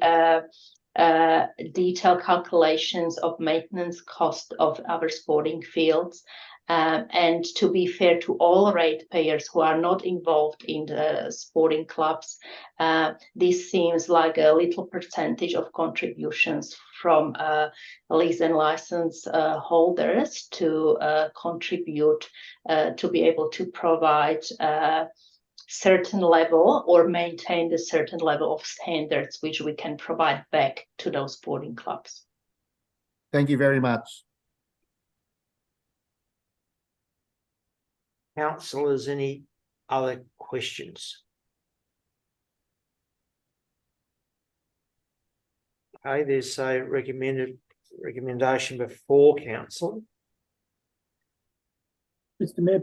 S13: detailed calculations of maintenance cost of our sporting fields. And to be fair to all ratepayers who are not involved in the sporting clubs, this seems like a little percentage of contributions from lease and license holders to contribute to be able to provide certain level or maintain the certain level of standards which we can provide back to those sporting clubs.
S3: Thank you very much.
S1: Councillors, any other questions? Okay, there's a recommendation before council.
S2: Mr. Mayor,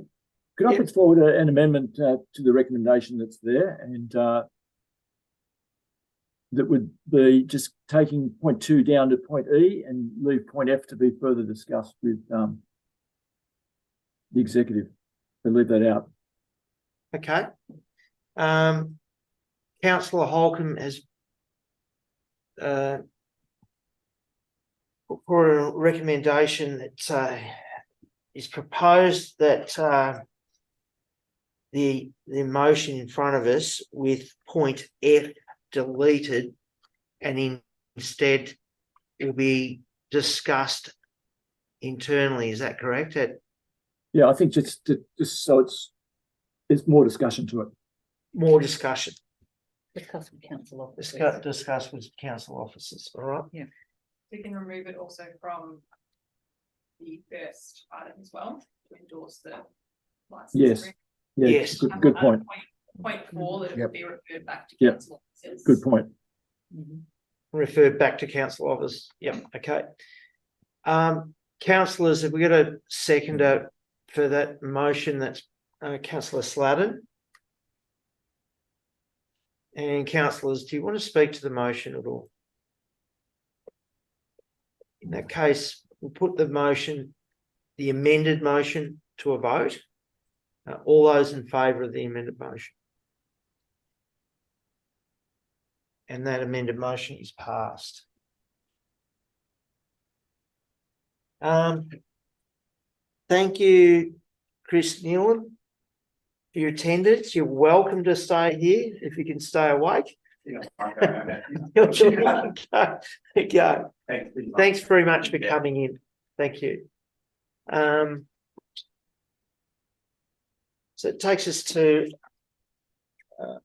S2: could I put forward an amendment to the recommendation that's there, and that would be just taking point 2 down to point E and leave point F to be further discussed with the executive. And leave that out.
S1: Okay. Councillor Holcomb has put forward a recommendation that is proposed that the motion in front of us with point F deleted and instead will be discussed internally. Is that correct?
S2: Yeah, I think just so there's more discussion to it.
S1: More discussion.
S6: Discuss with council officers.
S1: Discuss with council officers. All right.
S6: Yeah.
S15: We can remove it also from the first item as well to endorse the license.
S2: Yes. Yeah,
S1: yes.
S2: Good point.
S15: Point 4 that it would be referred back to council officers.
S2: Good point.
S1: Referred back to council officers. Yep. Okay. Councillors, have we got a seconder for that motion? That's Councillor Sladen. And councillors, do you want to speak to the motion at all? In that case, we'll put the motion, the amended motion, to a vote. All those in favour of the amended motion? And that amended motion is passed. Thank you, Chris Nealon, for your attendance. You're welcome to stay here if you can stay awake. Go. Thanks very much for coming in. Thank you. So it takes us to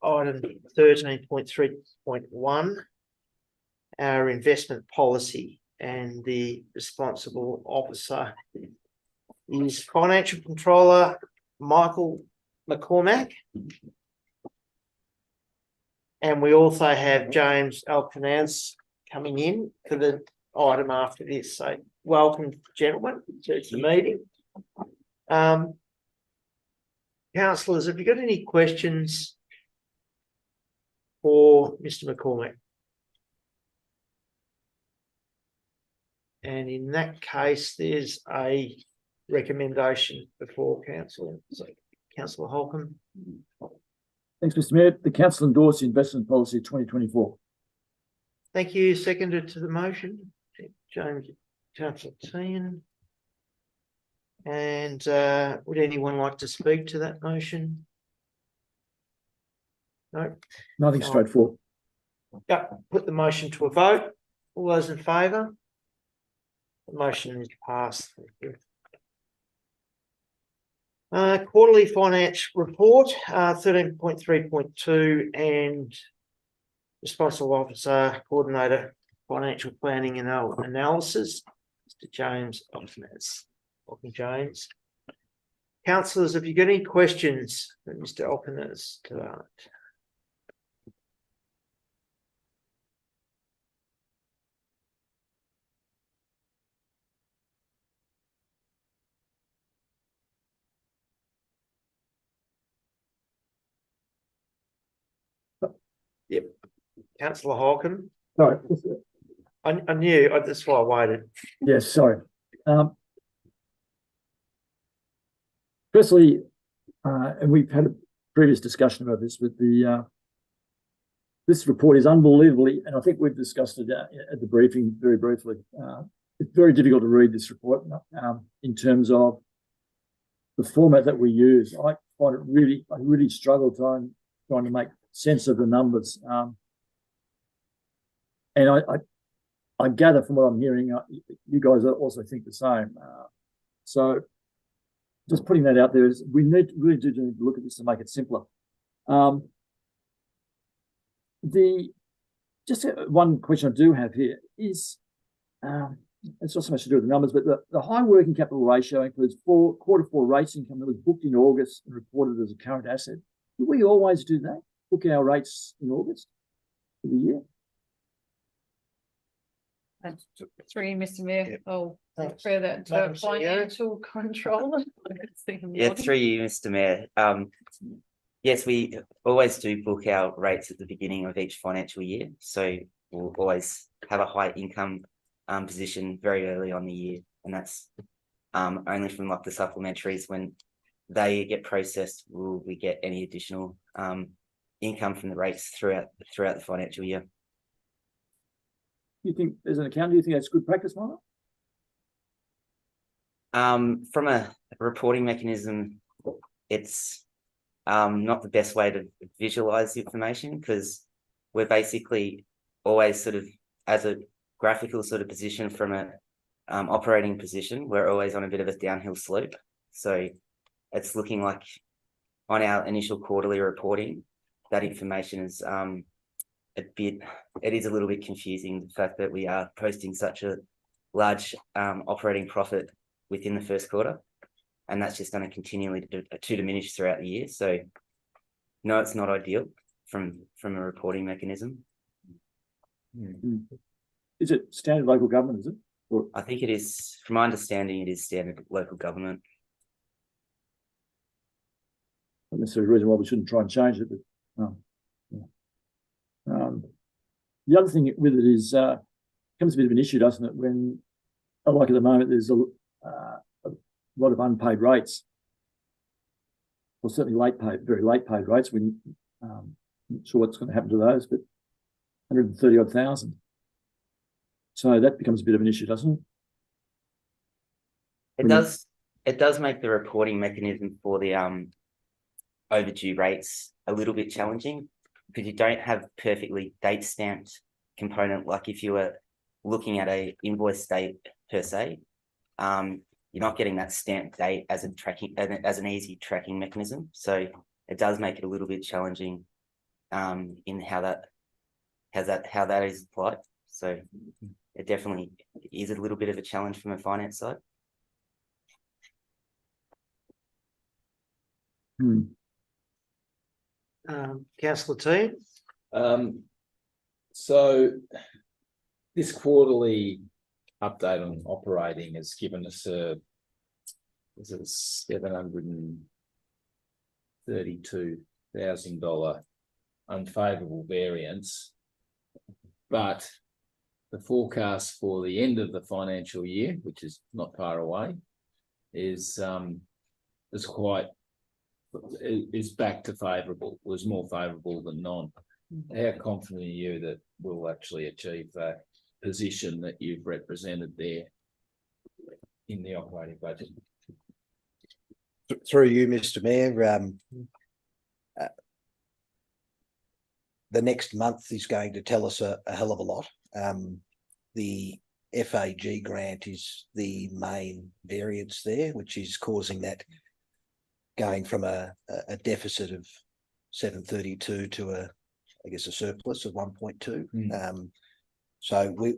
S1: item 13.3.1, our investment policy, and the responsible officer is Financial Controller Michael McCormack. And we also have James Alcanaz coming in for the item after this. So welcome, gentlemen, to the meeting. Councillors, have you got any questions for Mr. McCormack? And in that case, there's a recommendation before council. So, Councillor Holcomb.
S2: Thanks, Mr. Mayor. The council endorsed the investment policy 2024.
S1: Thank you. Seconded to the motion, James, Councillor Tehan. And would anyone like to speak to that motion? No.
S2: Nothing straightforward.
S1: Yeah, put the motion to a vote. All those in favour? The motion is passed. Thank you. Quarterly finance report, 13.3.2, and responsible officer, coordinator, financial planning and analysis, Mr. James Alcanaz. Welcome, James. Councillors, have you got any questions for Mr. Alcanaz tonight? Yep. Councillor Holcomb.
S2: Sorry.
S1: I knew, that's why I waited.
S2: Yes, sorry. Firstly, and we've had a previous discussion about this with the, this report is unbelievably, and I think we've discussed it at the briefing very briefly. It's very difficult to read this report in terms of the format that we use. I find it I really struggle trying to make sense of the numbers. And I gather from what I'm hearing, you guys also think the same. So just putting that out there is we really do need to look at this to make it simpler. Just one question I do have here is, it's not so much to do with the numbers, but the high working capital ratio includes quarter four rates income that was booked in August and reported as a current asset. Do we always do that? Book our rates in August for the year?
S6: That's three, Mr. Mayor.
S1: Yep.
S6: I'll
S1: Thanks.
S6: refer that to
S1: Madam
S6: a
S1: CEO.
S6: financial controller.
S16: Yeah, through you, Mr. Mayor. Yes, we always do book our rates at the beginning of each financial year. So we'll always have a high income position very early on the year. And that's only from like the supplementaries. When they get processed, will we get any additional income from the rates throughout the financial year?
S2: You think, as an accountant, do you think that's good practice, Mark?
S16: From a reporting mechanism, it's not the best way to visualize the information, because we're basically always sort of, as a graphical sort of position from a operating position, we're always on a bit of a downhill slope. So it's looking like on our initial quarterly reporting, that information is it is a little bit confusing, the fact that we are posting such a large operating profit within the first quarter, and that's just going to continually to diminish throughout the year. So no, it's not ideal from a reporting mechanism.
S2: Is it standard local government, is it? Or?
S16: I think it is, from my understanding, it is standard local government.
S2: Not necessarily a reason why we shouldn't try and change it, but the other thing with it is becomes a bit of an issue, doesn't it? When, like at the moment, there's a lot of unpaid rates, or certainly very late paid rates. We're not sure what's going to happen to those, but 130 odd thousand. So that becomes a bit of an issue, doesn't it?
S16: It does make the reporting mechanism for the overdue rates a little bit challenging, because you don't have perfectly date stamped component. Like if you were looking at a invoice date per se, you're not getting that stamped date as an easy tracking mechanism. So it does make it a little bit challenging in how that is applied. So it definitely is a little bit of a challenge from a finance side.
S1: Councillor T.
S4: So this quarterly update on operating has given us a $732,000 unfavourable variance, but the forecast for the end of the financial year, which is not far away, is back to favourable, was more favourable than none. How confident are you that we'll actually achieve that position that you've represented there in the operating budget?
S17: Through you, Mr. Mayor, the next month is going to tell us a hell of a lot. The FAG grant is the main variance there, which is causing that going from a deficit of 732 to a surplus of 1.2. So we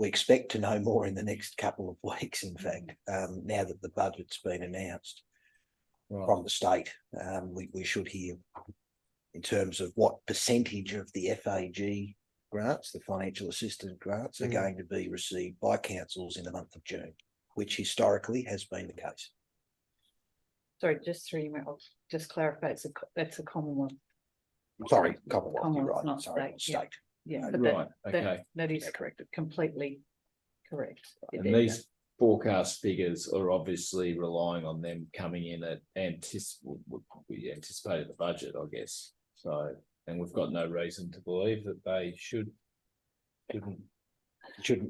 S17: expect to know more in the next couple of weeks, in fact, now that the budget's been announced from the state. We should hear in terms of what percentage of the FAG grants, the financial assistance grants, are going to be received by councils in the month of June, which historically has been the case.
S6: Sorry, I'll just clarify, that's a Commonwealth.
S17: Sorry, Commonwealth, you're
S6: Commonwealth,
S17: right.
S6: not
S17: Sorry,
S6: state.
S17: state.
S6: Yeah, but
S4: Right, okay.
S6: that is correct, completely correct.
S4: And these forecast figures are obviously relying on them coming in at we anticipated the budget, I guess. So, and we've got no reason to believe that they shouldn't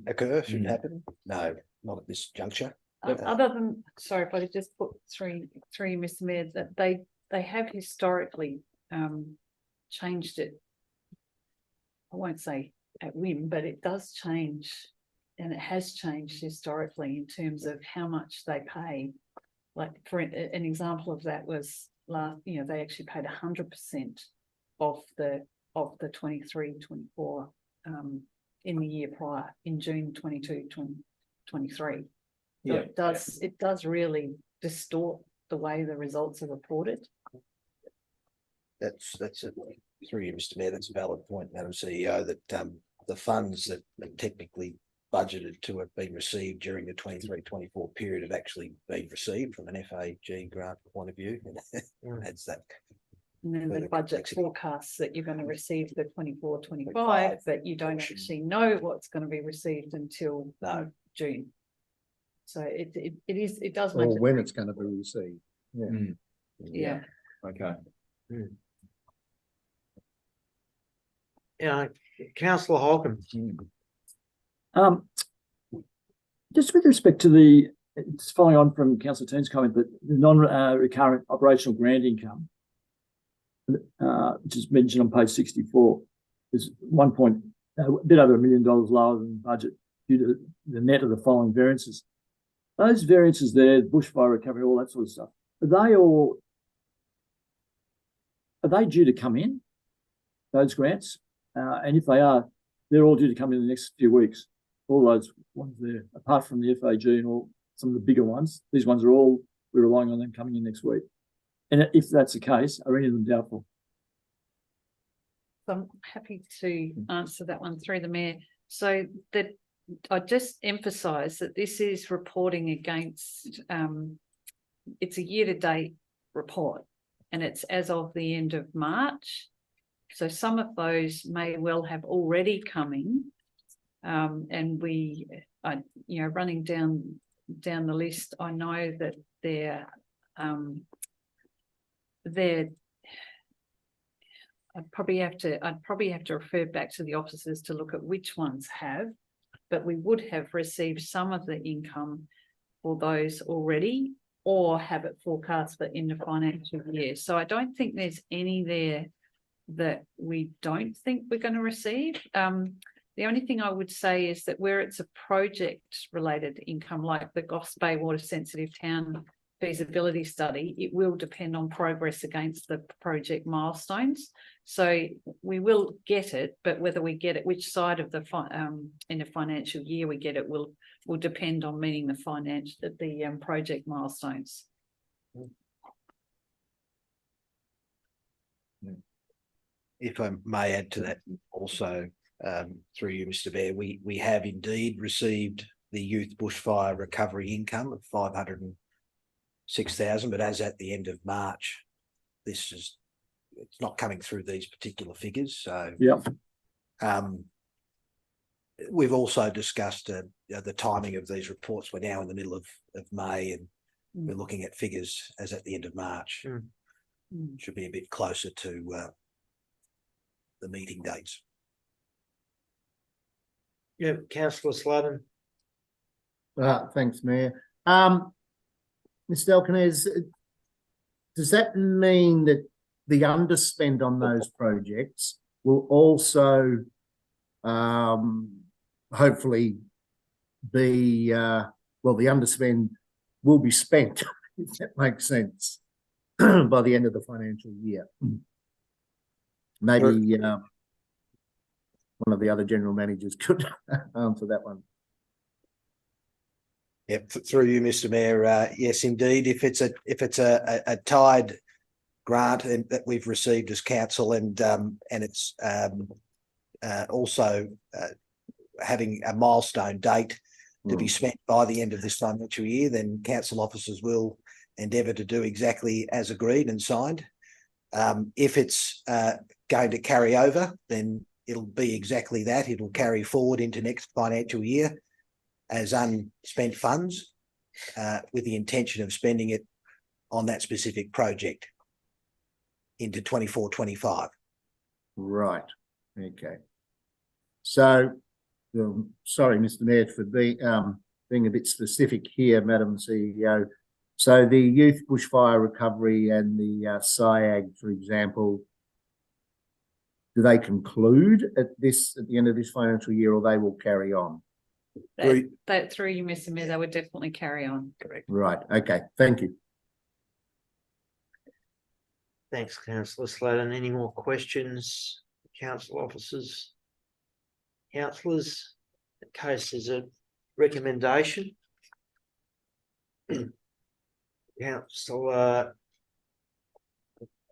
S17: occur, shouldn't happen. No, not at this juncture.
S6: Other than, sorry, if I could just put three, Mr. Mayor, that they have historically changed it. I won't say at whim, but it does change, and it has changed historically in terms of how much they pay. Like for an example of that was they actually paid 100% of the 23-24 in the year prior, in June 22-23. So it does really distort the way the results are reported.
S17: That's through you, Mr. Mayor. That's a valid point, Madam CEO, that the funds that are technically budgeted to have been received during the 23-24 period have actually been received from an FAG grant point of view. Adds that.
S6: And then the budget forecasts that you're going to receive the 24-25, but you don't actually know what's going to be received until June. So it does make
S3: or when it's going to be received.
S6: Yeah.
S4: Okay.
S1: Yeah, Councillor Holcomb.
S2: Just with respect to it's following on from Councillor Teen's comment, but the non-recurrent operational grant income, which is mentioned on page 64, is a bit over $1 million lower than budget due to the net of the following variances. Those variances there, bushfire recovery, all that sort of stuff, are they due to come in, those grants? And if they are, they're all due to come in the next few weeks. All those ones there, apart from the FAG and all some of the bigger ones, these ones are all, we're relying on them coming in next week. And if that's the case, are any of them doubtful?
S6: So I'm happy to answer that one through the Mayor. So that I just emphasise that this is reporting against, it's a year-to-date report, and it's as of the end of March. So some of those may well have already come in, and running down the list, I know that I'd probably have to refer back to the officers to look at which ones have, but we would have received some of the income for those already, or have it forecast for in the financial year. So I don't think there's any there that we don't think we're going to receive. The only thing I would say is that where it's a project related income, like the Goss Bay Water Sensitive Town feasibility study, it will depend on progress against the project milestones. So we will get it, but whether we get it, which side of the in a financial year we get it, will depend on meeting the project milestones.
S17: If I may add to that also, through you, Mr. Mayor, we have indeed received the youth bushfire recovery income of 506,000, but as at the end of March, it's not coming through these particular figures. So we've also discussed the timing of these reports. We're now in the middle of May, and we're looking at figures as at the end of March. Should be a bit closer to the meeting dates.
S1: Yeah, Councillor Sladen.
S3: Thanks, Mayor. Mr. Delcanese, does that mean that the underspend on those projects will also hopefully be, the underspend will be spent, if that makes sense, by the end of the financial year? Maybe one of the other general managers could answer that one.
S17: Yep, through you, Mr. Mayor. Yes, indeed. If it's a tied grant that we've received as council, and it's also having a milestone date to be spent by the end of this financial year, then council officers will endeavour to do exactly as agreed and signed. If it's going to carry over, then it'll be exactly that. It'll carry forward into next financial year as unspent funds, with the intention of spending it on that specific project into 24-25.
S3: Right. Okay. So, sorry, Mr. Mayor, for being a bit specific here, Madam CEO. So the youth bushfire recovery and the SIAG, for example, do they conclude at the end of this financial year, or they will carry on?
S6: That through you, Mr. Mayor, they would definitely carry on. Correct.
S3: Right. Okay. Thank you.
S1: Thanks, Councillor Sladen. Any more questions, council officers? Councillors, in case there's a recommendation. Councillor,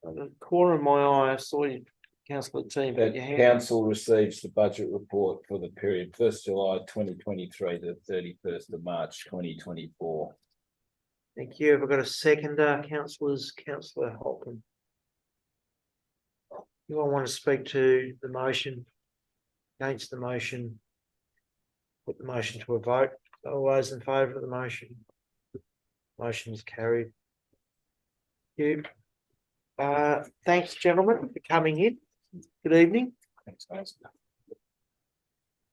S1: the corner of my eye, I saw you, Councillor Team.
S4: That council receives the budget report for the period 1st July 2023 to 31st of March 2024.
S1: Thank you. Have I got a seconder, councillors? Councillor Holcomb. You all want to speak to the motion? Against the motion? Put the motion to a vote. All those in favour of the motion? Motion is carried. Thank you. Thanks, gentlemen, for coming in. Good evening.
S4: Thanks, guys.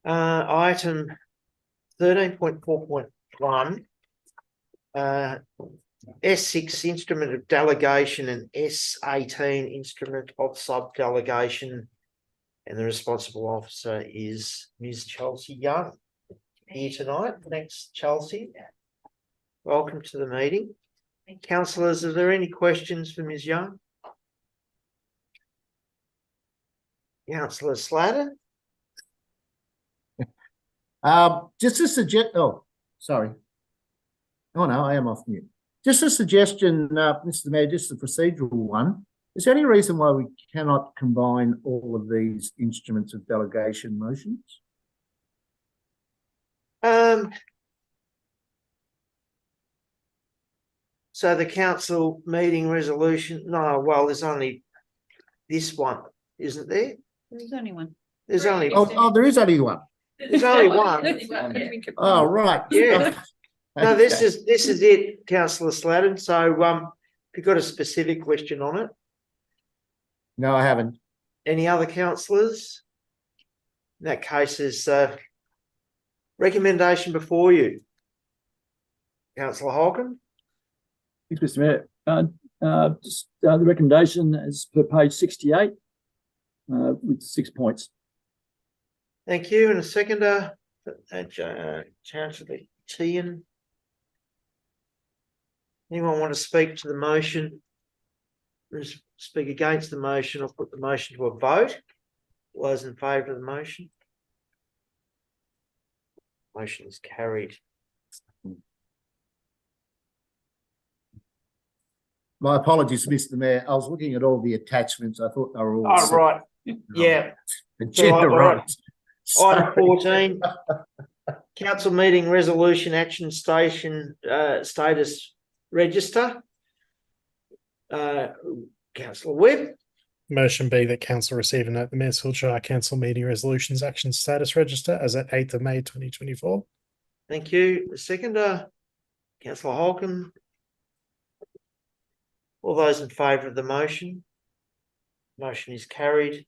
S1: Item 13.4.1. S6 instrument of delegation and S18 instrument of sub-delegation, and the responsible officer is Ms. Chelsea Young here tonight. Thanks, Chelsea. Welcome to the meeting. Councillors, are there any questions for Ms. Young? Councillor Slater?
S3: Just a suggestion. Oh, sorry. Oh no, I am off mute. Just a suggestion, Mr. Mayor, just a procedural one. Is there any reason why we cannot combine all of these instruments of delegation motions?
S1: So the council meeting resolution, no, well, there's only this one, isn't there?
S6: There's only one.
S1: There's only
S3: Oh, there is only one.
S1: There's only one.
S3: Oh, right.
S1: Yeah. No, this is it, Councillor Sladen. So if you've got a specific question on it.
S3: No, I haven't.
S1: Any other councillors? In that case, there's a recommendation before you. Councillor Holcomb?
S2: Thanks, Mr. Mayor. The recommendation is per page 68 with 6 points.
S1: Thank you. And a seconder, Chancellor Tian. Anyone want to speak to the motion? Speak against the motion or put the motion to a vote? All those in favour of the motion? Motion is carried.
S3: My apologies, Mr. Mayor. I was looking at all the attachments. I thought they were all.
S1: Oh, right. Yeah.
S3: Agenda right.
S1: Item 14. Council meeting resolution action station status register. Councillor Webb.
S5: Motion be that council receive and note the Mansfield Shire Council meeting resolutions action status register as at 8th of May 2024.
S1: Thank you. The seconder, Councillor Holcomb. All those in favour of the motion? Motion is carried.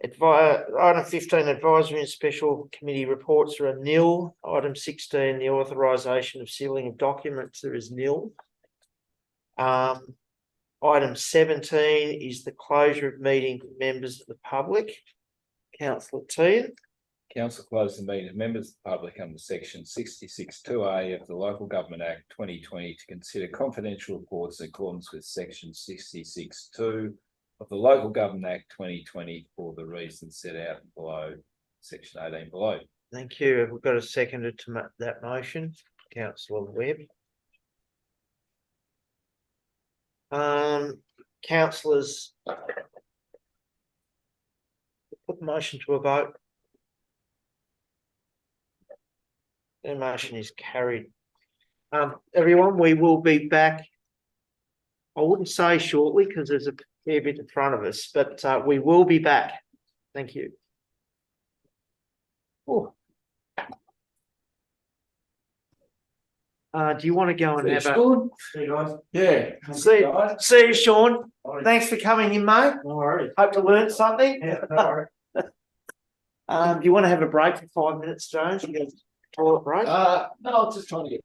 S1: Item 15, advisory and special committee reports are nil. Item 16, the authorisation of sealing of documents, there is nil. Item 17 is the closure of meeting for members of the public. Councillor Teahan.
S4: Council closed the meeting of members of the public under section 66(2)(a) of the Local Government Act 2020 to consider confidential reports in accordance with section 66(2) of the Local Government Act 2020 for the reasons set out below, section 18 below.
S1: Thank you. We've got a seconder to that motion, Councillor Webb. Councillors, put the motion to a vote. The motion is carried. Everyone, we will be back. I wouldn't say shortly because there's a fair bit in front of us, but we will be back. Thank you. Oh. Do you want to go and have a...
S2: See you guys.
S1: Yeah. See you, Sean. Thanks for coming in, mate.
S2: No worries.
S1: Hope to learn something.
S2: Yeah, no worries.
S1: Do you want to have a break for 5 minutes, Jones? You get a toilet break?
S4: No, I'm just trying to get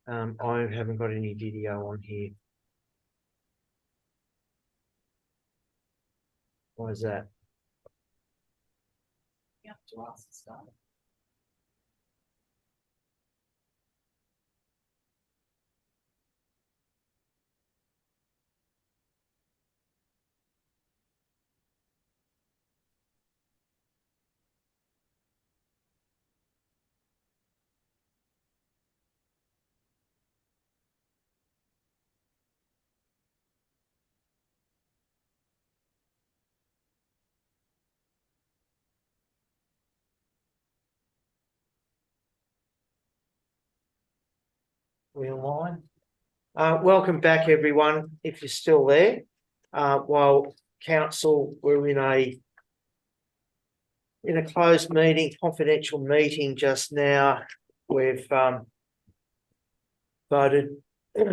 S1: I haven't got any video on here. Why is that?
S15: You have to ask the staff.
S1: We online? Welcome back, everyone, if you're still there. While council were in a closed meeting, confidential meeting just now, we've voted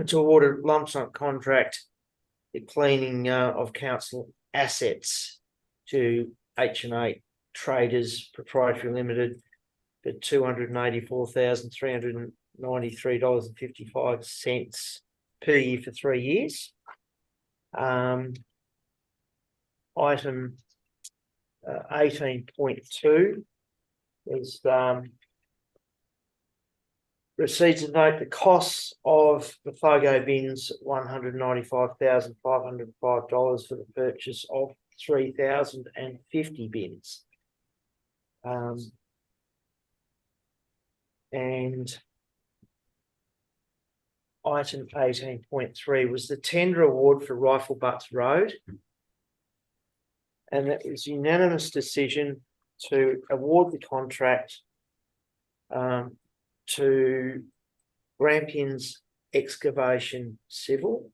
S1: to award a lump sum contract, the cleaning of council assets to H&A Traders Proprietary Limited for $284,393.55 per year for 3 years. Item 18.2 is receipts and note the costs of the FOGO bins, $195,505 for the purchase of 3,050 bins. And item 18.3 was the tender award for Rifle Butts Road. And that was unanimous decision to award the contract to Grampians Excavation Civil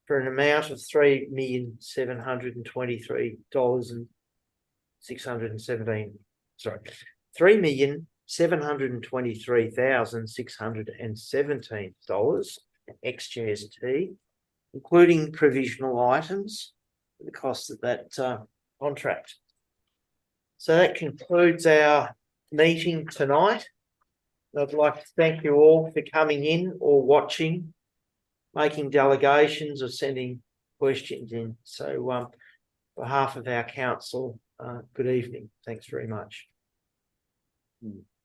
S1: for an amount of $3,723,617 ex-GST, including provisional items, the cost of that contract. So that concludes our meeting tonight. I'd like to thank you all for coming in or watching, making delegations or sending questions in. So on behalf of our council, good evening. Thanks very much.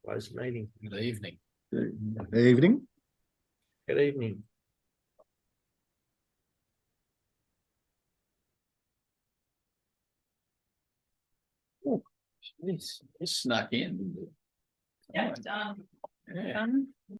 S1: Close the meeting.
S4: Good evening.
S3: Good evening.
S1: Good evening.
S4: It's snuck in.
S15: Yeah, done.
S4: Yeah.
S6: Done.